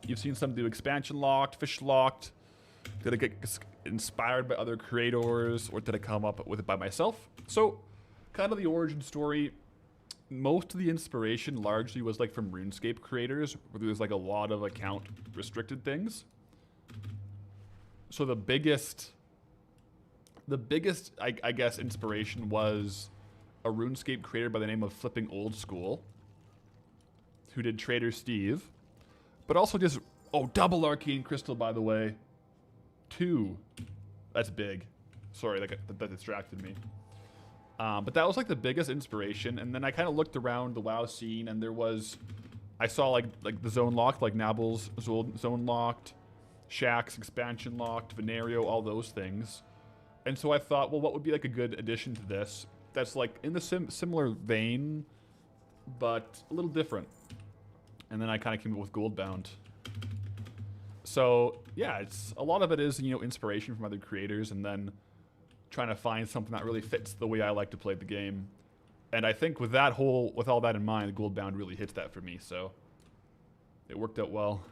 You've seen some do expansion locked, fish locked. Did I get inspired by other creators, or did I come up with it by myself? So, kind of the origin story. Most of the inspiration largely was like from RuneScape creators, where there was like a lot of account restricted things. So the biggest, I guess, inspiration was a RuneScape creator by the name of Flipping Old School, who did Trader Steve, but also just, oh, double Arcane Crystal, by the way. 2. That's big. Sorry, that distracted me. But that was like the biggest inspiration. And then I kind of looked around the WoW scene, and there was, I saw like the zone locked, like Nabal's zone locked, Shaxx expansion locked, Venerio, all those things. And so I thought, well, what would be like a good addition to this that's like in the similar vein, but a little different. And then I kind of came up with Goldbound. So yeah, it's a lot of it is, you know, inspiration from other creators, and then trying to find something that really fits the way I like to play the game. And I think with all that in mind, Goldbound really hits that for me. So it worked out well.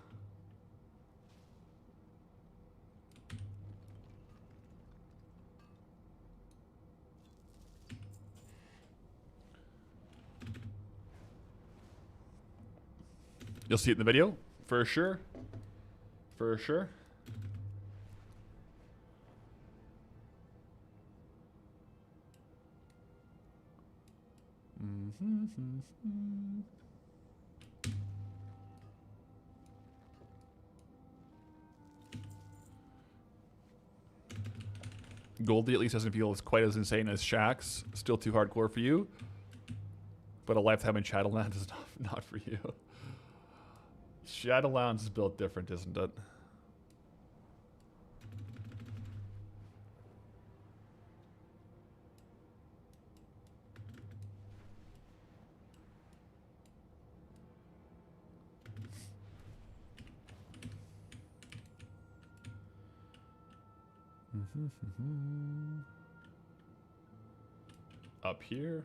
You'll see it in the video, for sure. For sure. Goldie at least doesn't feel as quite as insane as Shaxx. Still too hardcore for you. But a lifetime in Shadowlands is not for you. Shadowlands is built different, isn't it? Up here.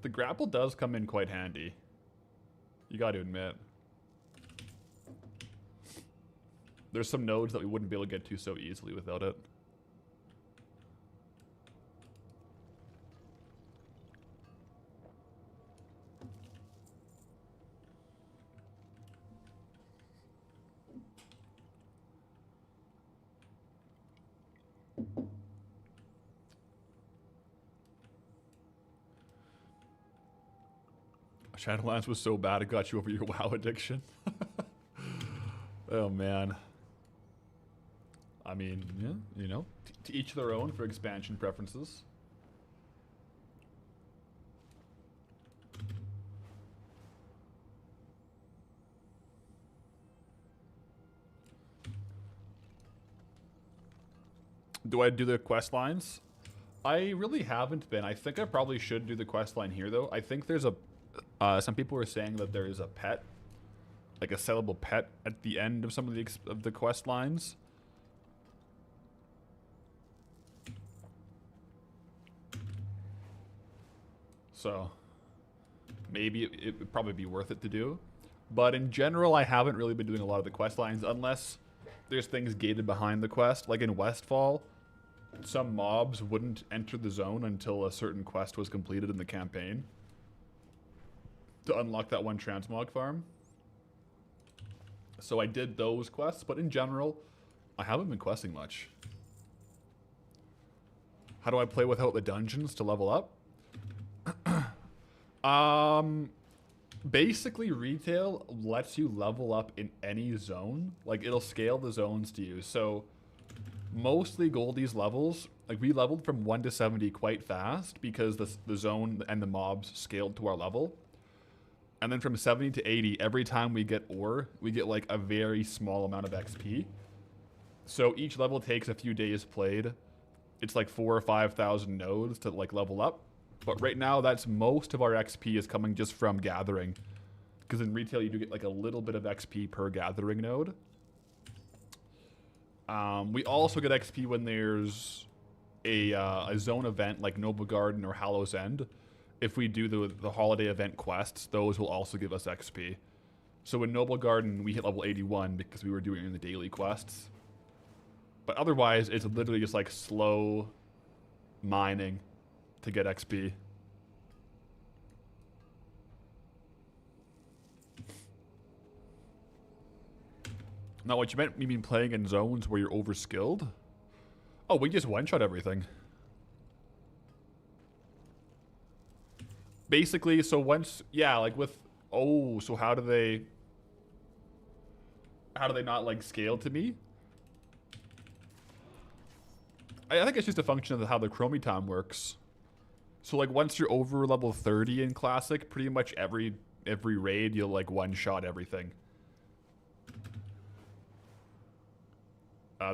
The grapple does come in quite handy. You got to admit. There's some nodes that we wouldn't be able to get to so easily without it. Shadowlands was so bad it got you over your WoW addiction. Oh man. I mean, yeah, you know, to each their own for expansion preferences. Do I do the quest lines? I really haven't been. I think I probably should do the quest line here though. I think there's a some people are saying that there is a pet, like a sellable pet at the end of some of the quest lines. So maybe it would probably be worth it to do. But in general, I haven't really been doing a lot of the quest lines unless there's things gated behind the quest. Like in Westfall, some mobs wouldn't enter the zone until a certain quest was completed in the campaign to unlock that one transmog farm. So I did those quests, but in general, I haven't been questing much. How do I play without the dungeons to level up? Basically retail lets you level up in any zone. Like it'll scale the zones to you. So mostly Goldie's levels, like we leveled from 1 to 70 quite fast because the zone and the mobs scaled to our level. And then from 70 to 80, every time we get ore, we get like a very small amount of XP. So each level takes a few days played. It's like 4,000 or 5,000 nodes to like level up. But right now, that's most of our XP is coming just from gathering. Because in retail, you do get like a little bit of XP per gathering node. We also get XP when there's a zone event like Noble Garden or Hallow's End. If we do the holiday event quests, those will also give us XP. So in Noble Garden, we hit level 81 because we were doing the daily quests. But otherwise, it's literally just like slow mining to get XP. Now, what you meant, you mean playing in zones where you're overskilled? Oh, we just one-shot everything. Basically, so once, yeah, like with, oh, so how do they not like scale to me? I think it's just a function of how the chromitom works. So like once you're over level 30 in Classic, pretty much every raid you'll like one-shot everything.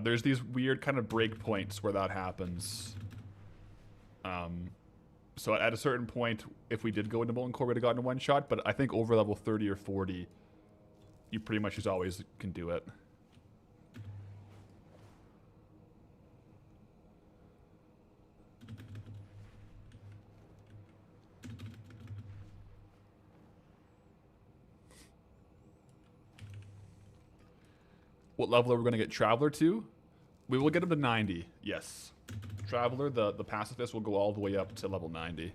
There's these weird kind of breakpoints where that happens. So at a certain point, if we did go into Molten Core, we'd have gotten a one-shot, but I think over level 30 or 40, you pretty much just always can do it. What level are we going to get Traveler to? We will get him to 90, yes. Traveler, the pacifist, will go all the way up to level 90.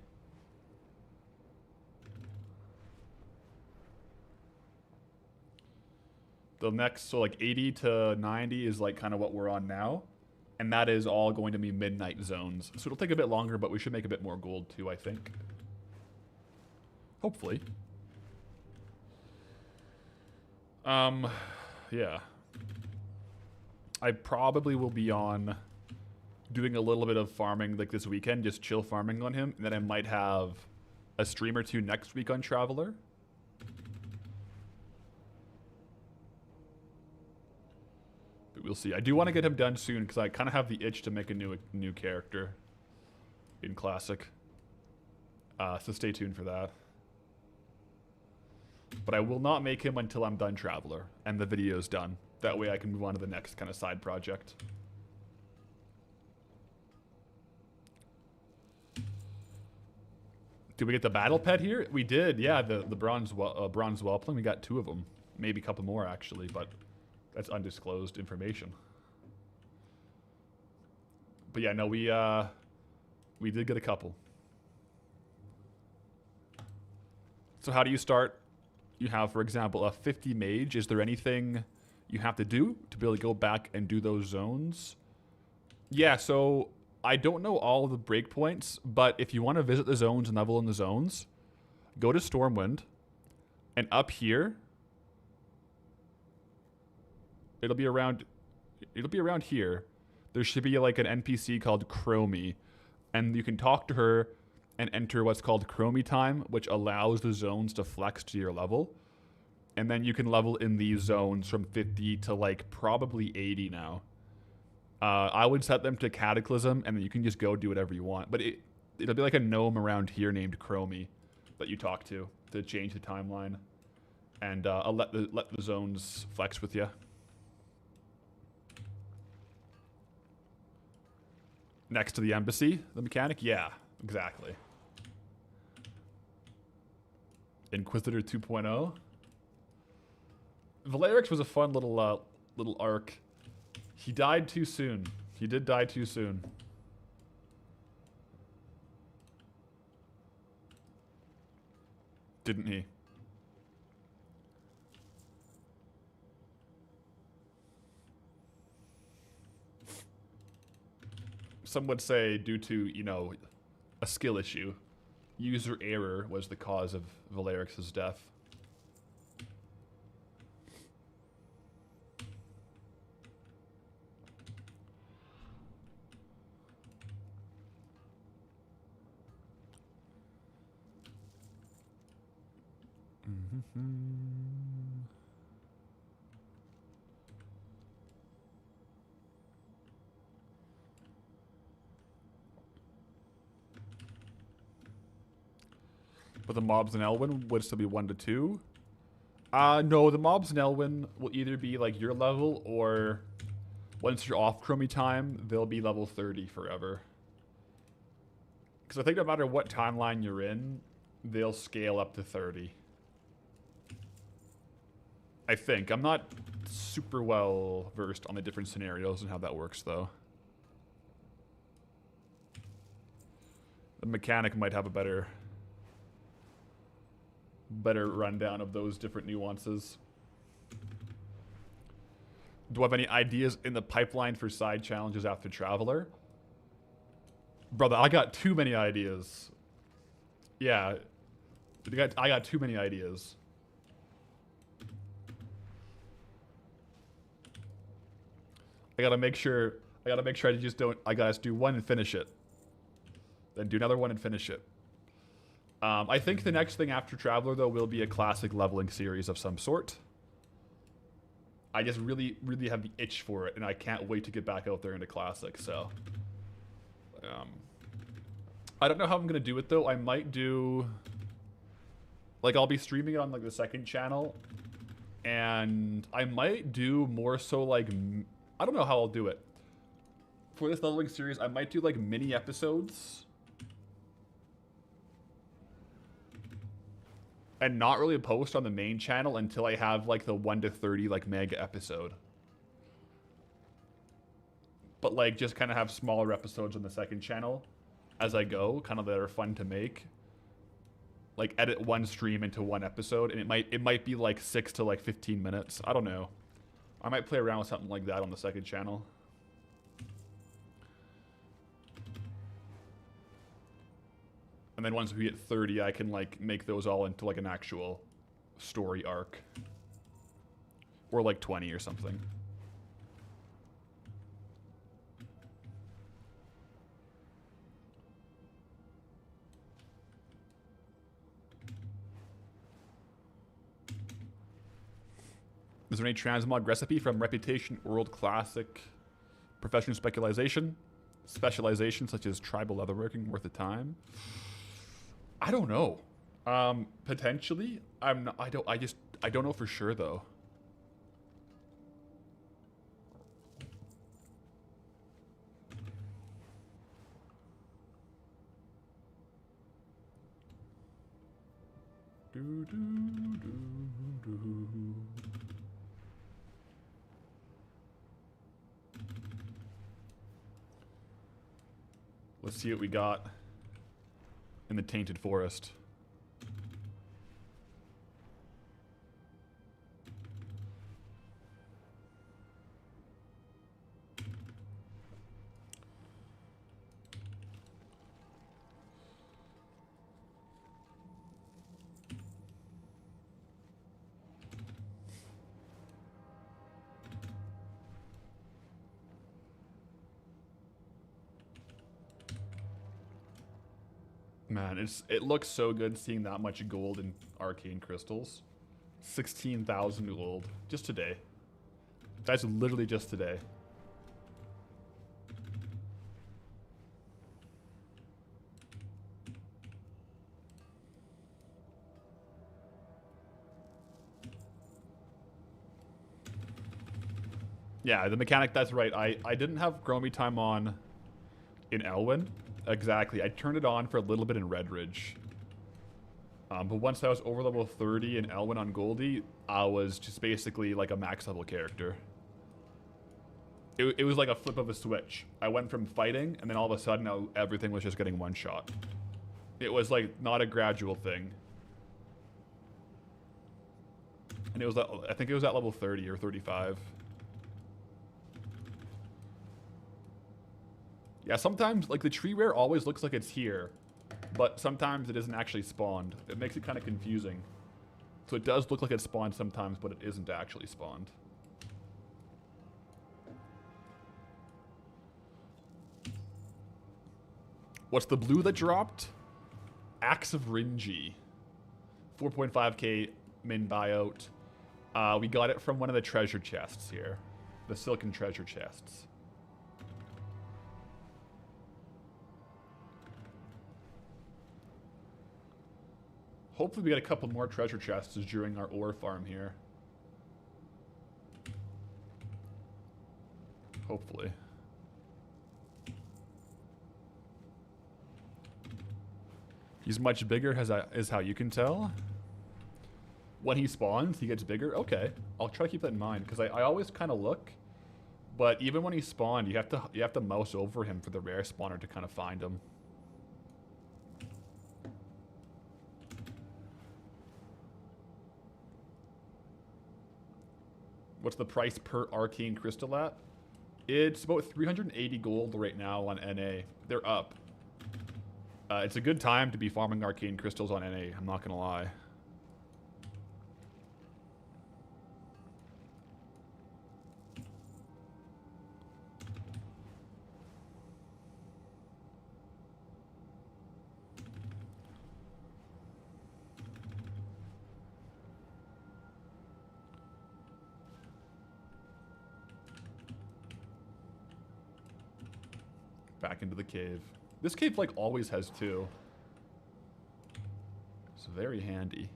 The next, so like 80 to 90 is like kind of what we're on now. And that is all going to be midnight zones. So it'll take a bit longer, but we should make a bit more gold too, I think. Hopefully. Yeah. I probably will be on doing a little bit of farming like this weekend, just chill farming on him. And then I might have a stream or two next week on Traveler. But we'll see. I do want to get him done soon because I kind of have the itch to make a new character in Classic. So stay tuned for that. But I will not make him until I'm done Traveler and the video's done. That way I can move on to the next kind of side project. Did we get the battle pet here? We did, yeah. The bronze whelpling. We got 2 of them, maybe a couple more actually. But That's undisclosed information. But yeah, no, we did get a couple. So how do you start? You have, for example, a 50 mage. Is there anything you have to do to be able to go back and do those zones? Yeah, so I don't know all of the breakpoints, but if you want to visit the zones and level in the zones, go to Stormwind, and up here, it'll be around here. There should be like an NPC called Chromie, and you can talk to her and enter what's called Chromie time, which allows the zones to flex to your level. And then you can level in these zones from 50 to like probably 80 now. I would set them to Cataclysm, and then you can just go do whatever you want. But it'll be like a gnome around here named Chromie that you talk to change the timeline. And I'll let the zones flex with you. Next to the embassy, the mechanic? Yeah, exactly. Inquisitor 2.0. Valerix was a fun little arc. He died too soon. He did die too soon. Didn't he? Some would say due to, you know, a skill issue. User error was the cause of Valerix's death. But the mobs in Elwyn would still be 1 to 2. No, the mobs in Elwyn will either be like your level, or once you're off Chromie time, they'll be level 30 forever. Because I think no matter what timeline you're in, they'll scale up to 30. I think. I'm not super well versed on the different scenarios and how that works, though. The mechanic might have a better rundown of those different nuances. Do I have any ideas in the pipeline for side challenges after Traveler? Brother, I got too many ideas. Yeah. I got too many ideas. I gotta make sure I just don't, I gotta do one and finish it. Then do another one and finish it. I think the next thing after Traveler, though, will be a classic leveling series of some sort. I just really, really have the itch for it, and I can't wait to get back out there into Classic, so... I don't know how I'm going to do it, though. I might do... Like, I'll be streaming it on, like, the second channel, and I might do more so, like... I don't know how I'll do it. For this leveling series, I might do, like, mini episodes... and not really post on the main channel until I have like the 1 to 30 like mega episode. But like just kind of have smaller episodes on the second channel as I go, kind of that are fun to make. Like edit one stream into one episode, and it might be like 6 to like 15 minutes. I don't know. I might play around with something like that on the second channel. And then once we hit 30, I can like make those all into like an actual story arc. Or like 20 or something. Is there any transmog recipe from Reputation, World Classic, Professional Specialization such as tribal leatherworking worth the time? I don't know. Potentially. I don't know for sure though. Let's see what we got in the Tainted Forest. Man, it looks so good seeing that much gold in arcane crystals. 16,000 gold just today. That's literally just today. Yeah, the mechanic, that's right. I didn't have Gromy time on in Elwyn. Exactly. I turned it on for a little bit in Redridge. But once I was over level 30 in Elwyn on Goldie, I was just basically like a max level character. It was like a flip of a switch. I went from fighting, and then all of a sudden, everything was just getting one shot. It was like not a gradual thing. And it was, I think it was at level 30 or 35. Yeah, sometimes, like, the tree rare always looks like it's here, but sometimes it isn't actually spawned. It makes it kind of confusing. So it does look like it's spawned sometimes, but it isn't actually spawned. What's the blue that dropped? Axe of Rinji. 4.5k min buyout. We got it from one of the treasure chests here. The silken treasure chests. Hopefully we get a couple more treasure chests during our ore farm here. Hopefully. He's much bigger, is how you can tell. When he spawns, he gets bigger. Okay, I'll try to keep that in mind because I always kind of look, but even when he spawned, you have to mouse over him for the rare spawner to kind of find him. What's the price per arcane crystal at? It's about 380 gold right now on NA. They're up. It's a good time to be farming arcane crystals on NA, I'm not gonna lie. Back into the cave. This cave, like, always has two. It's very handy.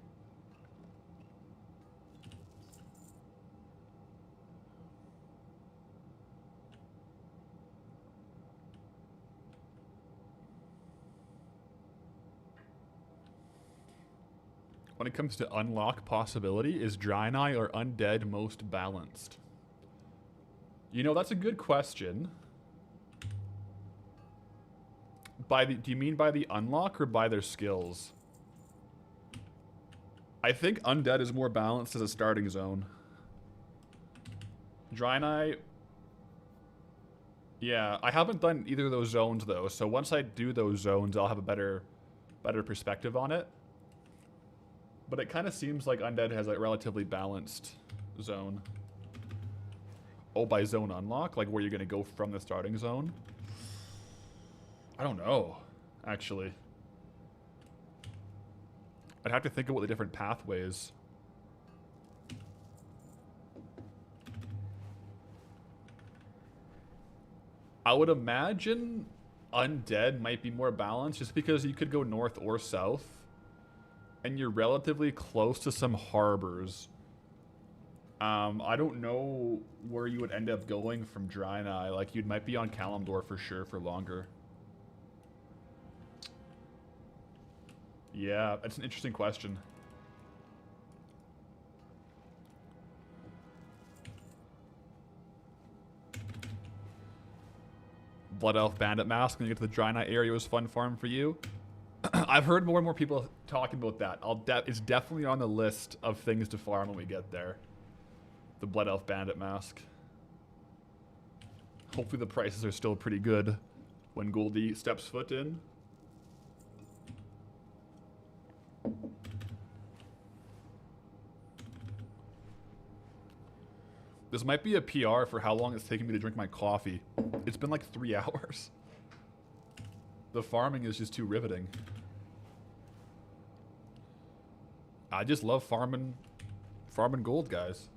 When it comes to unlock possibility, is Draenei or Undead most balanced? You know, that's a good question. Do you mean by the unlock or by their skills? I think Undead is more balanced as a starting zone. Draenei... Yeah, I haven't done either of those zones though, so once I do those zones, I'll have a better perspective on it. But it kind of seems like Undead has a relatively balanced zone. Oh, by zone unlock? Like where you're going to go from the starting zone? I don't know, actually. I'd have to think about the different pathways. I would imagine Undead might be more balanced just because you could go north or south. And you're relatively close to some harbors. I don't know where you would end up going from Draenei. Like, you might be on Kalimdor for sure for longer. Yeah, that's an interesting question. Blood Elf Bandit mask when you get to the Dry Night area was fun farm for you. I've heard more and more people talking about that. It's definitely on the list of things to farm when we get there. The Blood Elf Bandit mask. Hopefully the prices are still pretty good when Goldie steps foot in. This might be a PR for how long it's taking me to drink my coffee. It's been like 3 hours. The farming is just too riveting. I just love farming gold, guys.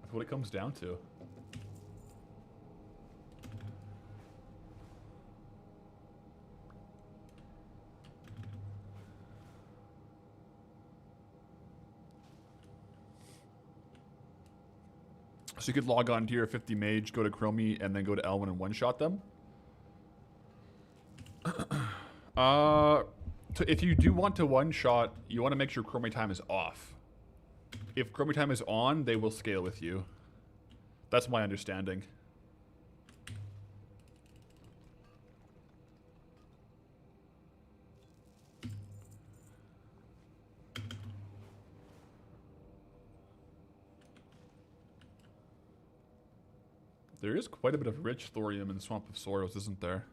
That's what it comes down to. So you could log on to your 50 mage, go to Chromie, and then go to Elwyn and one-shot them. If you do want to one-shot, you want to make sure Chromie time is off. If Chromie time is on, they will scale with you. That's my understanding. There is quite a bit of rich thorium in the Swamp of Sorrows, isn't there?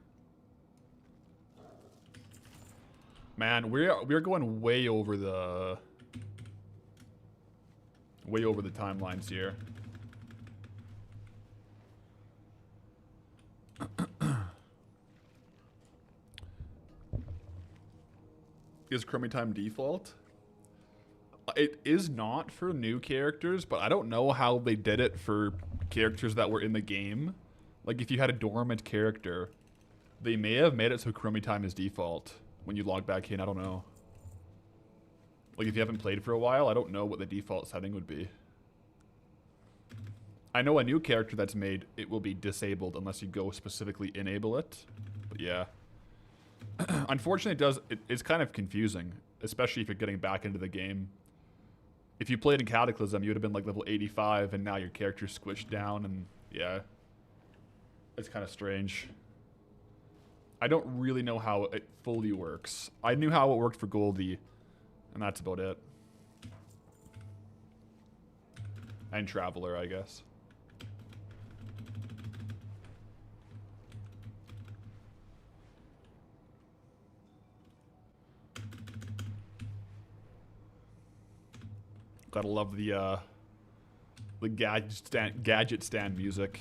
Man, we're going way over the timelines here. Is Chromie time default? It is not for new characters, but I don't know how they did it for characters that were in the game. Like if you had a dormant character, they may have made it so Chromie time is default when you log back in. I don't know. Like if you haven't played for a while, I don't know what the default setting would be. I know a new character that's made, it will be disabled unless you go specifically enable it. But yeah. Unfortunately, it's kind of confusing, especially if you're getting back into the game. If you played in Cataclysm, you would have been like level 85, and now your character's squished down, and yeah. It's kind of strange. I don't really know how it fully works. I knew how it worked for Goldie, and that's about it. And Traveler, I guess. Gotta love the gadget stand music.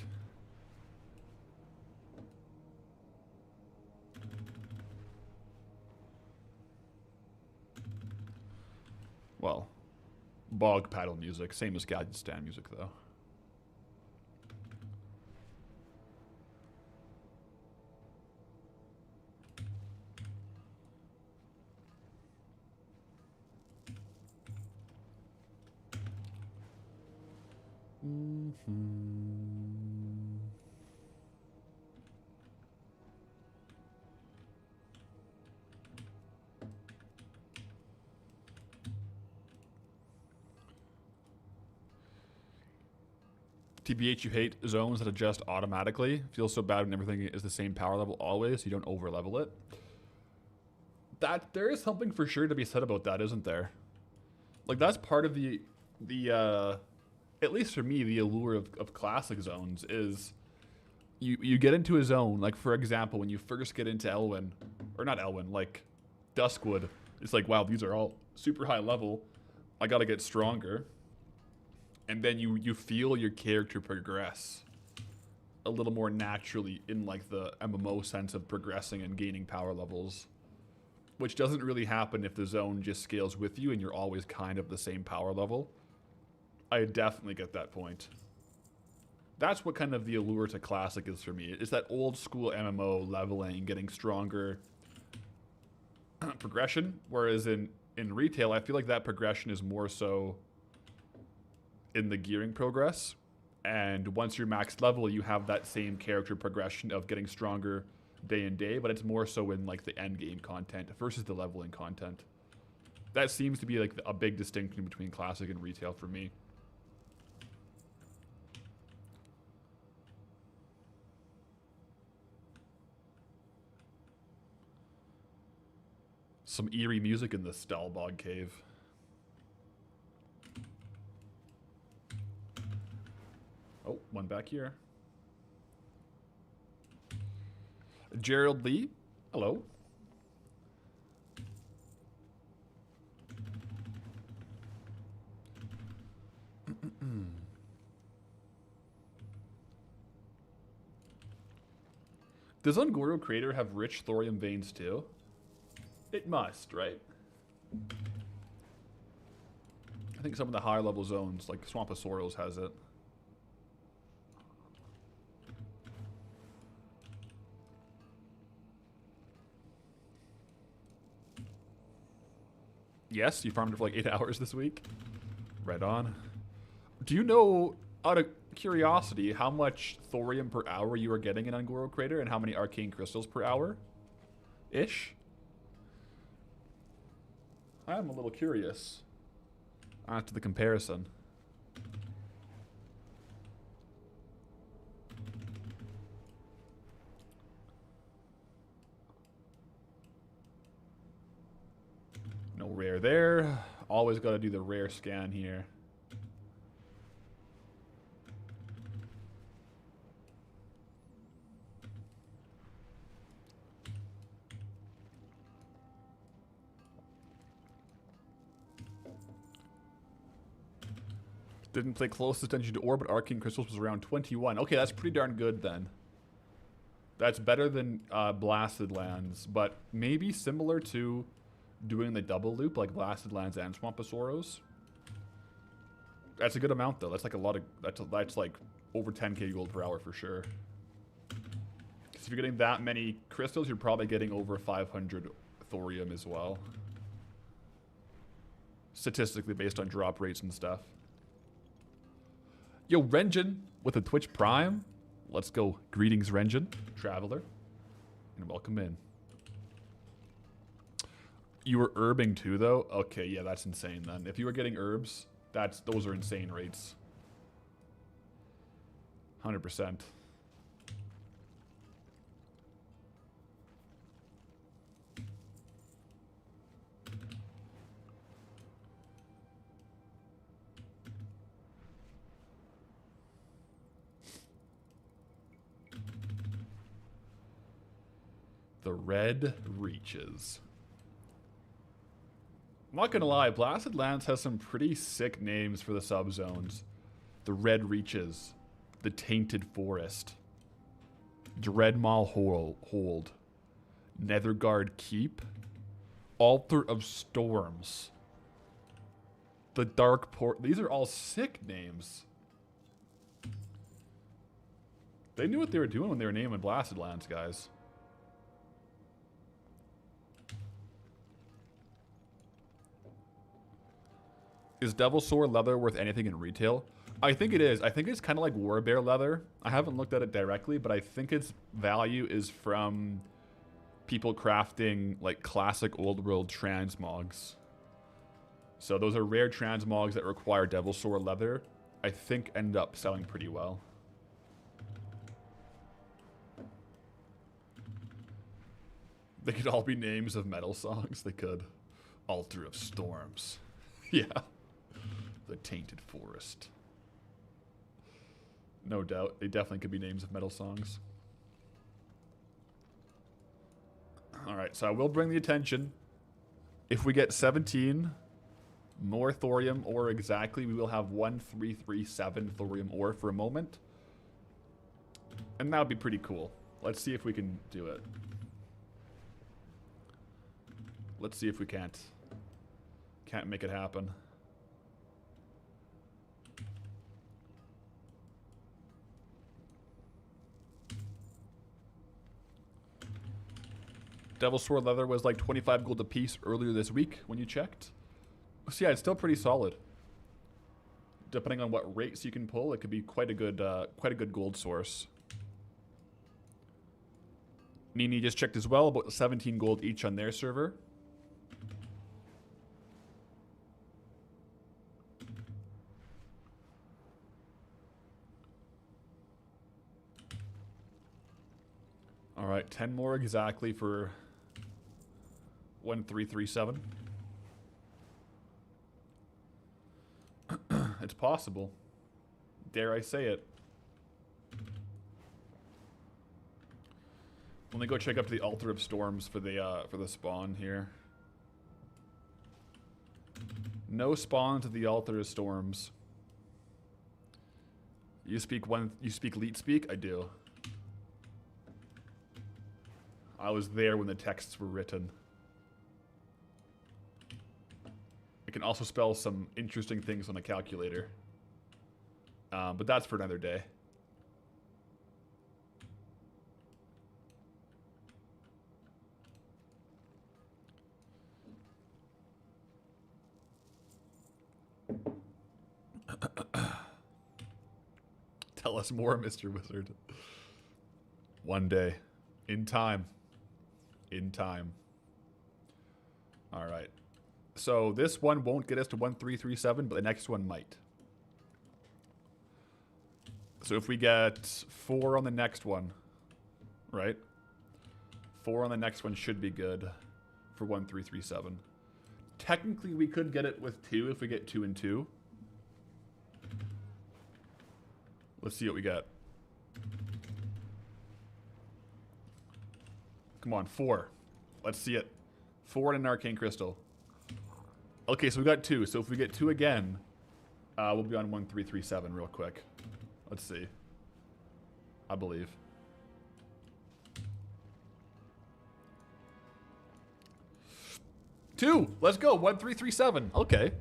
Well, bog paddle music, same as gadget stand music though. TBH, you hate zones that adjust automatically. Feels so bad when everything is the same power level always, so you don't over level it. There is something for sure to be said about that, isn't there? Like that's part of the at least for me, the allure of classic zones is you get into a zone, like for example, when you first get into Elwyn, or not Elwyn, like Duskwood, it's like, wow, these are all super high level. I gotta get stronger. And then you feel your character progress a little more naturally in like the MMO sense of progressing and gaining power levels. Which doesn't really happen if the zone just scales with you and you're always kind of the same power level. I definitely get that point. That's what kind of the allure to classic is for me. It's that old school MMO leveling, getting stronger progression. Whereas in retail, I feel like that progression is more so in the gearing progress. And once you're max level, you have that same character progression of getting stronger day and day, but it's more so in like the end game content versus the leveling content. That seems to be like a big distinction between classic and retail for me. Some eerie music in the Stalbog Cave. Oh, one back here. Gerald Lee, hello. Does Ungoro Crater have rich thorium veins too? It must, right? I think some of the higher level zones, like Swamposaurus, has it. Yes, you farmed it for like 8 hours this week. Right on. Do you know, out of curiosity, how much thorium per hour you are getting in Ungoro Crater and how many arcane crystals per hour? Ish? I'm a little curious after the comparison. No rare there. Always got to do the rare scan here. Didn't pay close attention to ore, but arcane crystals was around 21. Okay, that's pretty darn good then. That's better than Blasted Lands, but maybe similar to doing the double loop like Blasted Lands and Swamposaurus. That's a good amount though. That's like a lot of that's like over 10k gold per hour for sure. Because if you're getting that many crystals, you're probably getting over 500 thorium as well. Statistically based on drop rates and stuff. Yo, Renjin with a Twitch Prime. Let's go. Greetings, Renjin, traveler, and welcome in. You were herbing too, though? Okay, yeah, that's insane then. If you were getting herbs, those are insane rates. 100%. The Red Reaches. I'm not gonna lie, Blasted Lands has some pretty sick names for the subzones. The Red Reaches, the Tainted Forest, Dreadmaw Hold, Netherguard Keep, Altar of Storms, the Dark Port. These are all sick names. They knew what they were doing when they were naming Blasted Lands, guys. Is Devilsaur leather worth anything in retail? I think it is. I think it's kind of like Warbear leather. I haven't looked at it directly, but I think its value is from people crafting like classic old world transmogs. So those are rare transmogs that require Devilsaur leather. I think end up selling pretty well. They could all be names of metal songs. They could. Altar of Storms. Yeah. The Tainted Forest. No doubt. They definitely could be names of metal songs. Alright, so I will bring the attention. If we get 17 more thorium ore exactly, we will have 1337 thorium ore for a moment. And that would be pretty cool. Let's see if we can do it. Let's see if we can't make it happen. Devilsaur leather was like 25 gold a piece earlier this week when you checked. So yeah, it's still pretty solid. Depending on what rates you can pull, it could be quite a good gold source. Nini just checked as well, about 17 gold each on their server. All right, 10 more exactly for 1337. It's possible. Dare I say it. Let me go check up the Altar of Storms for the spawn here. No spawn to the Altar of Storms. You speak Leet speak? I do. I was there when the texts were written. I can also spell some interesting things on a calculator. But that's for another day. Tell us more, Mr. Wizard. One day. In time. In time. Alright. So this one won't get us to 1337, but the next one might. So if we get 4 on the next one, right? 4 on the next one should be good for 1337. Technically, we could get it with 2 if we get 2 and 2. Let's see what we got. Come on, 4. Let's see it. 4 and an Arcane Crystal. Okay, so we got 2. So if we get 2 again, we'll be on 1337 real quick. Let's see. I believe. Two. Let's go. 1337. Okay.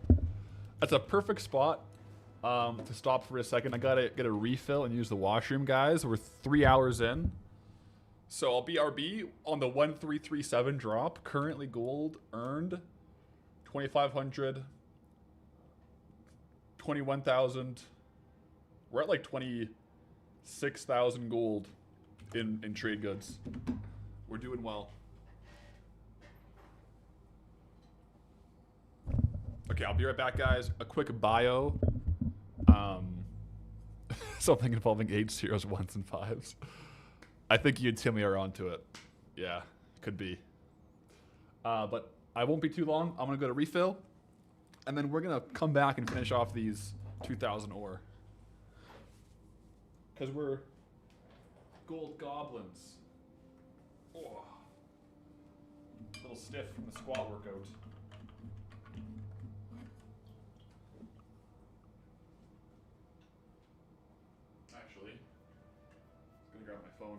That's a perfect spot to stop for a second. I gotta get a refill and use the washroom, guys. We're 3 hours in. So I'll BRB on the 1337 drop. Currently gold earned 2,500, 21,000. We're at like 26,000 gold in trade goods. We're doing well. Okay, I'll be right back, guys. A quick bio. Something involving age 0s, 1s, and 5s. I think you and Timmy are onto it. Yeah, could be. But I won't be too long. I'm going to go to refill. And then we're going to come back and finish off these 2,000 ore. Because we're gold goblins. Oh. A little stiff from the squat workout. Actually, I'm going to grab my phone.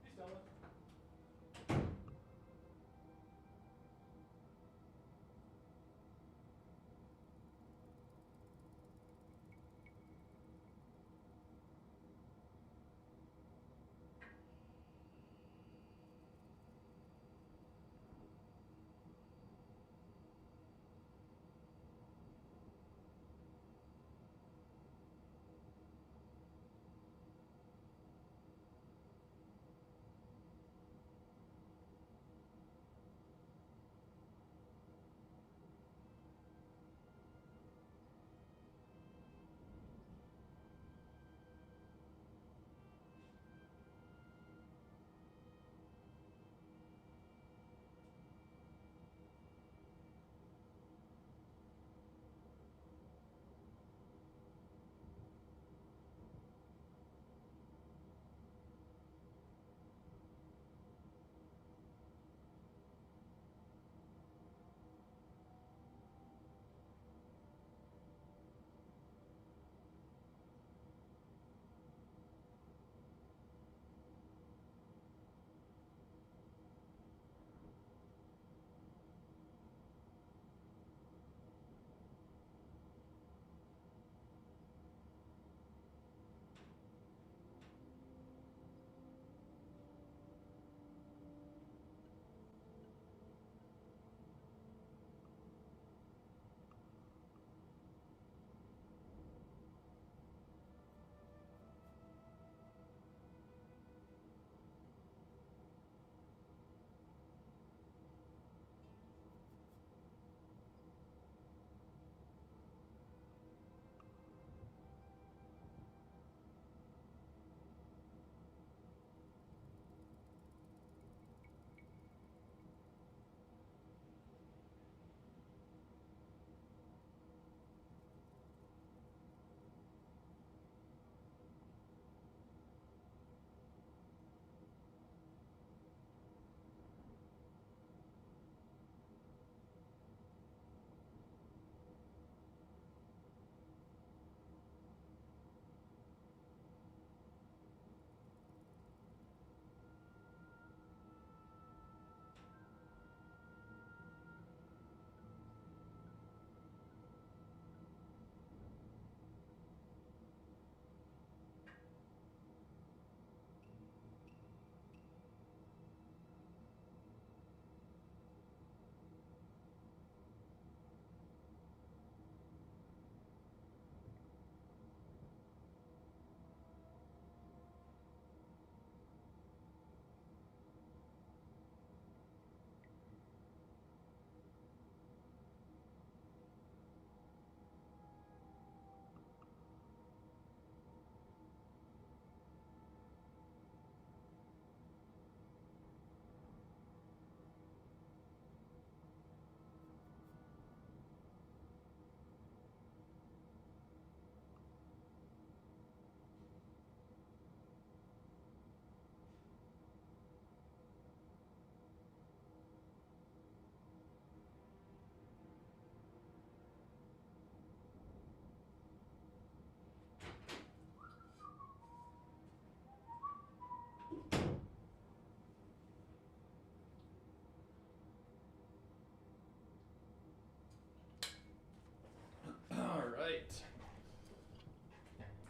Hey, Stella.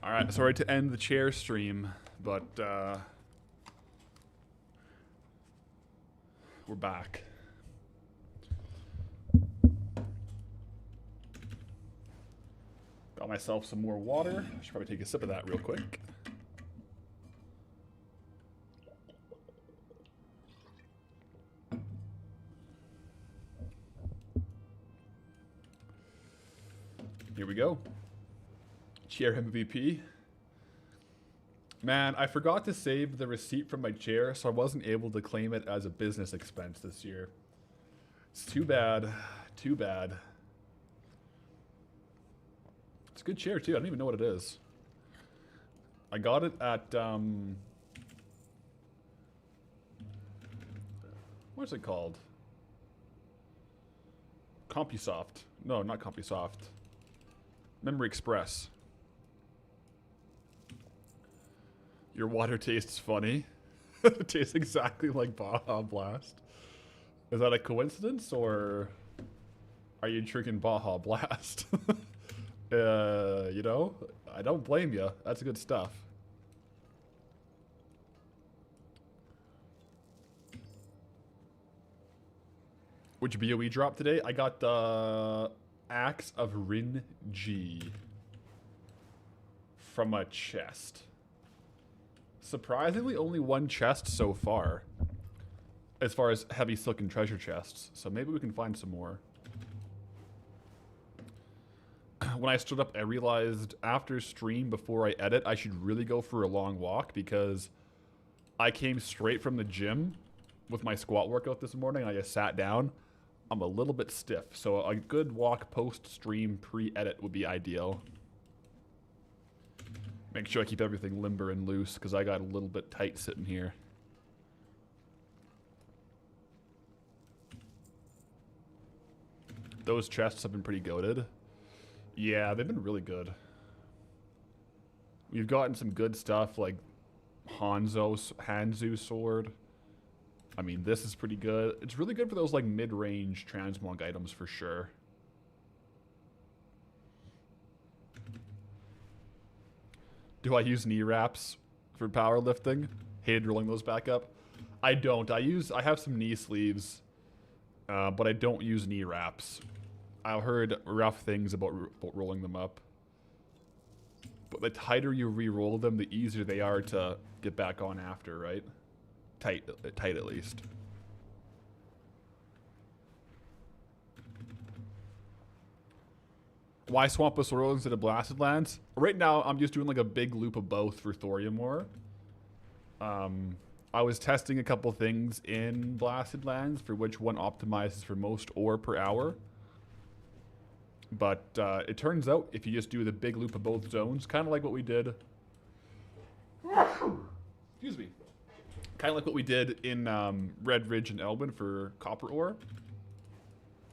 Alright, sorry to end the chair stream, but we're back. Got myself some more water. I should probably take a sip of that real quick. Here we go. Chair MVP. Man, I forgot to save the receipt from my chair, so I wasn't able to claim it as a business expense this year. It's too bad. Too bad. It's a good chair, too. I don't even know what it is. I got it at, what's it called? CompuSoft. No, not CompuSoft. Memory Express. Your water tastes funny. It tastes exactly like Baja Blast. Is that a coincidence, or are you drinking Baja Blast? You know, I don't blame you. That's good stuff. Which BOE dropped today? I got the Axe of Rin G from a chest. Surprisingly, only one chest so far, as far as heavy silken treasure chests. So maybe we can find some more. When I stood up, I realized after stream, before I edit, I should really go for a long walk, because I came straight from the gym with my squat workout this morning. I just sat down. I'm a little bit stiff, so a good walk post-stream pre-edit would be ideal. Make sure I keep everything limber and loose, because I got a little bit tight sitting here. Those chests have been pretty goated. Yeah, they've been really good. We've gotten some good stuff, like Hanzo sword. I mean, this is pretty good. It's really good for those, like, mid-range transmog items, for sure. Do I use knee wraps for powerlifting? Hated rolling those back up. I don't. I have some knee sleeves, but I don't use knee wraps. I've heard rough things about rolling them up. But the tighter you re-roll them, the easier they are to get back on after, right? Tight at least. Why swamp a Sorrow instead of Blasted Lands? Right now, I'm just doing like a big loop of both for Thorium ore. I was testing a couple things in Blasted Lands for which one optimizes for most ore per hour. But it turns out if you just do the big loop of both zones, kind of like what we did. Excuse me. Kind of like what we did in Red Ridge and Elwyn for copper ore.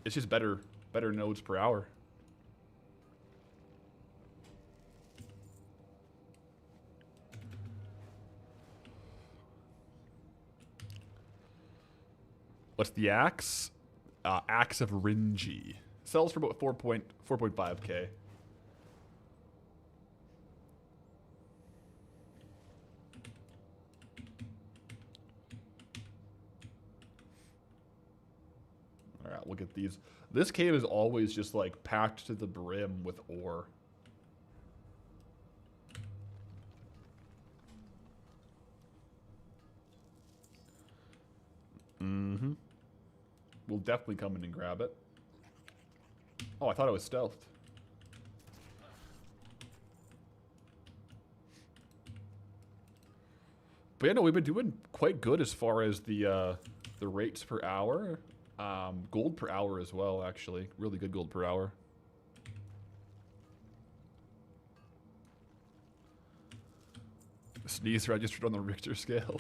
It's just better nodes per hour. What's the axe? Axe of Rinji. Sells for about 4.5k. Alright, look at these. This cave is always just like packed to the brim with ore. Mm-hmm. We'll definitely come in and grab it. Oh, I thought it was stealthed. But yeah, no, we've been doing quite good as far as the rates per hour. Gold per hour as well, actually. Really good gold per hour. Sneeze registered on the Richter scale.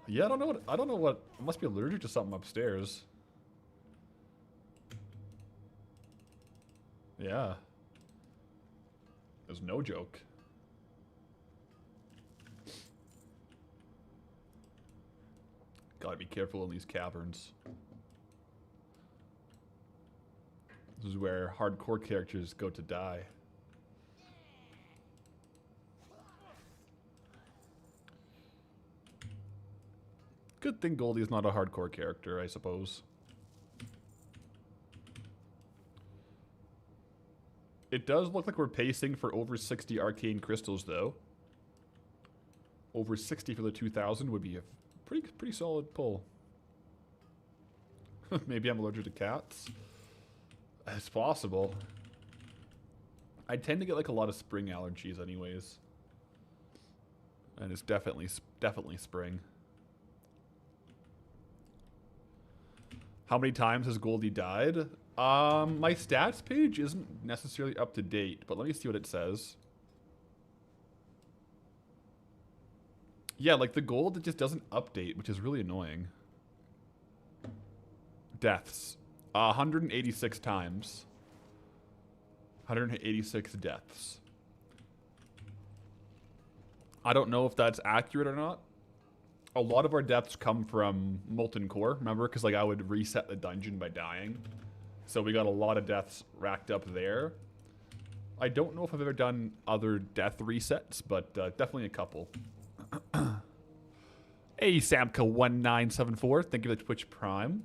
Yeah, I don't know what. I must be allergic to something upstairs. Yeah. There's no joke. Gotta be careful in these caverns. This is where hardcore characters go to die. Good thing Goldie's not a hardcore character, I suppose. It does look like we're pacing for over 60 arcane crystals, though. Over 60 for the 2000 would be a pretty solid pull. Maybe I'm allergic to cats. It's possible. I tend to get like a lot of spring allergies anyways. And it's definitely spring. How many times has Goldie died? My stats page isn't necessarily up to date, but let me see what it says. Yeah, like the gold, it just doesn't update, which is really annoying. Deaths. 186 times. 186 deaths. I don't know if that's accurate or not. A lot of our deaths come from Molten Core, remember? Because like I would reset the dungeon by dying. So we got a lot of deaths racked up there. I don't know if I've ever done other death resets, but definitely a couple. Hey, Samka1974, thank you for the Twitch Prime.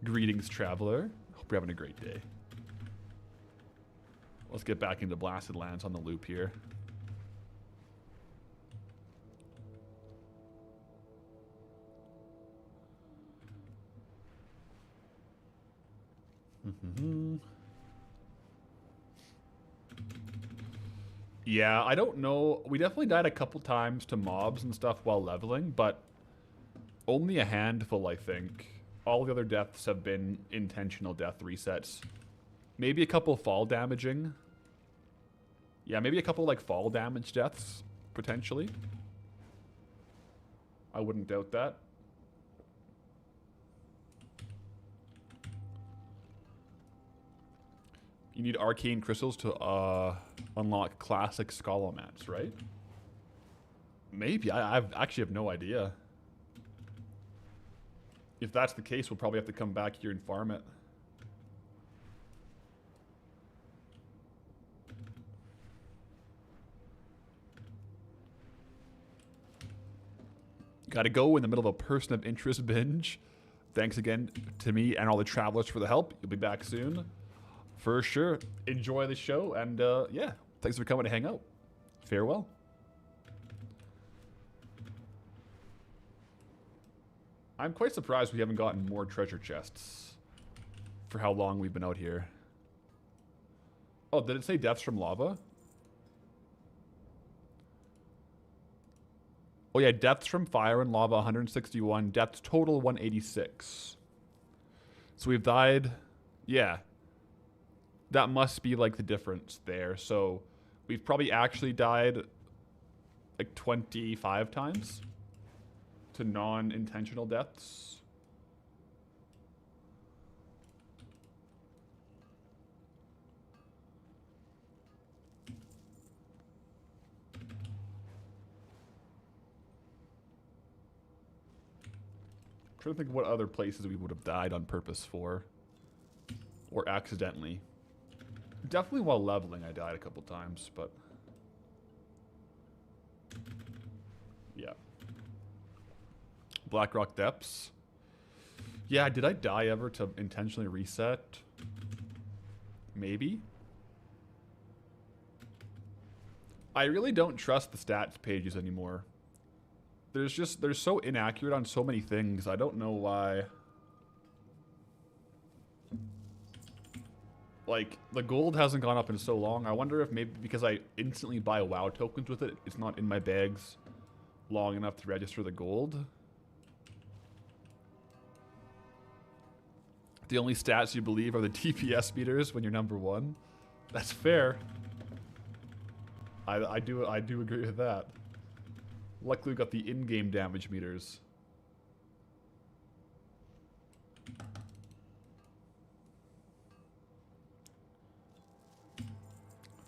Greetings, traveler. Hope you're having a great day. Let's get back into Blasted Lands on the loop here. Yeah, I don't know. We definitely died a couple times to mobs and stuff while leveling, but only a handful, I think. All the other deaths have been intentional death resets. Maybe a couple fall damaging. Yeah, maybe a couple like fall damage deaths, potentially. I wouldn't doubt that. You need arcane crystals to unlock classic Scholomats, right? Maybe. I actually have no idea. If that's the case, we'll probably have to come back here and farm it. Gotta go in the middle of a person of interest binge. Thanks again to me and all the travelers for the help. You'll be back soon. For sure. Enjoy the show, and yeah, thanks for coming to hang out. Farewell. I'm quite surprised we haven't gotten more treasure chests for how long we've been out here. Oh, did it say deaths from lava? Oh yeah, deaths from fire and lava 161, deaths total 186. So we've died, yeah. That must be like the difference there. So we've probably actually died like 25 times to non-intentional deaths. I'm trying to think of what other places we would have died on purpose for. Or accidentally. Definitely while leveling I died a couple times, but... yeah. Blackrock Depths. Yeah, did I die ever to intentionally reset? Maybe? I really don't trust the stats pages anymore. They're so inaccurate on so many things. I don't know why. Like, the gold hasn't gone up in so long. I wonder if maybe because I instantly buy WoW tokens with it, it's not in my bags long enough to register the gold. The only stats you believe are the DPS meters when you're number one. That's fair. I do agree with that. Luckily we got the in-game damage meters.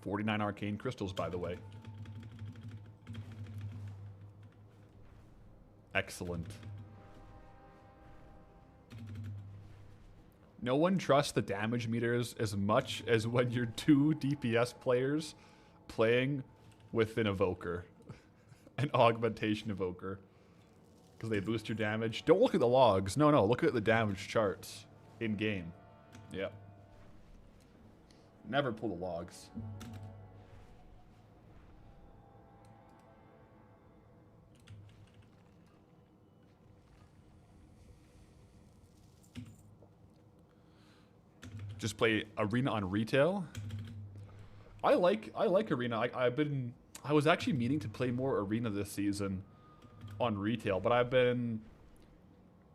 $49 arcane crystals, by the way. Excellent. No one trusts the damage meters as much as when you're two DPS players playing with an evoker. An augmentation evoker. Because they boost your damage. Don't look at the logs. No, no. Look at the damage charts in game. Yeah. Never pull the logs. Just play Arena on retail. I like Arena. I was actually meaning to play more Arena this season on retail, but I've been,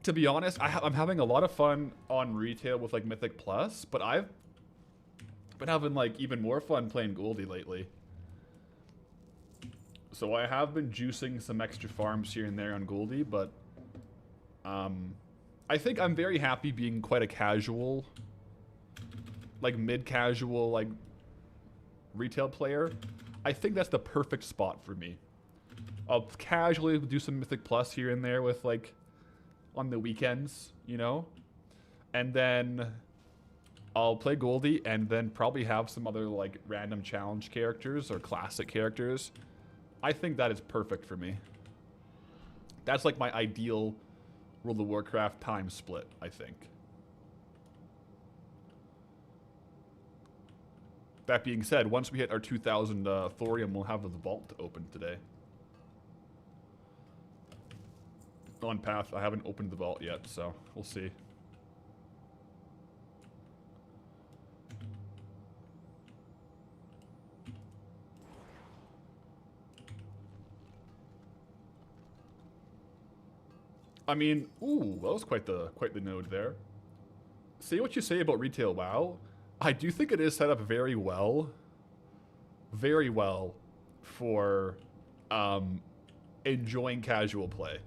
to be honest, I'm having a lot of fun on retail with like Mythic Plus, but I've been having like even more fun playing Goldie lately. So I have been juicing some extra farms here and there on Goldie, but I think I'm very happy being quite a casual, like mid-casual, like retail player. I think that's the perfect spot for me. I'll casually do some Mythic Plus here and there with like on the weekends, you know? And then I'll play Goldie and then probably have some other like random challenge characters or classic characters. I think that is perfect for me. That's like my ideal World of Warcraft time split, I think. That being said, once we hit our 2,000 Thorium, we'll have the vault open today. On path, I haven't opened the vault yet, so we'll see. I mean, ooh, that was quite the node there. Say what you say about retail WoW. I do think it is set up very well for enjoying casual play.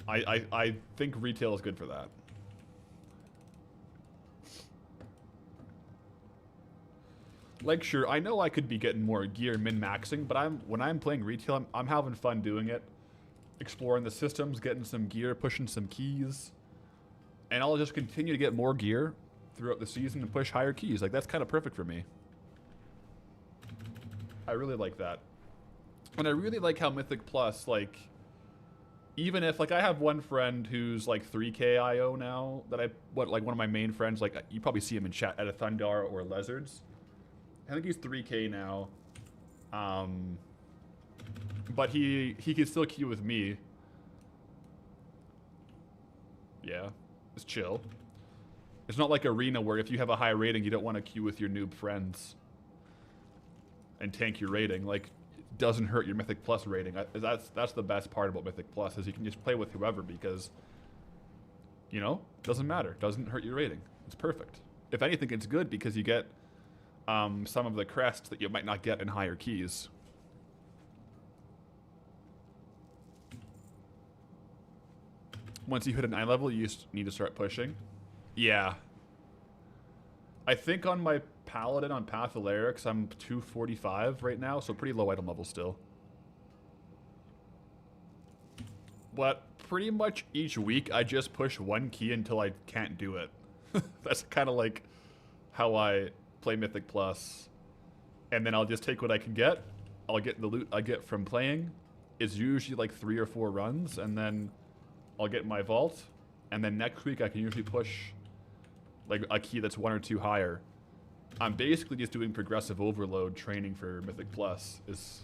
I think retail is good for that. Like, sure, I know I could be getting more gear min-maxing, but when I'm playing retail, I'm having fun doing it. Exploring the systems, getting some gear, pushing some keys. And I'll just continue to get more gear throughout the season and push higher keys. Like, that's kind of perfect for me. I really like that. And I really like how Mythic Plus, like, even if, like, I have one friend who's, like, 3K IO now, that one of my main friends, like, you probably see him in chat at a Thundar or Lizards. I think he's 3K now. But he can still queue with me. Yeah. It's chill. It's not like Arena where if you have a high rating, you don't want to queue with your noob friends and tank your rating. Like, it doesn't hurt your Mythic Plus rating. That's the best part about Mythic Plus, is you can just play with whoever because, you know, doesn't matter. Doesn't hurt your rating. It's perfect. If anything, it's good because you get some of the crests that you might not get in higher keys. Once you hit an eye level, you just need to start pushing. Yeah. I think on my Paladin on Path of Larix, I'm 245 right now, so pretty low item level still. But pretty much each week, I just push one key until I can't do it. That's kind of like how I play Mythic Plus. And then I'll just take what I can get. I'll get the loot I get from playing. It's usually like 3 or 4 runs, and then I'll get my vault, and then next week I can usually push like a key that's 1 or 2 higher. I'm basically just doing progressive overload training for Mythic Plus is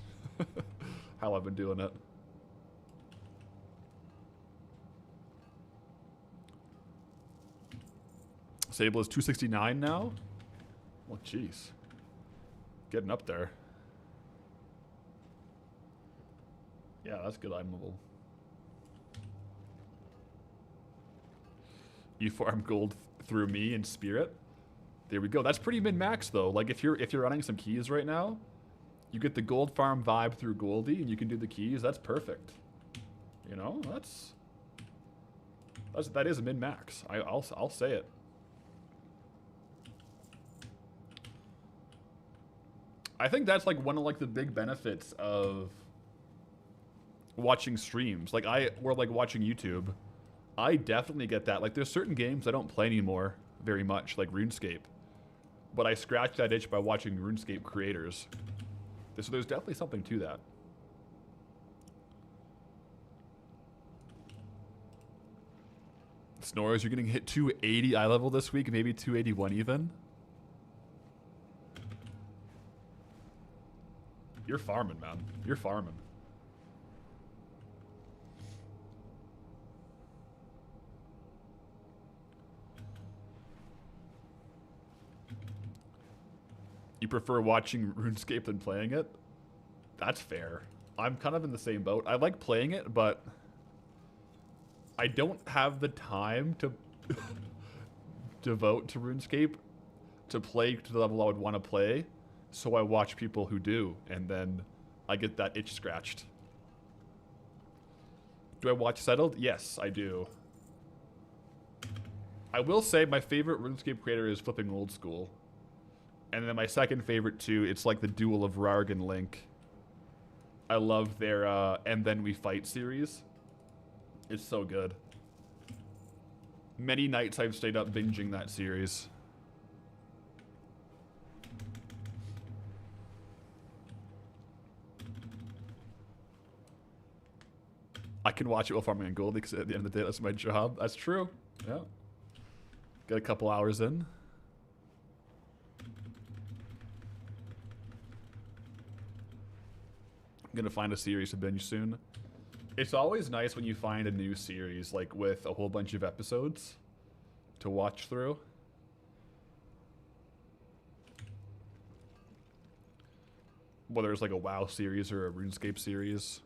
how I've been doing it. Sable is 269 now? Well, jeez. Getting up there. Yeah, that's good item level. You farm gold through me in Spirit. There we go. That's pretty min-max though. Like if you're running some keys right now, you get the gold farm vibe through Goldie and you can do the keys. That's perfect. You know, that is a min-max. I'll say it. I think that's like one of like the big benefits of watching streams. Like or like watching YouTube. I definitely get that. Like, there's certain games I don't play anymore very much, like RuneScape. But I scratched that itch by watching RuneScape creators. So there's definitely something to that. Snores, you're getting hit 280 eye level this week, maybe 281 even. You're farming, man. You're farming. You prefer watching RuneScape than playing it? That's fair. I'm kind of in the same boat. I like playing it, but I don't have the time to devote to RuneScape to play to the level I would want to play. So I watch people who do, and then I get that itch scratched. Do I watch Settled? Yes, I do. I will say my favorite RuneScape creator is Flipping Old School. And then my second favorite too, it's like the Duel of Rarg and Link. I love their And Then We Fight series. It's so good. Many nights I've stayed up binging that series. I can watch it while farming on gold because at the end of the day, that's my job. That's true. Yeah. Get a couple hours in. I'm gonna find a series to binge soon. It's always nice when you find a new series, like with a whole bunch of episodes to watch through. Whether it's like a WoW series or a RuneScape series.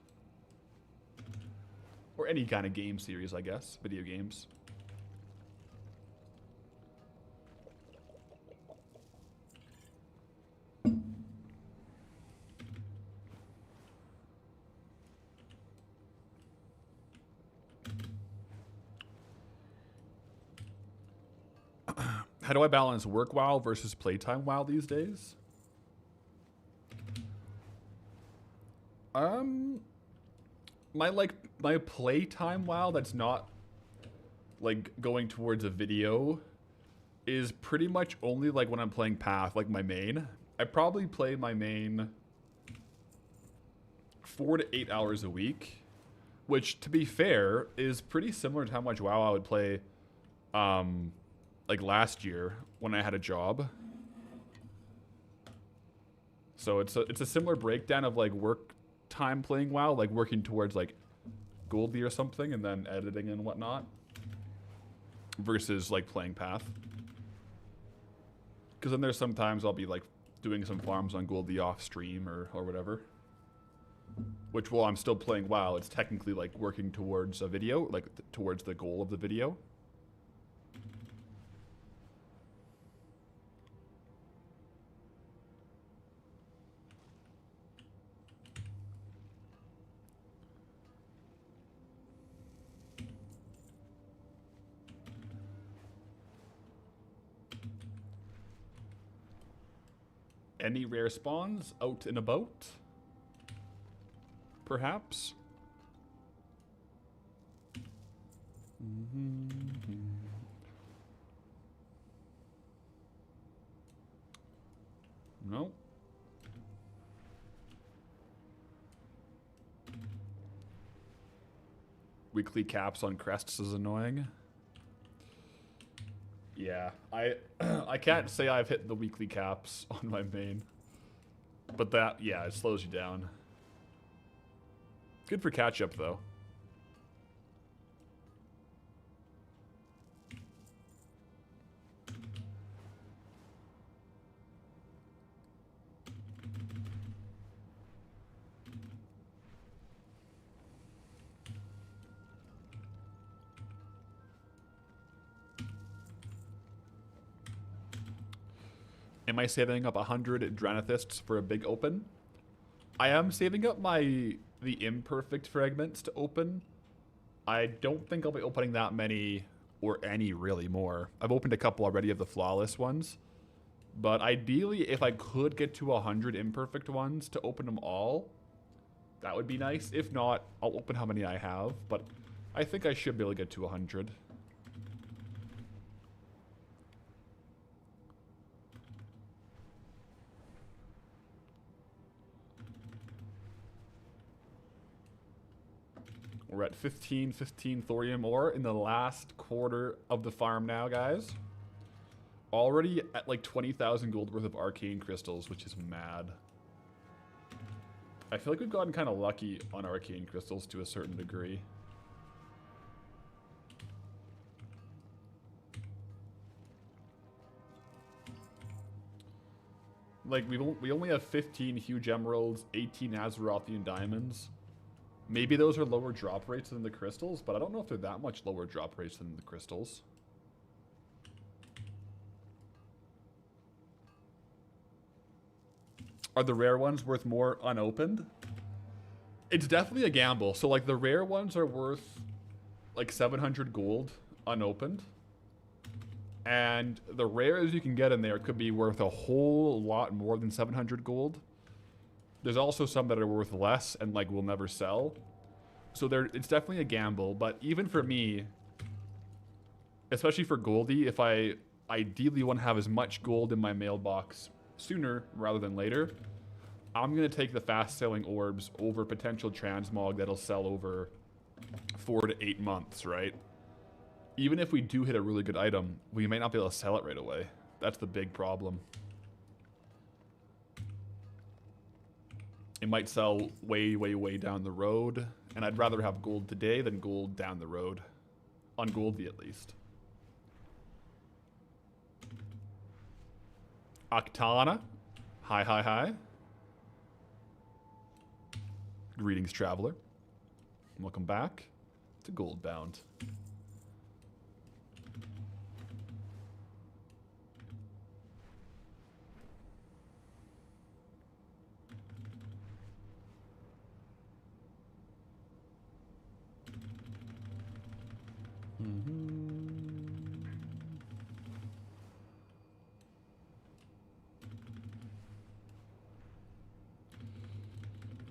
Or any kind of game series, I guess. Video games. How do I balance work WoW versus playtime WoW these days? My playtime WoW that's not like going towards a video is pretty much only like when I'm playing Path, like my main. I probably play my main 4 to 8 hours a week, which to be fair is pretty similar to how much WoW I would play like last year when I had a job. So it's a similar breakdown of like work time playing WoW, like working towards like Goldie or something and then editing and whatnot, versus like playing Path. Because then there's sometimes I'll be like doing some farms on Goldie off stream or whatever. Which while I'm still playing WoW, it's technically like working towards a video, like towards the goal of the video. Any rare spawns out and about? Perhaps? No. Weekly caps on crests is annoying. Yeah, I can't say I've hit the weekly caps on my main. But that, yeah, it slows you down. Good for catch-up, though. Am I saving up 100 Dranithists for a big open? I am saving up the imperfect fragments to open. I don't think I'll be opening that many or any really more. I've opened a couple already of the flawless ones. But ideally, if I could get to 100 imperfect ones to open them all, that would be nice. If not, I'll open how many I have. But I think I should be able to get to 100. We're at 15 thorium ore in the last quarter of the farm now, guys. Already at like 20,000 gold worth of arcane crystals, which is mad. I feel like we've gotten kind of lucky on arcane crystals to a certain degree. Like, we only have 15 huge emeralds, 18 Azerothian diamonds. Maybe those are lower drop rates than the crystals, but I don't know if they're that much lower drop rates than the crystals. Are the rare ones worth more unopened? It's definitely a gamble. So, like, the rare ones are worth, like, 700 gold unopened. And the rares you can get in there could be worth a whole lot more than 700 gold. There's also some that are worth less and, like, will never sell. So it's definitely a gamble. But even for me, especially for Goldie, if I ideally want to have as much gold in my mailbox sooner rather than later, I'm going to take the fast-selling orbs over potential transmog that'll sell over 4 to 8 months, right? Even if we do hit a really good item, we might not be able to sell it right away. That's the big problem. It might sell way, way, way down the road, and I'd rather have gold today than gold down the road. On Goldie, at least. Octana. Hi, hi, hi. Greetings, traveler. Welcome back to Goldbound.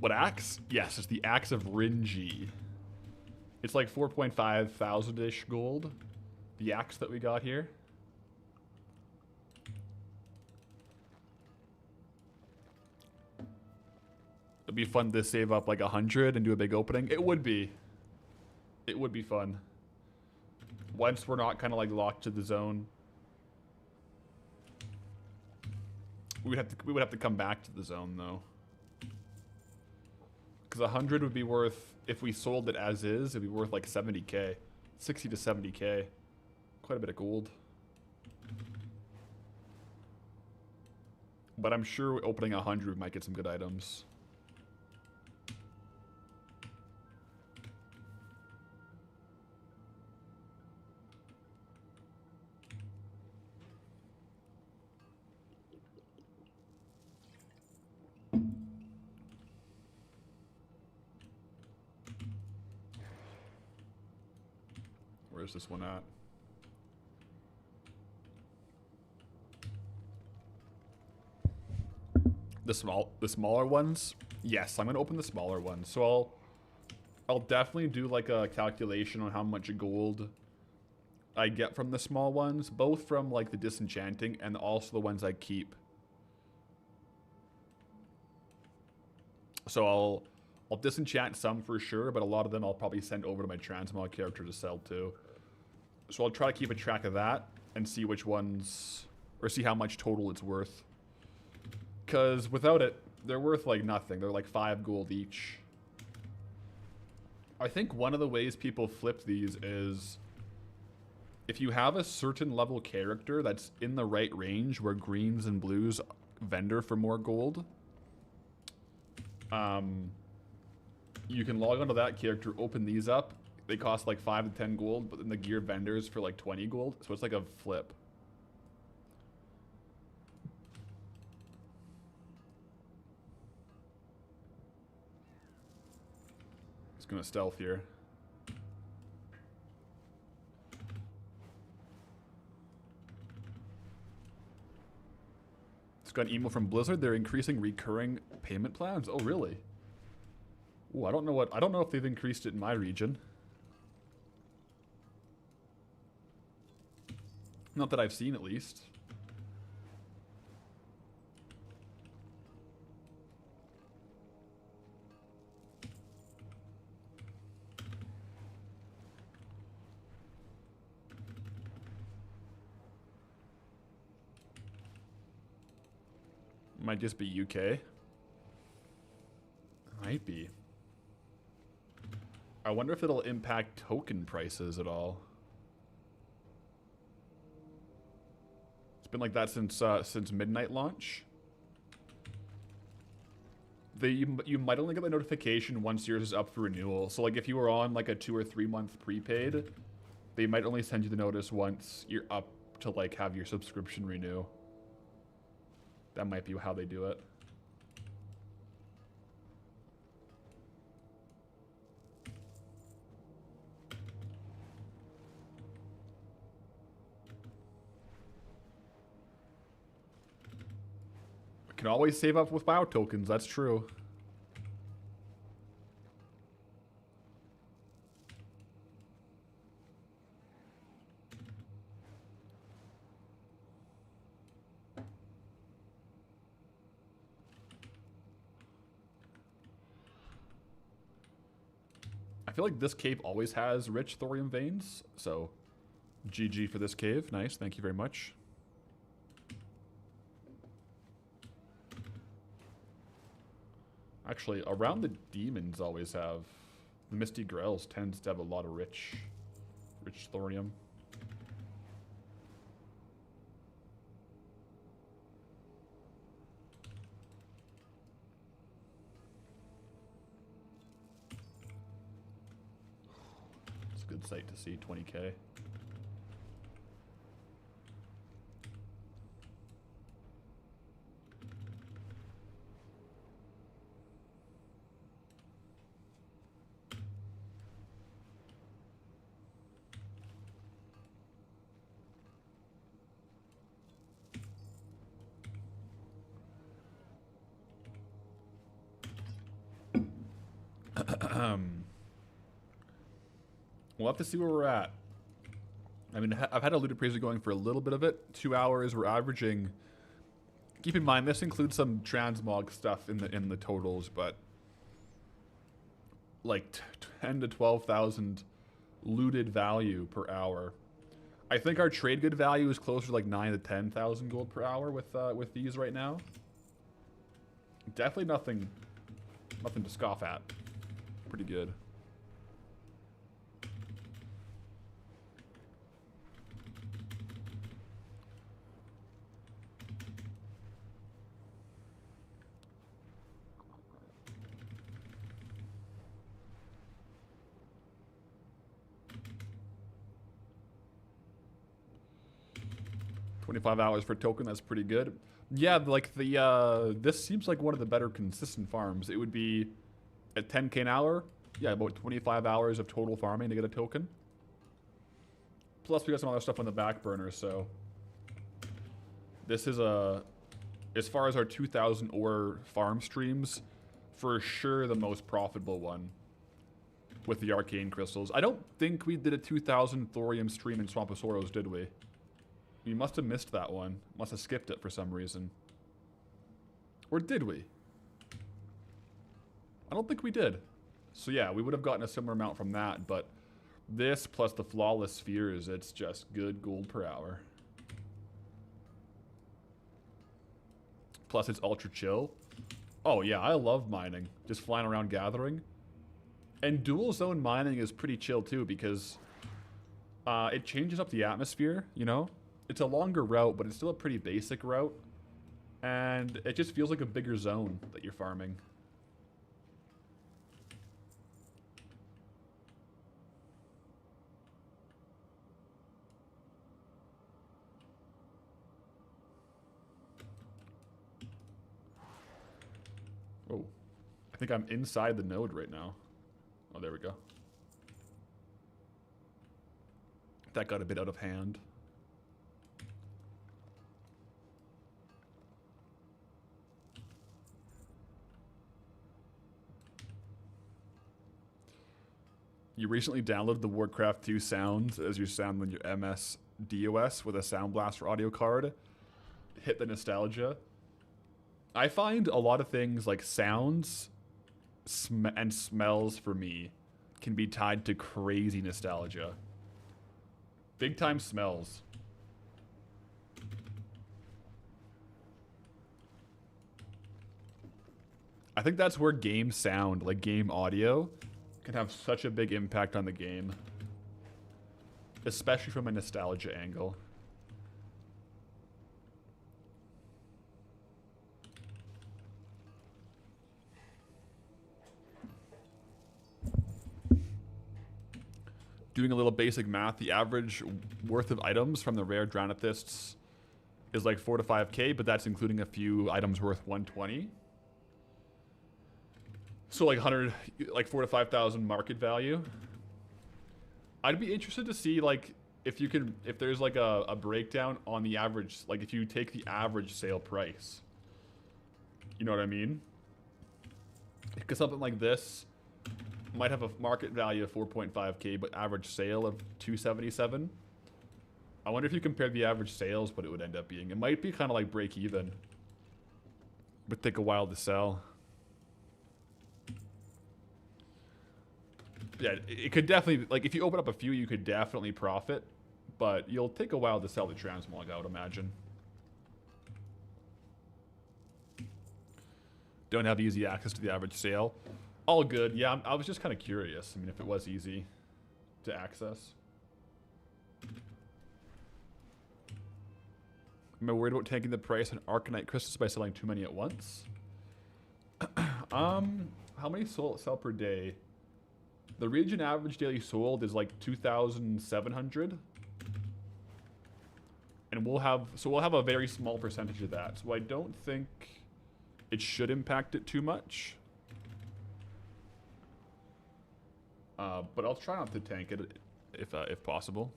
What axe? Yes, it's the Axe of Rinji. It's like 4.5 thousand-ish gold. The axe that we got here. It'd be fun to save up like 100 and do a big opening. It would be. It would be fun. Once we're not kind of like locked to the zone. We would have to come back to the zone though. Because 100 would be worth, if we sold it as is, it'd be worth like 70k. 60 to 70k. Quite a bit of gold. But I'm sure opening 100 we might get some good items. Where's this one at? The smaller ones? Yes, I'm gonna open the smaller ones. So I'll definitely do like a calculation on how much gold I get from the small ones, both from like the disenchanting and also the ones I keep. So I'll disenchant some for sure, but a lot of them I'll probably send over to my transmog character to sell too. So I'll try to keep a track of that and see which ones, or see how much total it's worth. Because without it, they're worth like nothing. They're like 5 gold each. I think one of the ways people flip these is if you have a certain level character that's in the right range where greens and blues vendor for more gold, you can log onto that character, open these up. They cost like 5 to 10 gold, but then the gear vendors for like 20 gold. So it's like a flip. Just gonna stealth here. Just got an email from Blizzard. They're increasing recurring payment plans. Oh, really? Ooh, I don't know if they've increased it in my region. Not that I've seen, at least. Might just be UK. Might be. I wonder if it'll impact token prices at all. It's been like that since midnight launch. You might only get the notification once yours is up for renewal. So like if you were on like a 2 or 3 month prepaid, they might only send you the notice once you're up to like have your subscription renew. That might be how they do it. I can always save up with WoW tokens, that's true. I feel like this cave always has rich thorium veins, so GG for this cave. Nice, thank you very much. Actually, around the demons always have... The Misty Grells tends to have a lot of rich thorium. It's a good sight to see, 20k. We'll have to see where we're at. I mean, I've had a loot appraiser going for a little bit of it. 2 hours, we're averaging... Keep in mind, this includes some transmog stuff in the totals, but... Like 10 to 12,000 looted value per hour. I think our trade good value is closer to like 9 to 10,000 gold per hour with these right now. Definitely nothing to scoff at. Pretty good. $25 hours for token, that's pretty good. Yeah, like this seems like one of the better consistent farms. It would be at 10k an hour, yeah, about 25 hours of total farming to get a token. Plus we got some other stuff on the back burner, so this is as far as our 2,000 ore farm streams, for sure the most profitable one with the arcane crystals. I don't think we did a 2,000 thorium stream in Swamposaurus, did we? We must have missed that one. Must have skipped it for some reason. Or did we? I don't think we did. So yeah, we would have gotten a similar amount from that, but this plus the flawless spheres, it's just good gold per hour. Plus it's ultra chill. Oh yeah, I love mining. Just flying around gathering. And dual zone mining is pretty chill too because it changes up the atmosphere, you know? It's a longer route, but it's still a pretty basic route. And it just feels like a bigger zone that you're farming. Oh, I think I'm inside the node right now. Oh, there we go. That got a bit out of hand. You recently downloaded the Warcraft 2 sounds as your sound on your MS DOS with a Sound Blaster audio card. Hit the nostalgia. I find a lot of things like sounds and smells for me can be tied to crazy nostalgia. Big time smells. I think that's where game sound, like game audio, can have such a big impact on the game. Especially from a nostalgia angle. Doing a little basic math, the average worth of items from the rare Dranithists is like 4 to 5k, but that's including a few items worth 120. So like 100, like 4 to 5,000 market value. I'd be interested to see like if you can, if there's like a breakdown on the average, like if you take the average sale price. You know what I mean? Because something like this might have a market value of 4.5k, but average sale of 277. I wonder if you compare the average sales, what it would end up being. It might be kind of like break even, but take a while to sell. Yeah, it could definitely, like if you open up a few, you could definitely profit, but you'll take a while to sell the transmog, I would imagine. Don't have easy access to the average sale. All good. Yeah, I was just kind of curious. I mean, if it was easy to access. Am I worried about tanking the price on Arcanite crystals by selling too many at once? How many sell per day? The region average daily sold is like 2,700. And we'll have a very small percentage of that. So I don't think it should impact it too much. But I'll try not to tank it if possible.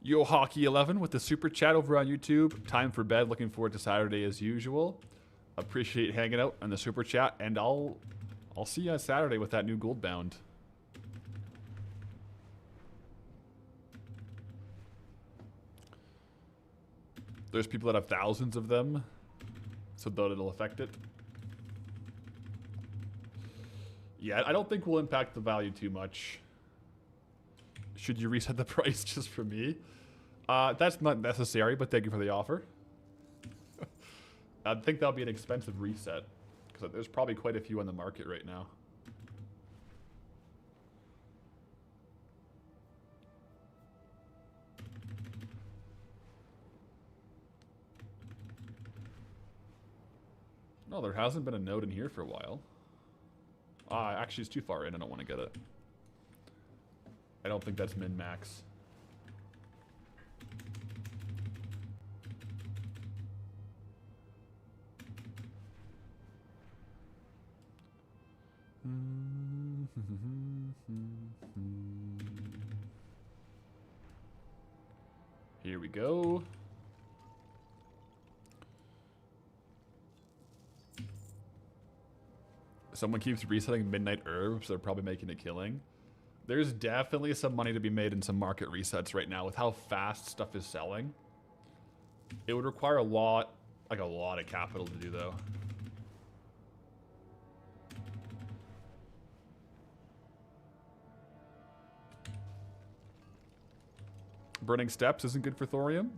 Yo Hockey 11 with the super chat over on YouTube. Time for bed. Looking forward to Saturday as usual. Appreciate hanging out on the super chat, and I'll see you on Saturday with that new gold bound. There's people that have thousands of them, so that it'll affect it. Yeah, I don't think we'll impact the value too much. Should you reset the price just for me? That's not necessary, but thank you for the offer. I think that'll be an expensive reset, because there's probably quite a few on the market right now. No, there hasn't been a node in here for a while. Actually, it's too far in. I don't want to get it. I don't think that's min-max. Here we go. Someone keeps resetting midnight herbs. They're probably making a killing. There's definitely some money to be made in some market resets right now with how fast stuff is selling. It would require a lot of capital to do though. Burning Steps isn't good for Thorium.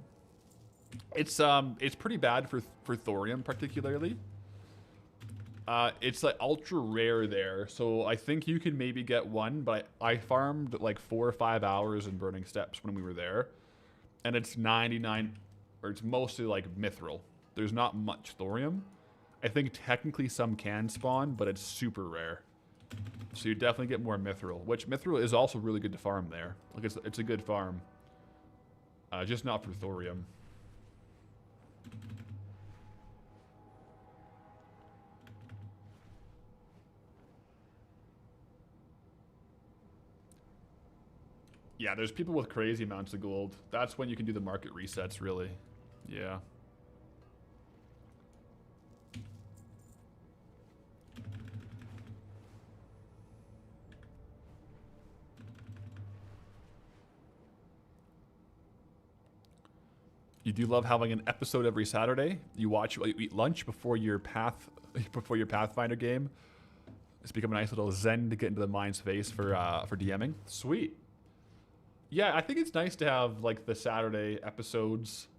It's pretty bad for Thorium particularly. It's like ultra rare there, so I think you can maybe get one, but I farmed like 4 or 5 hours in Burning Steps when we were there, and it's 99, or it's mostly like mithril. There's not much thorium. I think technically some can spawn, but it's super rare. So you definitely get more mithril, which mithril is also really good to farm there. Like it's a good farm. Just not for thorium. Yeah, there's people with crazy amounts of gold. That's when you can do the market resets, really. Yeah. You do love having an episode every Saturday. You eat lunch before your Pathfinder game. It's become a nice little zen to get into the mind's face for DMing. Sweet. Yeah, I think it's nice to have like the Saturday episodes.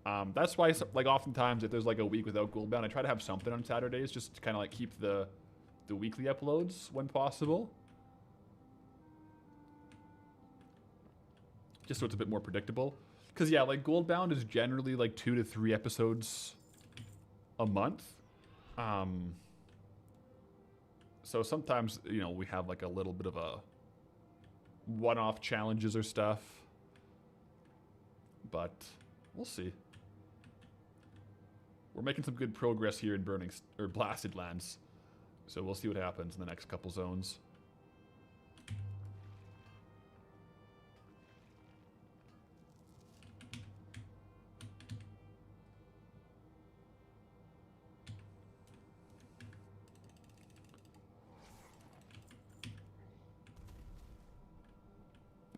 That's why, like, oftentimes if there's like a week without Goldbound, I try to have something on Saturdays just to kind of like keep the weekly uploads when possible. Just so it's a bit more predictable. Because, yeah, like, Goldbound is generally like 2 to 3 episodes a month. So sometimes, you know, we have like a little bit of a one-off challenges or stuff. But we'll see. We're making some good progress here in Blasted Lands. So we'll see what happens in the next couple zones.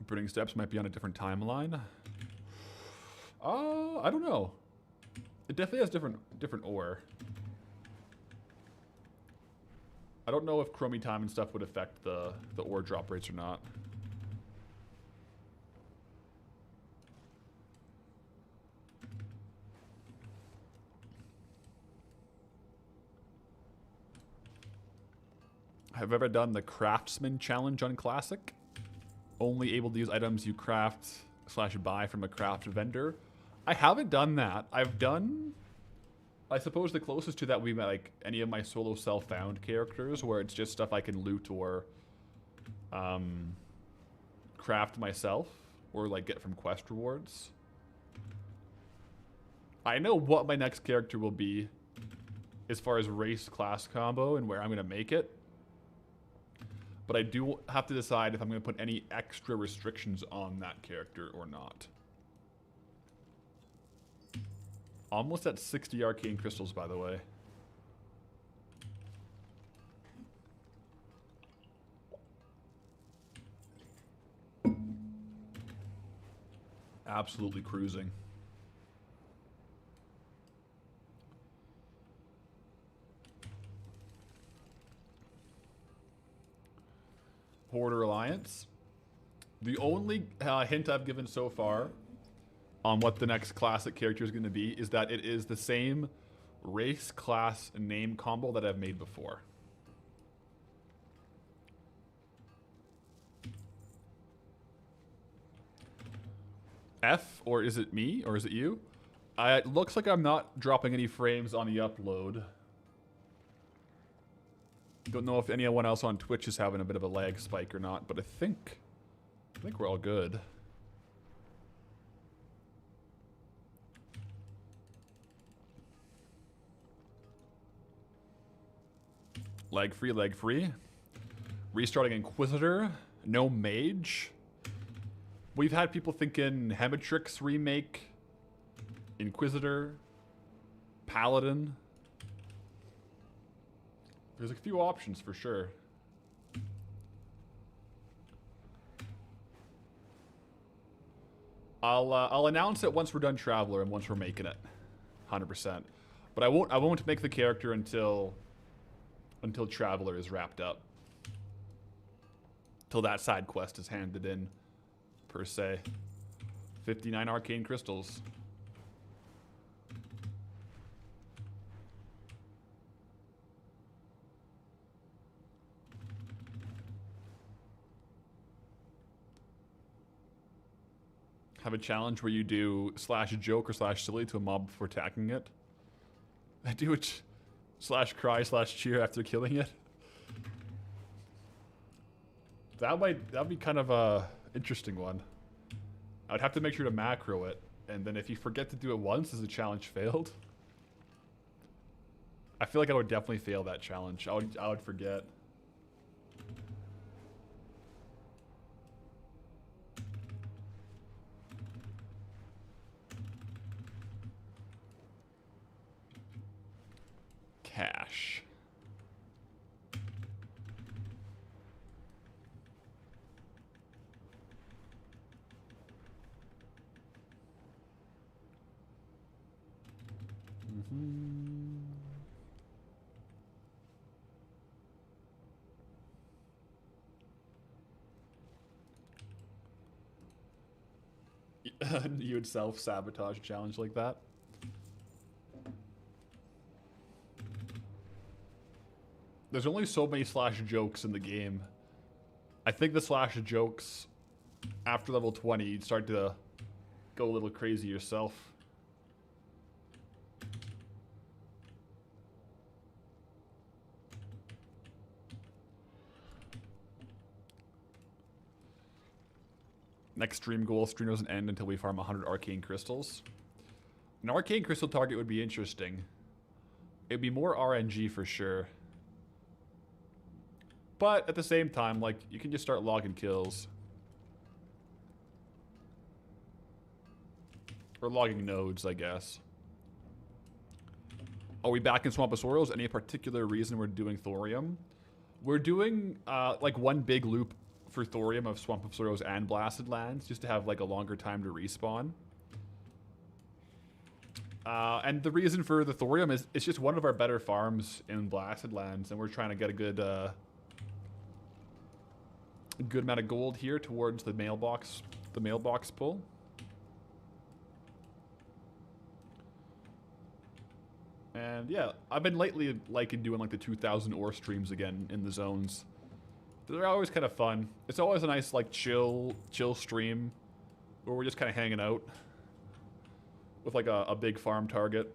Burning Steps might be on a different timeline. I don't know. It definitely has different ore. I don't know if chromie time and stuff would affect the ore drop rates or not. Have ever done the Craftsman challenge on Classic? Only able to use items you craft / buy from a craft vendor. I haven't done that. I've done, I suppose the closest to that would be like any of my solo self-found characters where it's just stuff I can loot or craft myself or like get from quest rewards. I know what my next character will be as far as race class combo and where I'm going to make it. But I do have to decide if I'm going to put any extra restrictions on that character or not. Almost at 60 arcane crystals, by the way. Absolutely cruising. Hoarder Alliance. The only hint I've given so far on what the next classic character is going to be is that it is the same race, class, and name combo that I've made before. F, or is it me, or is it you? It looks like I'm not dropping any frames on the upload. Don't know if anyone else on Twitch is having a bit of a lag spike or not, but I think we're all good. Lag free, lag free. Restarting Inquisitor. No Mage. We've had people thinking Hematrix remake. Inquisitor. Paladin. There's a few options for sure. I'll announce it once we're done Traveler and once we're making it, 100%. But I won't make the character until Traveler is wrapped up. Till that side quest is handed in, per se. 59 arcane crystals. Have a challenge where you do /joke or /silly to a mob before attacking it. I do it /cry /cheer after killing it. That'd be kind of a interesting one. I'd have to make sure to macro it, and then if you forget to do it once, is the challenge failed? I feel like I would definitely fail that challenge. I would forget. Cash. You would self-sabotage a challenge like that? There's only so many slash jokes in the game. I think the slash jokes after level 20, you'd start to go a little crazy yourself. Next stream goal, stream doesn't end until we farm 100 arcane crystals. An arcane crystal target would be interesting. It'd be more RNG for sure. But at the same time, like, you can just start logging kills. Or logging nodes, I guess. Are we back in Swamposaurus? Any particular reason we're doing Thorium? We're doing, like, one big loop for Thorium of Swamposaurus and Blasted Lands, just to have, like, a longer time to respawn. And the reason for the Thorium is it's just one of our better farms in Blasted Lands, and we're trying to get a good amount of gold here towards the mailbox pull. And yeah, I've been lately liking doing like the 2,000 ore streams again in the zones. They're always kind of fun. It's always a nice like chill stream where we're just kind of hanging out with like a big farm target,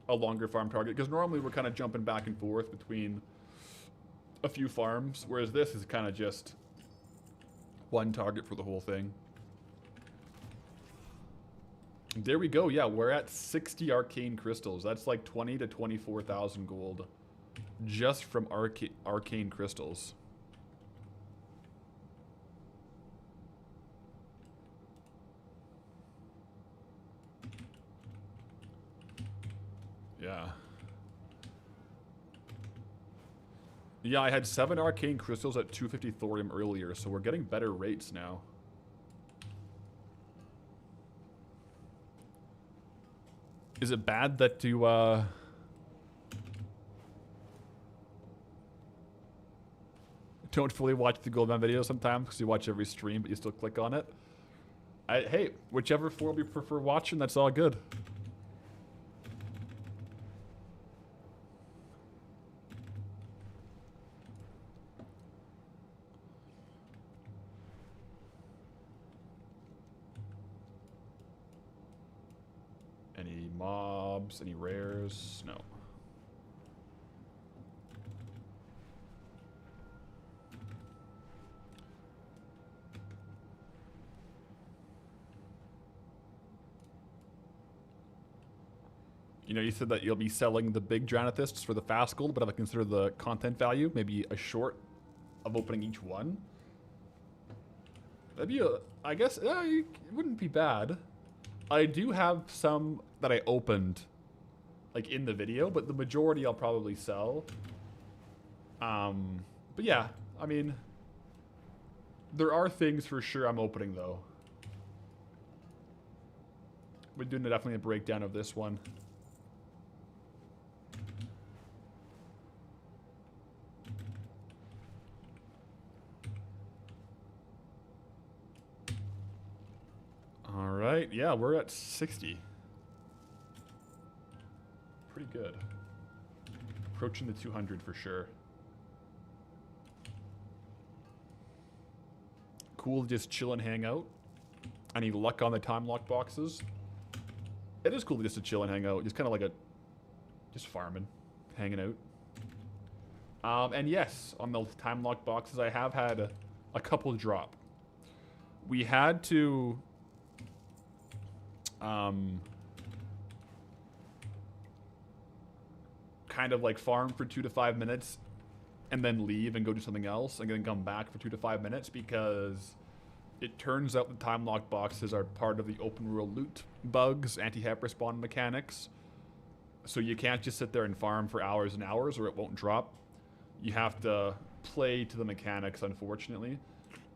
a longer farm target, because normally we're kind of jumping back and forth between a few farms, whereas this is kind of just one target for the whole thing. There we go. Yeah, we're at 60 arcane crystals. That's like 20 to 24,000 gold just from arcane crystals. Yeah. Yeah, I had 7 arcane crystals at 250 thorium earlier, so we're getting better rates now. Is it bad that you, don't fully watch the Goldman video sometimes because you watch every stream, but you still click on it? Hey, whichever form you prefer watching, that's all good. Any mobs? Any rares? No. You know, you said that you'll be selling the big Dranithists for the fast gold, but if I consider the content value, maybe a short of opening each one. That'd be I guess, it wouldn't be bad. I do have some that I opened, like, in the video, but the majority I'll probably sell. But yeah, I mean, there are things for sure I'm opening, though. We're doing definitely a breakdown of this one. All right, yeah, we're at 60. Pretty good. Approaching the 200 for sure. Cool to just chill and hang out. Any luck on the time lock boxes? It is cool just to chill and hang out. Just kind of like just farming, hanging out. And yes, on the time lock boxes, I have had a couple drop. We had to kind of like farm for 2 to 5 minutes and then leave and go do something else and then come back for 2 to 5 minutes because it turns out the time lock boxes are part of the open world loot bugs, anti-hyper spawn mechanics. So you can't just sit there and farm for hours and hours or it won't drop. You have to play to the mechanics, unfortunately.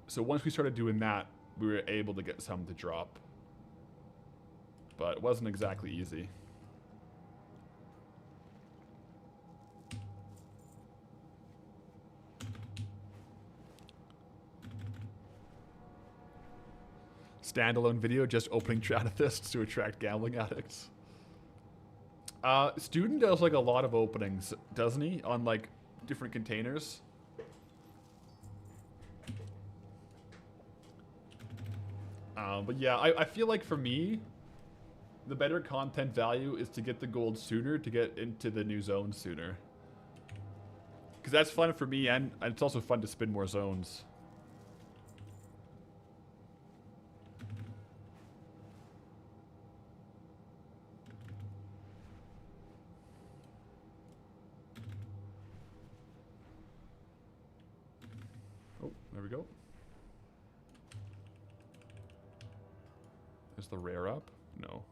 So once we started doing that, we were able to get some to drop. But it wasn't exactly easy. Standalone video just opening Dranithists to attract gambling addicts. Student does like a lot of openings, doesn't he? On like different containers. But yeah, I feel like for me, the better content value is to get the gold sooner, to get into the new zone sooner. Because that's fun for me, and it's also fun to spin more zones. Oh, there we go. Is the rare up? No.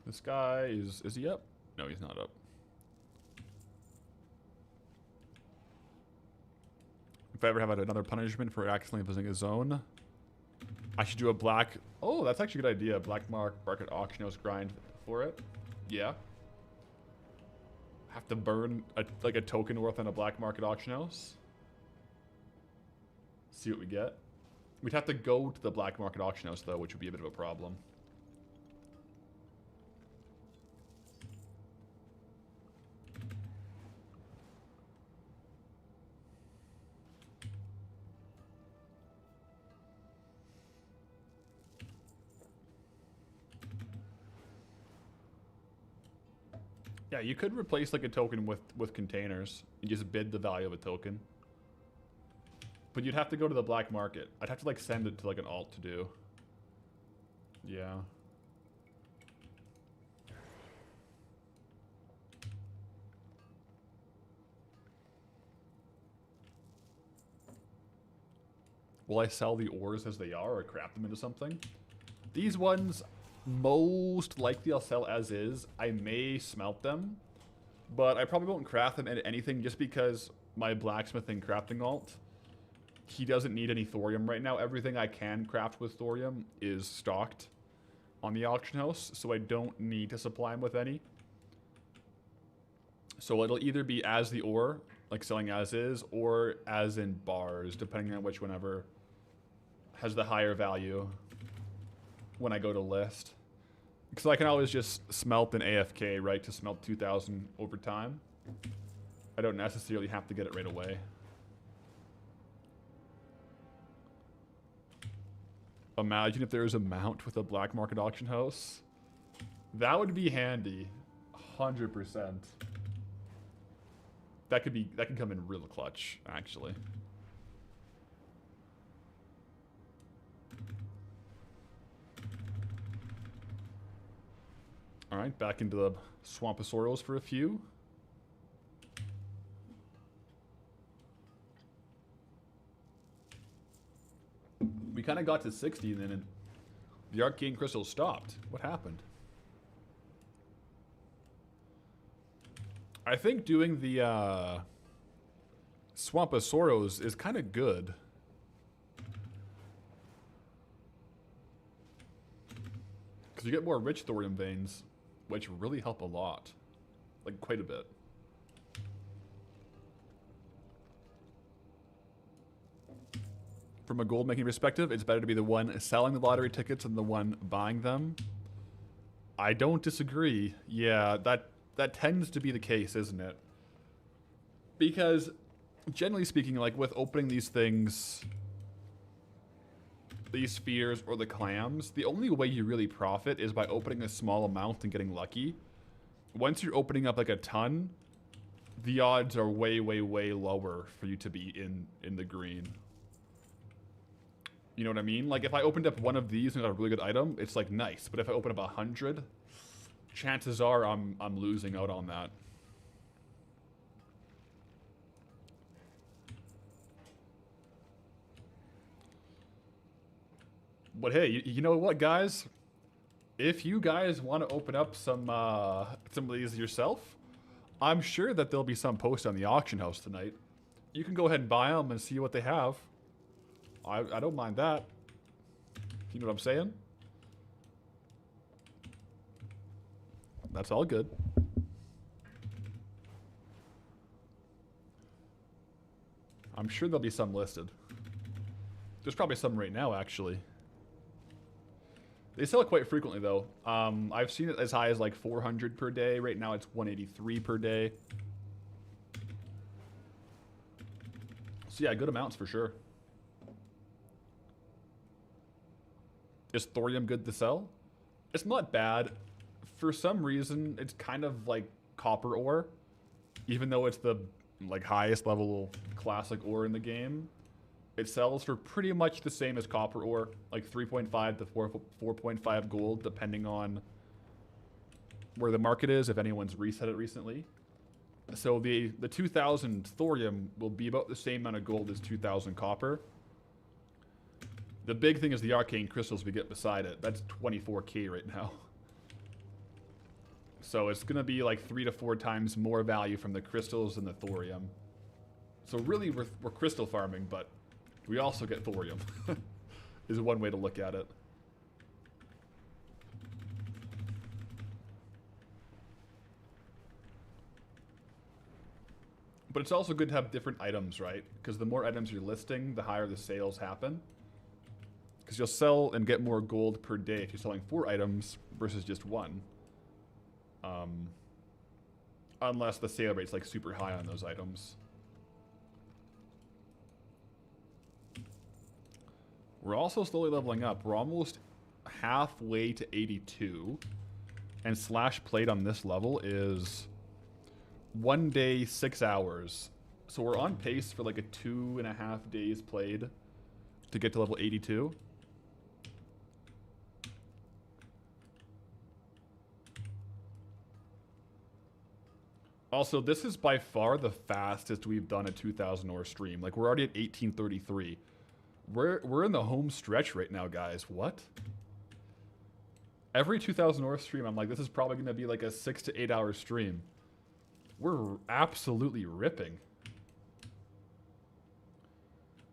This guy is he up? No, he's not up. If I ever have another punishment for accidentally visiting a zone, I should do a black... Oh, that's actually a good idea. Black market auction house grind for it. Yeah. Have to burn like a token worth on a black market auction house. See what we get. We'd have to go to the black market auction house though, which would be a bit of a problem. Yeah, you could replace like a token with containers and just bid the value of a token. But you'd have to go to the black market. I'd have to like send it to like an alt to do. Yeah. Will I sell the ores as they are or craft them into something? These ones, most likely I'll sell as is. I may smelt them, but I probably won't craft them into anything just because my blacksmithing crafting alt, he doesn't need any thorium right now. Everything I can craft with thorium is stocked on the auction house, so I don't need to supply him with any. So it'll either be as the ore, like selling as is, or as in bars, depending on which whenever has the higher value when I go to list. Because I can always just smelt an AFK, right, to smelt 2,000 over time. I don't necessarily have to get it right away. Imagine if there was a mount with a black market auction house. That would be handy. 100%. That could come in real clutch, actually. Alright, back into the Swamposaurus for a few. We kind of got to 60 and then the arcane crystal stopped. What happened? I think doing the Swamposaurus is kind of good. Because you get more rich thorium veins, which really help a lot. Like, quite a bit. From a gold making perspective, it's better to be the one selling the lottery tickets than the one buying them. I don't disagree. Yeah, that tends to be the case, isn't it? Because, generally speaking, like with opening these things, these spheres or the clams, the only way you really profit is by opening a small amount and getting lucky. Once you're opening up like a ton, the odds are way, way, way lower for you to be in the green. You know what I mean? Like if I opened up one of these and got a really good item, it's like nice. But if I open up 100, chances are I'm losing out on that. But hey, you know what, guys? If you guys want to open up some of these yourself, I'm sure that there'll be some post on the auction house tonight. You can go ahead and buy them and see what they have. I don't mind that. You know what I'm saying? That's all good. I'm sure there'll be some listed. There's probably some right now, actually. They sell it quite frequently, though. I've seen it as high as like 400 per day. Right now, it's 183 per day. So yeah, good amounts for sure. Is thorium good to sell? It's not bad. For some reason, it's kind of like copper ore. Even though it's the like highest level classic ore in the game, it sells for pretty much the same as copper ore, like 3.5 to 4.5 gold, depending on where the market is, if anyone's reset it recently. So the 2000 thorium will be about the same amount of gold as 2000 copper. The big thing is the arcane crystals we get beside it. That's 24k right now. So it's going to be like 3 to 4 times more value from the crystals than the thorium. So really we're crystal farming, but we also get thorium. Is one way to look at it. But it's also good to have different items, right? Because the more items you're listing, the higher the sales happen. Because you'll sell and get more gold per day if you're selling 4 items versus just 1. Unless the sale rate's like super high on those items. We're also slowly leveling up. We're almost halfway to 82. And slash played on this level is 1 day, 6 hours. So we're on pace for like a 2.5 days played to get to level 82. Also, this is by far the fastest we've done a 2000 ore stream. Like, we're already at 1833. We're in the home stretch right now, guys. What? Every 2000 ore stream, I'm like, this is probably going to be like a 6 to 8 hour stream. We're absolutely ripping.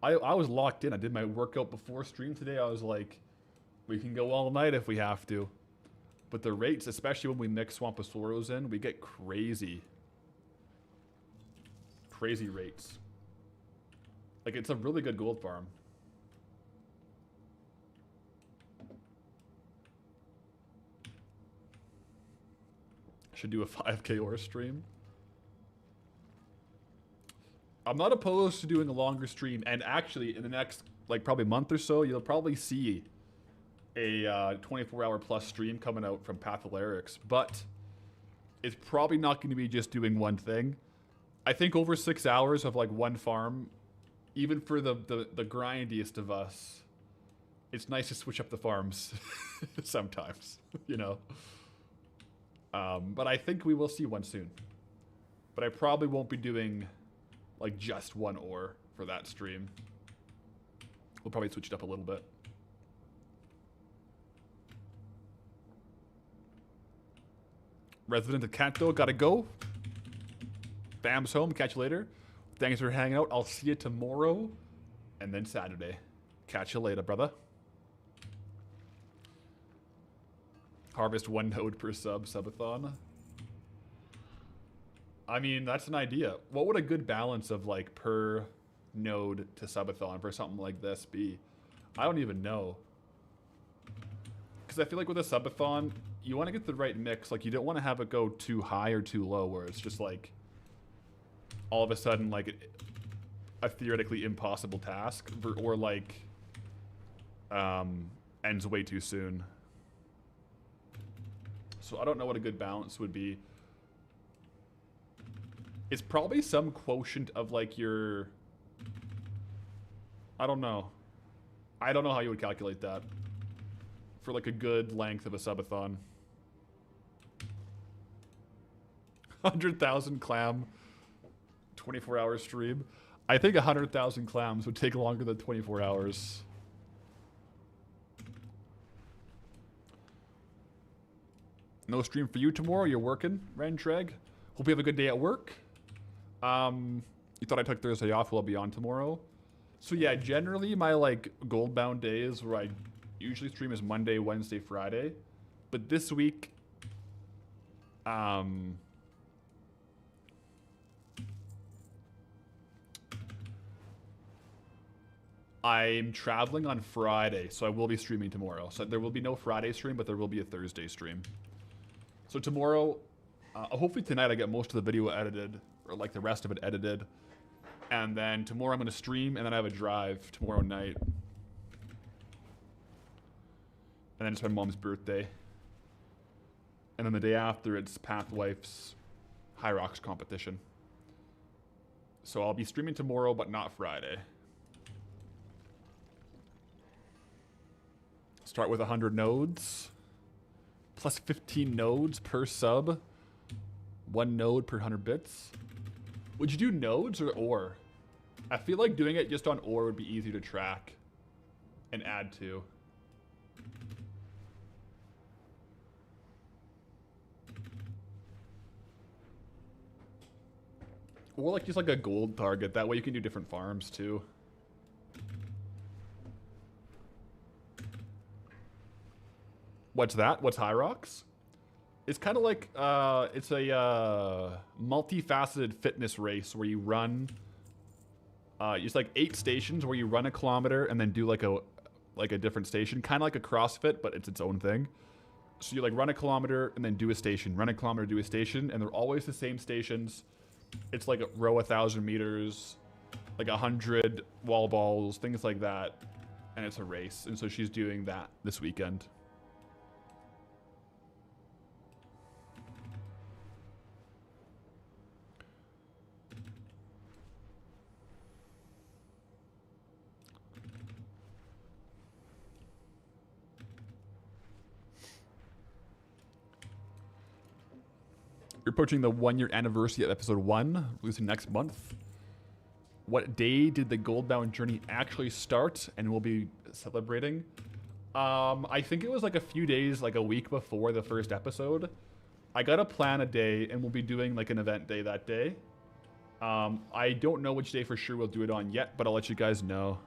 I was locked in. I did my workout before stream today. I was like, we can go all night if we have to. But the rates, especially when we mix Swamposauros in, we get crazy. Crazy rates. Like, it's a really good gold farm. Should do a 5k ore stream. I'm not opposed to doing a longer stream, and actually in the next like probably month or so, you'll probably see a 24-hour plus stream coming out from Patholerics, but it's probably not going to be just doing one thing. I think over 6 hours of like one farm, even for the grindiest of us, it's nice to switch up the farms sometimes, you know. But I think we will see one soon. But I probably won't be doing like just one ore for that stream. We'll probably switch it up a little bit. Resident of Kanto, gotta go. Bam's home, catch you later. Thanks for hanging out. I'll see you tomorrow and then Saturday. Catch you later, brother. Harvest 1 node per subathon. I mean, that's an idea. What would a good balance of like per node to subathon for something like this be? I don't even know. Because I feel like with a subathon, you want to get the right mix. Like, you don't want to have it go too high or too low where it's just like all of a sudden like a theoretically impossible task, or like ends way too soon. So I don't know what a good balance would be. It's probably some quotient of like your, I don't know. I don't know how you would calculate that for like a good length of a subathon. 100,000 clam 24-hour stream. I think 100,000 clams would take longer than 24 hours. No stream for you tomorrow. You're working, Rentreg. Hope you have a good day at work. You thought I took Thursday off. Well, I'll be on tomorrow. So yeah, generally my like gold bound days where I usually stream is Monday, Wednesday, Friday. But this week, Um, I'm traveling on Friday, so I will be streaming tomorrow. So there will be no Friday stream, but there will be a Thursday stream. So tomorrow, hopefully tonight I get most of the video edited, or like the rest of it edited. And then tomorrow I'm going to stream, and then I have a drive tomorrow night. And then it's my mom's birthday. And then the day after, it's Pathwife's High Rocks competition. So I'll be streaming tomorrow, but not Friday. Start with 100 nodes. Plus 15 nodes per sub. 1 node per 100 bits. Would you do nodes or ore? I feel like doing it just on ore would be easier to track and add to. Or like just like a gold target. That way you can do different farms too. What's that? What's High Rocks? It's kind of like, it's a multifaceted fitness race where you run, it's like 8 stations where you run a kilometer and then do like a different station. Kind of like a CrossFit, but it's its own thing. So you like run a kilometer and then do a station, run a kilometer, do a station, and they're always the same stations. It's like a row 1,000 meters, like 100 wall balls, things like that. And it's a race. And so she's doing that this weekend. We're approaching the 1-year anniversary of episode 1, releasing next month. What day did the Goldbound journey actually start and we'll be celebrating? I think it was like a few days, like a week before the first episode. I gotta plan a day and we'll be doing like an event day that day. I don't know which day for sure we'll do it on yet, but I'll let you guys know.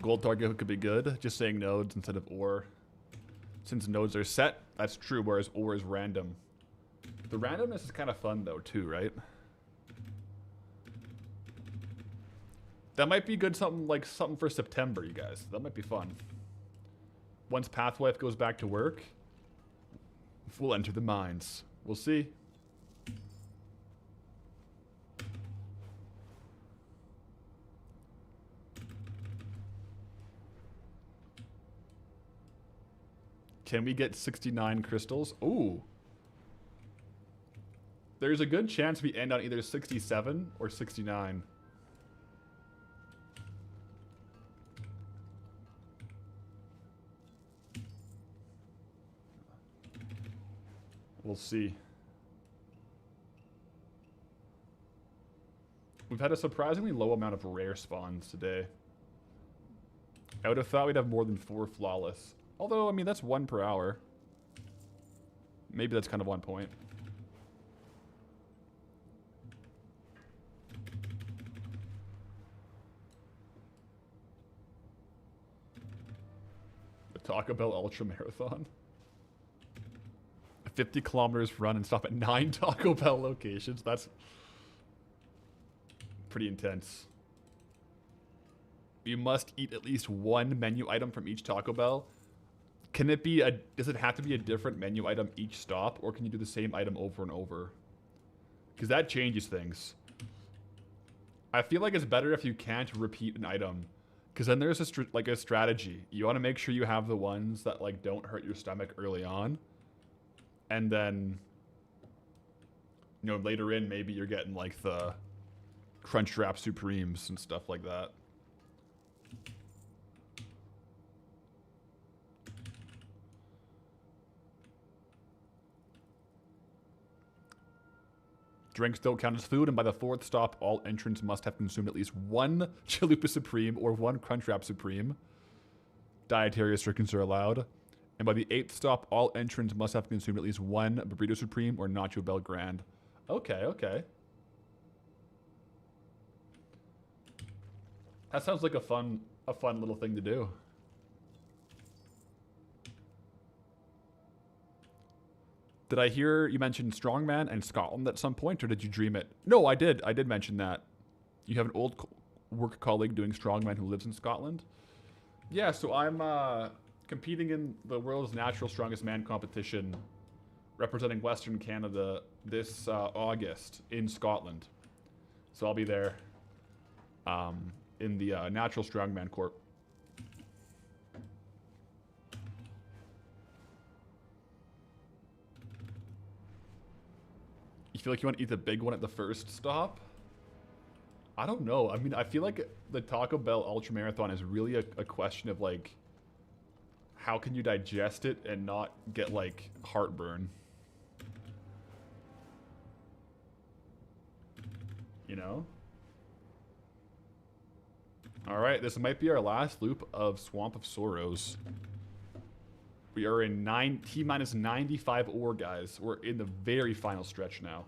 Gold target could be good, just saying nodes instead of ore. Since nodes are set, that's true, whereas ore is random. The randomness is kind of fun, though, too, right? That might be good, something for September, you guys. That might be fun. Once Pathwife goes back to work, we'll enter the mines. We'll see. Can we get 69 crystals? Ooh. There's a good chance we end on either 67 or 69. We'll see. We've had a surprisingly low amount of rare spawns today. I would have thought we'd have more than 4 flawless. Although, I mean, that's 1 per hour. Maybe that's kind of on point. The Taco Bell Ultra Marathon. 50 kilometers run and stop at 9 Taco Bell locations. That's pretty intense. You must eat at least 1 menu item from each Taco Bell. Can it be does it have to be a different menu item each stop, or can you do the same item over and over? Because that changes things. I feel like it's better if you can't repeat an item, because then there's a strategy. You want to make sure you have the ones that like don't hurt your stomach early on, and then later in maybe you're getting like the Crunchwrap Supremes and stuff like that. Drinks don't count as food, and by the 4th stop, all entrants must have consumed at least 1 Chalupa Supreme or 1 Crunchwrap Supreme. Dietary restrictions are allowed. And by the 8th stop, all entrants must have consumed at least 1 Burrito Supreme or Nacho Bel Grande. Okay, okay. That sounds like a fun little thing to do. Did I hear you mention strongman and Scotland at some point, or did you dream it? No, I did. I did mention that. You have an old work colleague doing strongman who lives in Scotland. Yeah, so I'm competing in the world's natural strongest man competition, representing Western Canada this August in Scotland. So I'll be there in the Natural Strongman Corp. You feel like you want to eat the big one at the first stop? I don't know. I mean, I feel like the Taco Bell Ultra Marathon is really a question of like, how can you digest it and not get like heartburn? You know? Alright, this might be our last loop of Swamp of Sorrows. We are in T-minus 95 ore, guys. We're in the very final stretch now.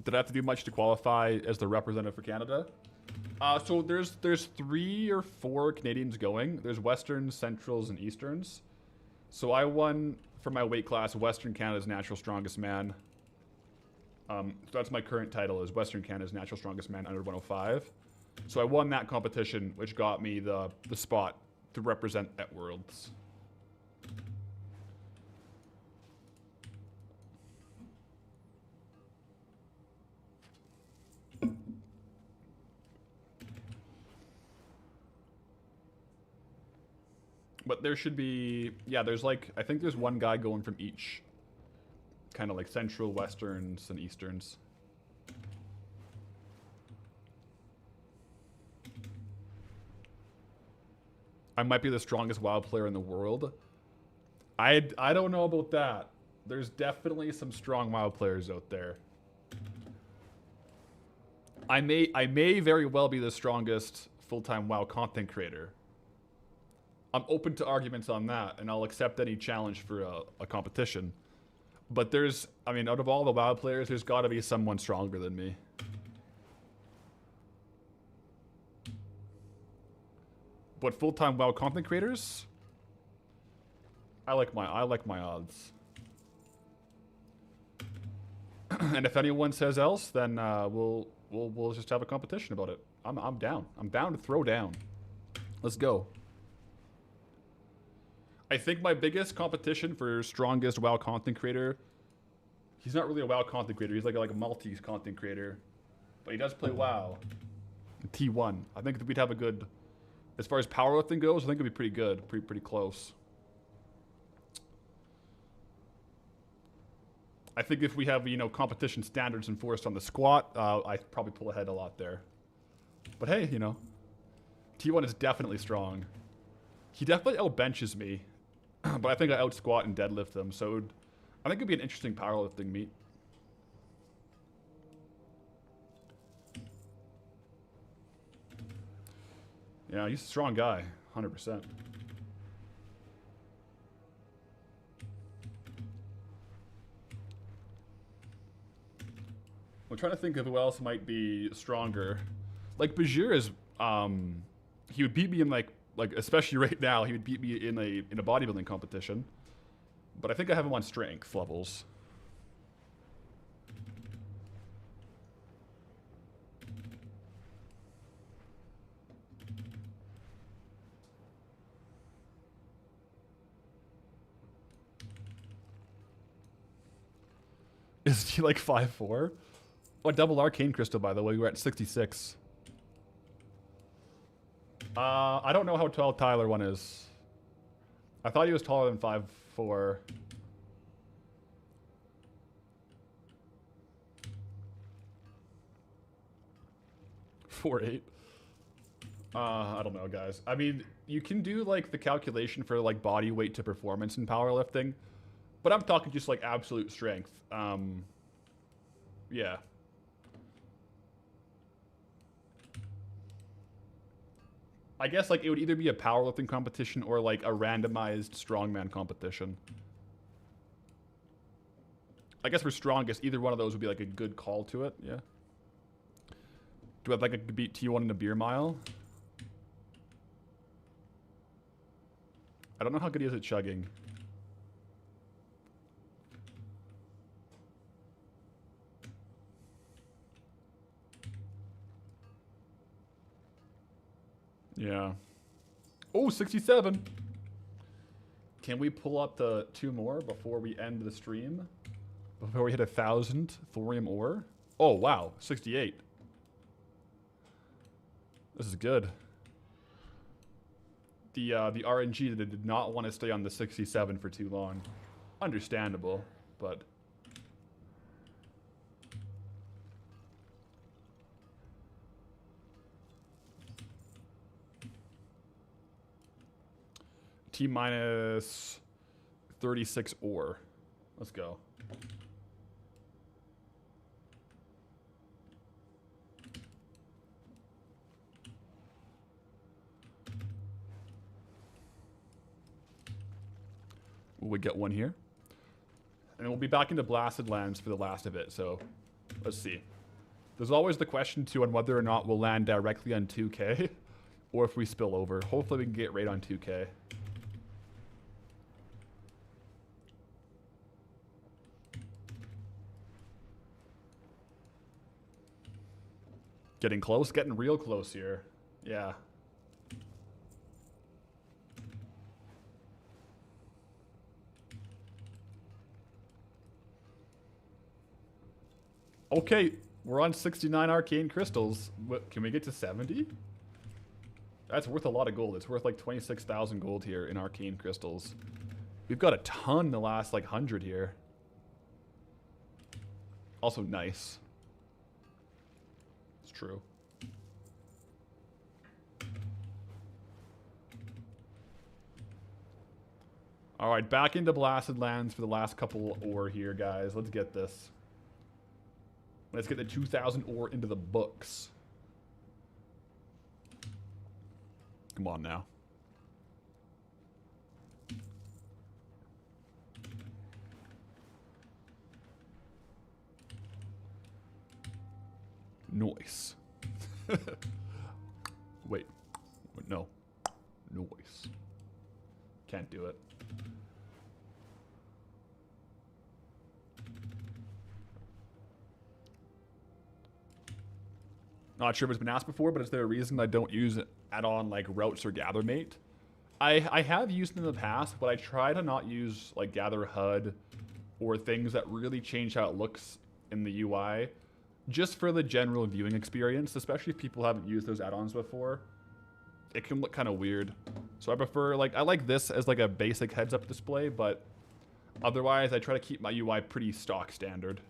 Did I have to do much to qualify as the representative for Canada? So there's 3 or 4 Canadians going. There's Westerns, Centrals, and Easterns. So I won for my weight class Western Canada's Natural Strongest Man. So that's my current title, is Western Canada's Natural Strongest Man under 105. So I won that competition, which got me the spot to represent at Worlds. But there should be, yeah, there's like, I think there's one guy going from each. Kind of like Central, Westerns, and Easterns. I might be the strongest WoW player in the world. I don't know about that. There's definitely some strong WoW players out there. I may very well be the strongest full-time WoW content creator. I'm open to arguments on that, and I'll accept any challenge for a competition. But there's, I mean, out of all the WoW players, there's got to be someone stronger than me. But full-time WoW content creators, I like my odds. And if anyone says else, then we'll just have a competition about it. I'm down. I'm down to throw down. Let's go. I think my biggest competition for strongest WoW content creator, he's not really a WoW content creator, he's like a Maltese content creator, but he does play WoW. T1. I think we'd have a good, as far as powerlifting goes, I think it'd be pretty good, pretty close. I think if we have, you know, competition standards enforced on the squat, I'd probably pull ahead a lot there. But hey, you know, T1 is definitely strong. He definitely outbenches me. But I think I out squat and deadlift them, so I think it'd be an interesting powerlifting meet. Yeah, he's a strong guy, 100%. I'm trying to think of who else might be stronger. Like Bajir is, he would beat me in like especially right now, he would beat me in a bodybuilding competition. But I think I have him on strength levels. Is he like 5'4"? Oh, double arcane crystal, by the way. We're at 66. I don't know how tall Tyler 1 is. I thought he was taller than 5'4". I don't know, guys. I mean, you can do like the calculation for like body weight to performance in powerlifting, but I'm talking just like absolute strength. Yeah. I guess like it would either be a powerlifting competition or like a randomized strongman competition. I guess for strongest, either one of those would be like a good call to it. Yeah. Do I like to beat T1 in a beer mile? I don't know how good he is at chugging. Yeah. Oh, 67. Can we pull up the 2 more before we end the stream? Before we hit 1,000 thorium ore? Oh, wow. 68. This is good. The RNG that did not want to stay on the 67 for too long. Understandable, but... T minus 36 ore. Let's go. We get one here. And we'll be back into Blasted Lands for the last of it, so let's see. There's always the question, too, on whether or not we'll land directly on 2K or if we spill over. Hopefully we can get right on 2K. Getting close, getting real close here. Yeah. Okay, we're on 69 arcane crystals. What, can we get to 70? That's worth a lot of gold. It's worth like 26,000 gold here in arcane crystals. We've got a ton the last like 100 here. Also nice. It's true. All right, back into Blasted Lands for the last couple ore here, guys. Let's get this. Let's get the 2,000 ore into the books. Come on now. Noise. Wait. No. Noise. Can't do it. Not sure if it's been asked before, but is there a reason I don't use add-on like Routes or Gathermate? I have used them in the past, but I try to not use like Gather HUD or things that really change how it looks in the UI, just for the general viewing experience, especially if people haven't used those add-ons before. It can look kind of weird. So I prefer, like, I like this as like a basic heads-up display, but otherwise I try to keep my UI pretty stock standard,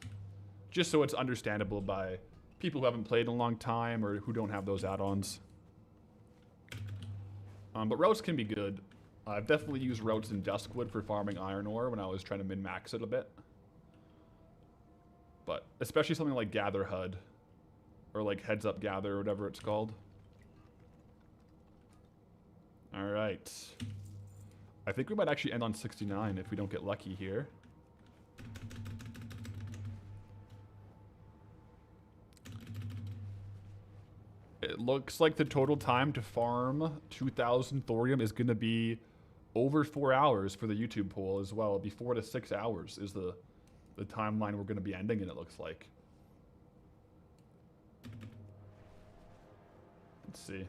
just so it's understandable by people who haven't played in a long time or who don't have those add-ons. But routes can be good. I've definitely used routes in Duskwood for farming iron ore when I was trying to min-max it a bit. But especially something like Gather HUD or like Heads Up Gather or whatever it's called. All right. I think we might actually end on 69 if we don't get lucky here. It looks like the total time to farm 2,000 thorium is going to be over 4 hours for the YouTube poll as well. It'll be 4 to 6 hours is the timeline we're going to be ending in, it looks like. Let's see.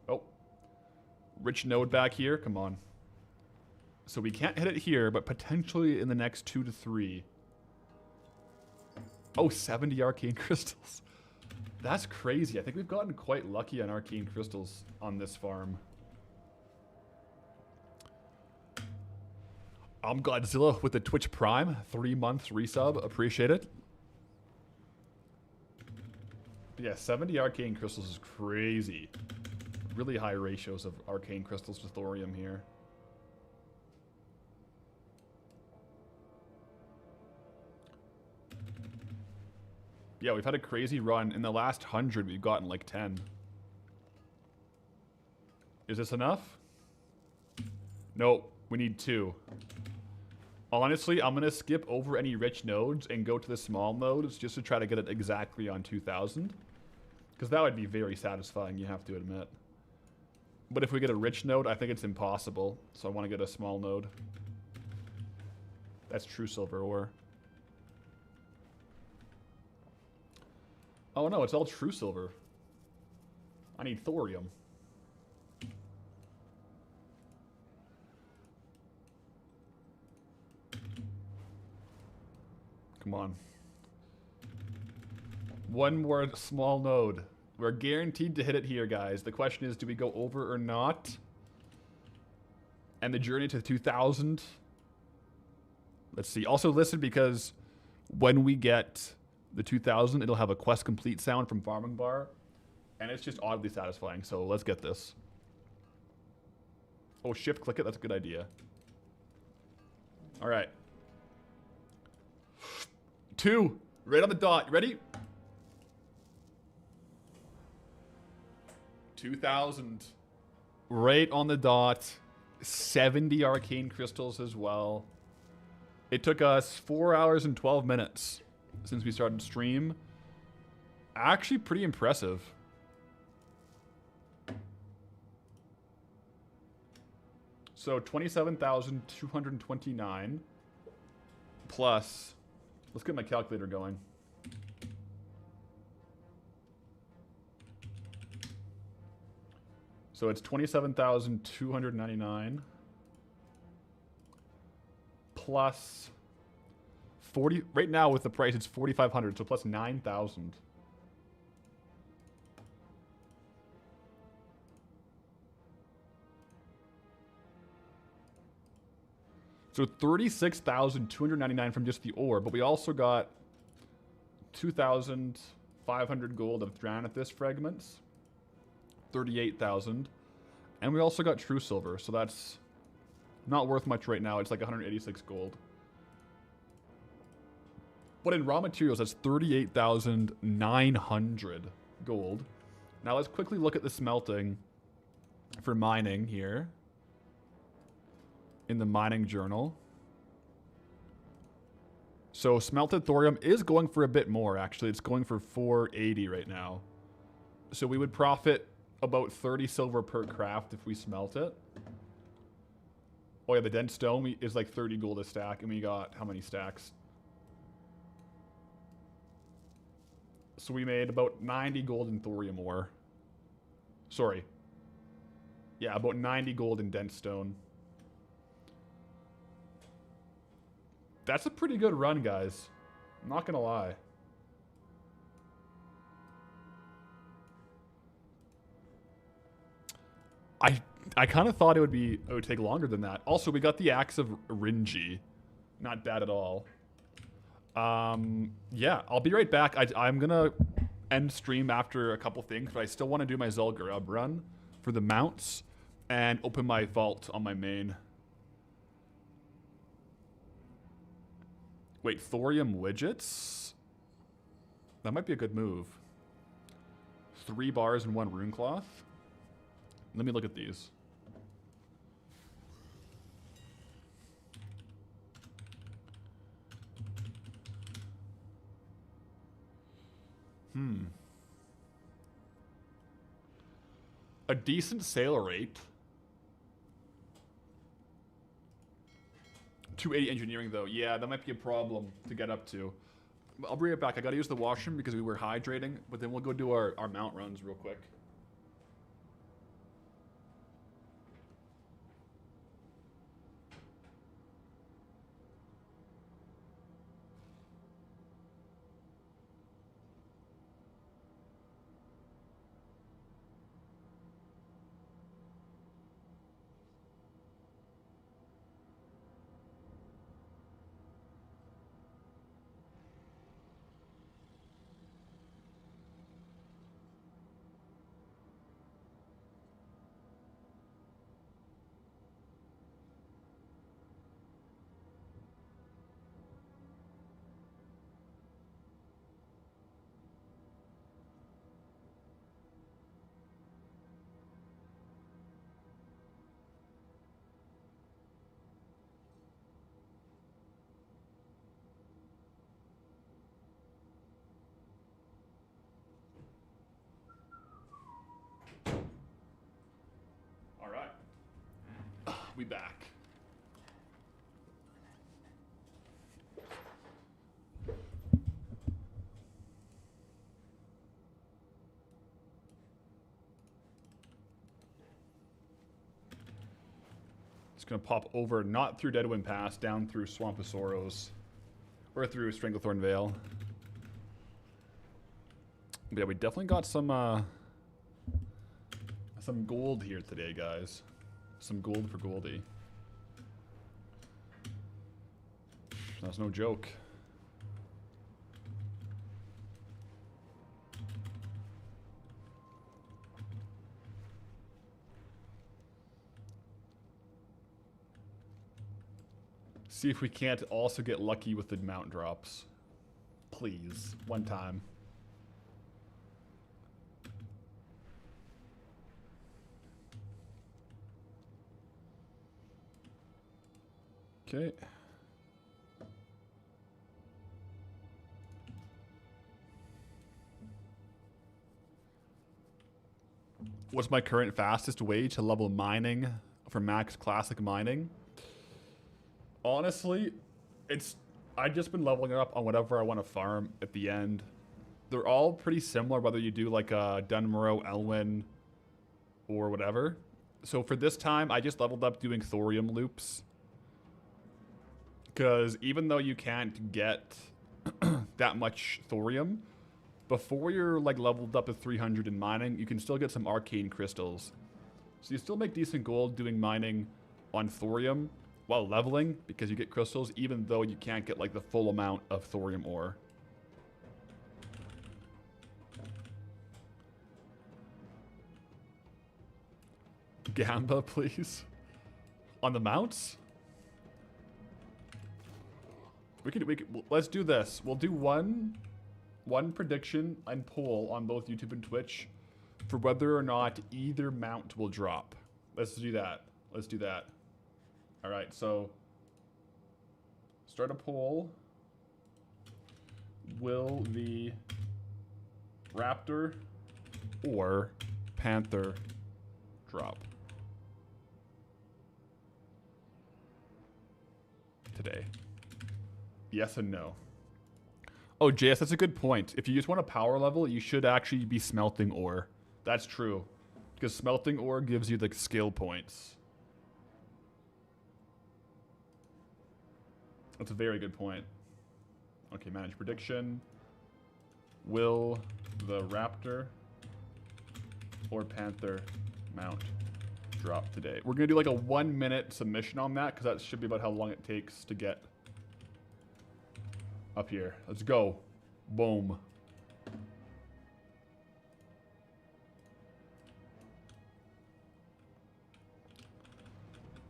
Oh. Rich node back here. Come on. So we can't hit it here, but potentially in the next 2 to 3. Oh, 70 arcane crystals. That's crazy. I think we've gotten quite lucky on arcane crystals on this farm. I'm Godzilla with the Twitch Prime. 3 months resub. Appreciate it. But yeah, 70 arcane crystals is crazy. Really high ratios of arcane crystals to thorium here. Yeah, we've had a crazy run. In the last 100, we've gotten like 10. Is this enough? Nope, we need 2. Honestly, I'm going to skip over any rich nodes and go to the small nodes just to try to get it exactly on 2,000. Because that would be very satisfying, you have to admit. But if we get a rich node, I think it's impossible. So I want to get a small node. That's true silver ore. Oh no, it's all true silver. I need thorium. Come on. One more small node. We're guaranteed to hit it here, guys. The question is, do we go over or not? And the journey to 2,000. Let's see. Also listen, because when we get the 2,000, it'll have a quest complete sound from Farming Bar. And it's just oddly satisfying. So let's get this. Oh, shift click it. That's a good idea. All right. 2. Right on the dot. You ready? 2,000. Right on the dot. 70 arcane crystals as well. It took us 4 hours and 12 minutes since we started stream. Actually pretty impressive. So 27,229 plus, let's get my calculator going. So it's 27,299 plus 40. Right now with the price, it's 4,500. So plus 9,000. So 36,299 from just the ore, but we also got 2,500 gold of Thranithus fragments. 38,000. And we also got true silver, so that's not worth much right now. It's like 186 gold. But in raw materials, that's 38,900 gold. Now let's quickly look at the smelting for mining here. In the mining journal. So smelted thorium is going for a bit more, actually. It's going for 480 right now. So we would profit about 30 silver per craft if we smelt it. Oh yeah, the dense stone is like 30 gold a stack, and we got how many stacks? So we made about 90 gold in thorium ore. Sorry. Yeah, about 90 gold in dense stone. That's a pretty good run, guys. I'm not gonna lie. I kind of thought it would take longer than that. Also, we got the Axe of Rinji. Not bad at all. Yeah, I'll be right back. I'm gonna end stream after a couple things, but I still want to do my Zul'Gurub run for the mounts and open my vault on my main. Wait, thorium widgets? That might be a good move. 3 bars and 1 rune cloth. Let me look at these. A decent sale rate. 280 engineering though. Yeah, that might be a problem to get up to. I'll bring it back. I gotta use the washroom because we were hydrating, but then we'll go do our mount runs real quick. We back. Gonna pop over, not through Deadwind Pass, down through Swamp of Sorrows, or through Stranglethorn Vale. But yeah, we definitely got some gold here today, guys. Some gold for Goldie. That's no joke. See if we can't also get lucky with the mount drops. Please. One time. Okay. What's my current fastest way to level mining for max classic mining? Honestly, I've just been leveling up on whatever I want to farm at the end. They're all pretty similar, whether you do like a Dunmorrow, Elwyn, or whatever. So for this time, I just leveled up doing Thorium loops. Because even though you can't get that much Thorium, before you're like leveled up to 300 in mining, you can still get some arcane crystals. So you still make decent gold doing mining on Thorium while leveling, because you get crystals, even though you can't get like the full amount of Thorium ore. Gamba, please. On the mounts? We could let's do this. We'll do one prediction and poll on both YouTube and Twitch for whether or not either mount will drop. Let's do that. Let's do that. All right, so start a poll. Will the Raptor or Panther drop today? Yes and no. Oh, JS, that's a good point. If you just want a power level, you should actually be smelting ore. That's true. Because smelting ore gives you the skill points. That's a very good point. Okay, manage prediction. Will the Raptor or Panther mount drop today? We're going to do like a 1 minute submission on that, because that should be about how long it takes to get up here. Let's go. Boom.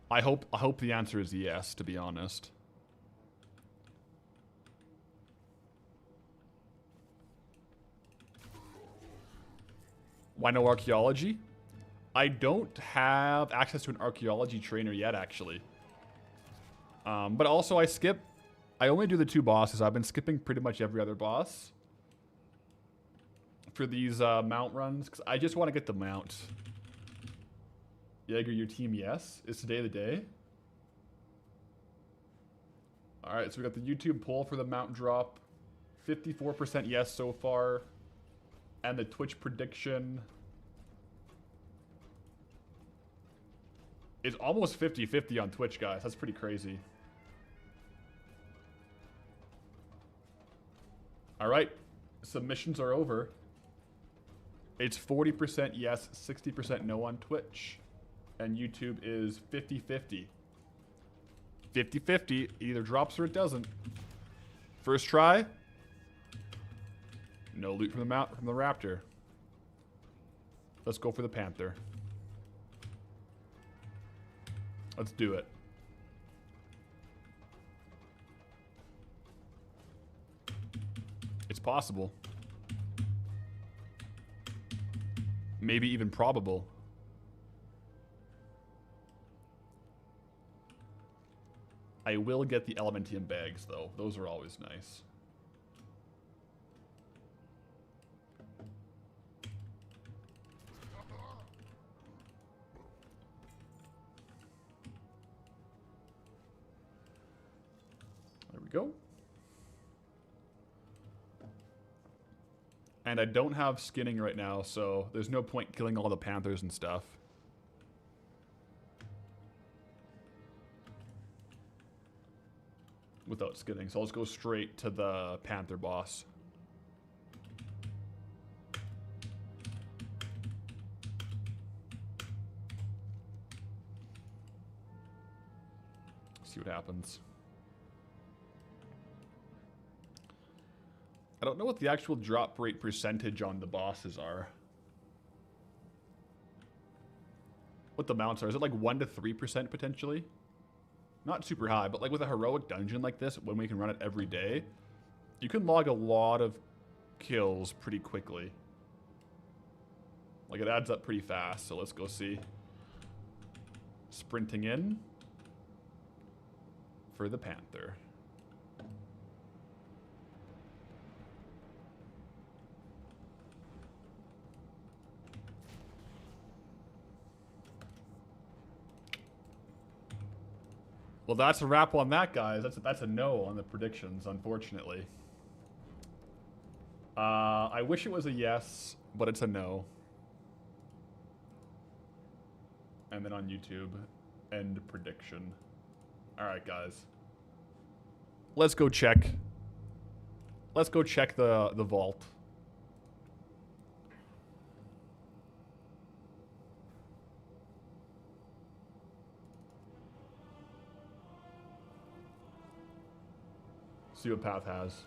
I hope the answer is yes, to be honest. Why no archaeology? I don't have access to an archaeology trainer yet, actually. But also I only do the 2 bosses. I've been skipping pretty much every other boss for these mount runs, because I just want to get the mount. Jaeger, your team, yes. Is today the day? Alright, so we got the YouTube poll for the mount drop. 54% yes so far. And the Twitch prediction is almost 50-50 on Twitch, guys. That's pretty crazy. Alright, submissions are over. It's 40% yes, 60% no on Twitch. And YouTube is 50-50. 50-50, either drops or it doesn't. First try. No loot from the Raptor. Let's go for the Panther. Let's do it. It's possible. Maybe even probable. I will get the Elementium bags, though. Those are always nice. we go. And I don't have skinning right now, so there's no point killing all the panthers and stuff. Without skinning, so I'll just go straight to the panther boss. See what happens. I don't know what the actual drop rate percentage on the bosses are. What the mounts are. Is it like 1 to 3% potentially? Not super high, but like with a heroic dungeon like this, when we can run it every day, you can log a lot of kills pretty quickly. Like it adds up pretty fast, so let's go see. Sprinting in for the panther. Well, that's a wrap on that, guys. That's a no on the predictions, unfortunately. I wish it was a yes, but it's a no. And then on YouTube, end prediction. All right, guys. Let's go check. Let's go check the vault. See what path has.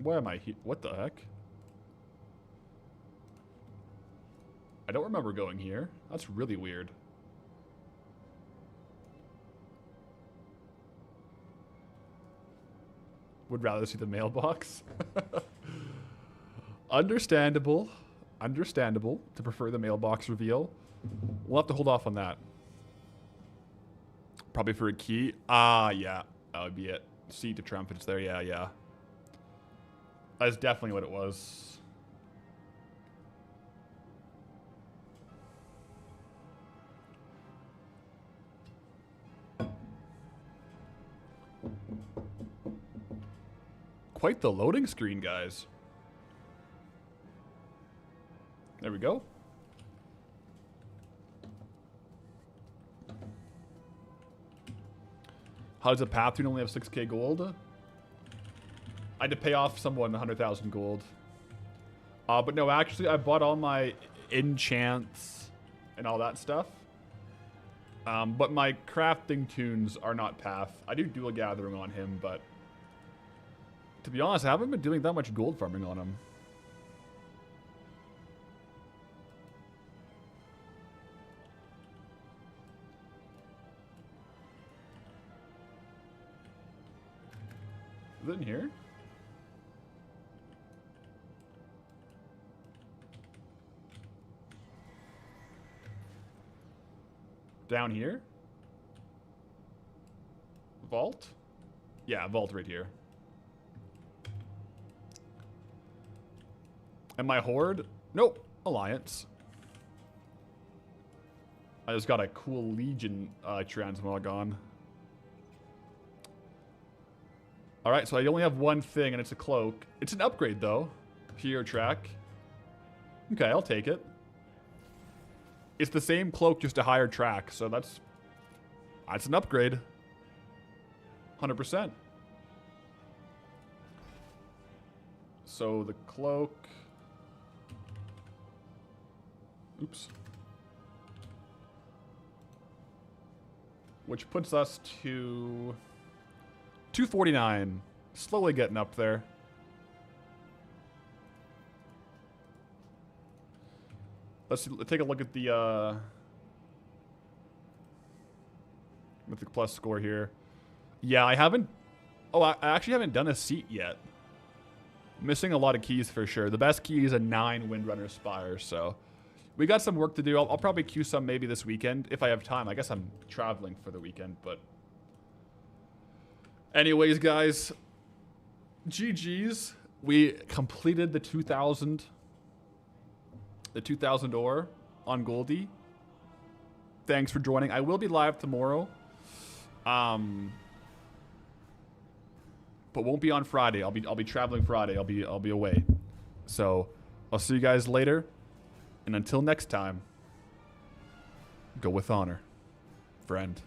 Where am I? What the heck? I don't remember going here. That's really weird. Would rather see the mailbox. Understandable. Understandable to prefer the mailbox reveal. We'll have to hold off on that. Probably for a key. Ah, yeah. That would be it. Seed to trumpets there. Yeah, yeah. That's definitely what it was. Quite the loading screen, guys. There we go. How does a path only have 6k gold? I had to pay off someone 100,000 gold. But no, actually, I bought all my enchants and all that stuff. But my crafting tunes are not path. I do dual gathering on him, but to be honest, I haven't been doing that much gold farming on him. Is it in here? Down here? Vault? Yeah, vault right here. And my horde? Nope. Alliance. I just got a cool Legion transmog on. Alright, so I only have one thing, and it's a cloak. It's an upgrade, though. Hero track. Okay, I'll take it. It's the same cloak, just a higher track, so that's an upgrade. 100%. So the cloak... Oops. Which puts us to 249. Slowly getting up there. Let's take a look at the Mythic Plus score here. Yeah, I haven't... Oh, I actually haven't done a seat yet. Missing a lot of keys for sure. The best key is a 9 Windrunner Spire, so... We got some work to do. I'll probably queue some maybe this weekend if I have time. I guess I'm traveling for the weekend, but... Anyways, guys. GG's. We completed the 2,000... The 2,000 ore on Goldie. Thanks for joining. I will be live tomorrow. But won't be on Friday. I'll be traveling Friday. I'll be away. So I'll see you guys later. And until next time, go with honor, friend.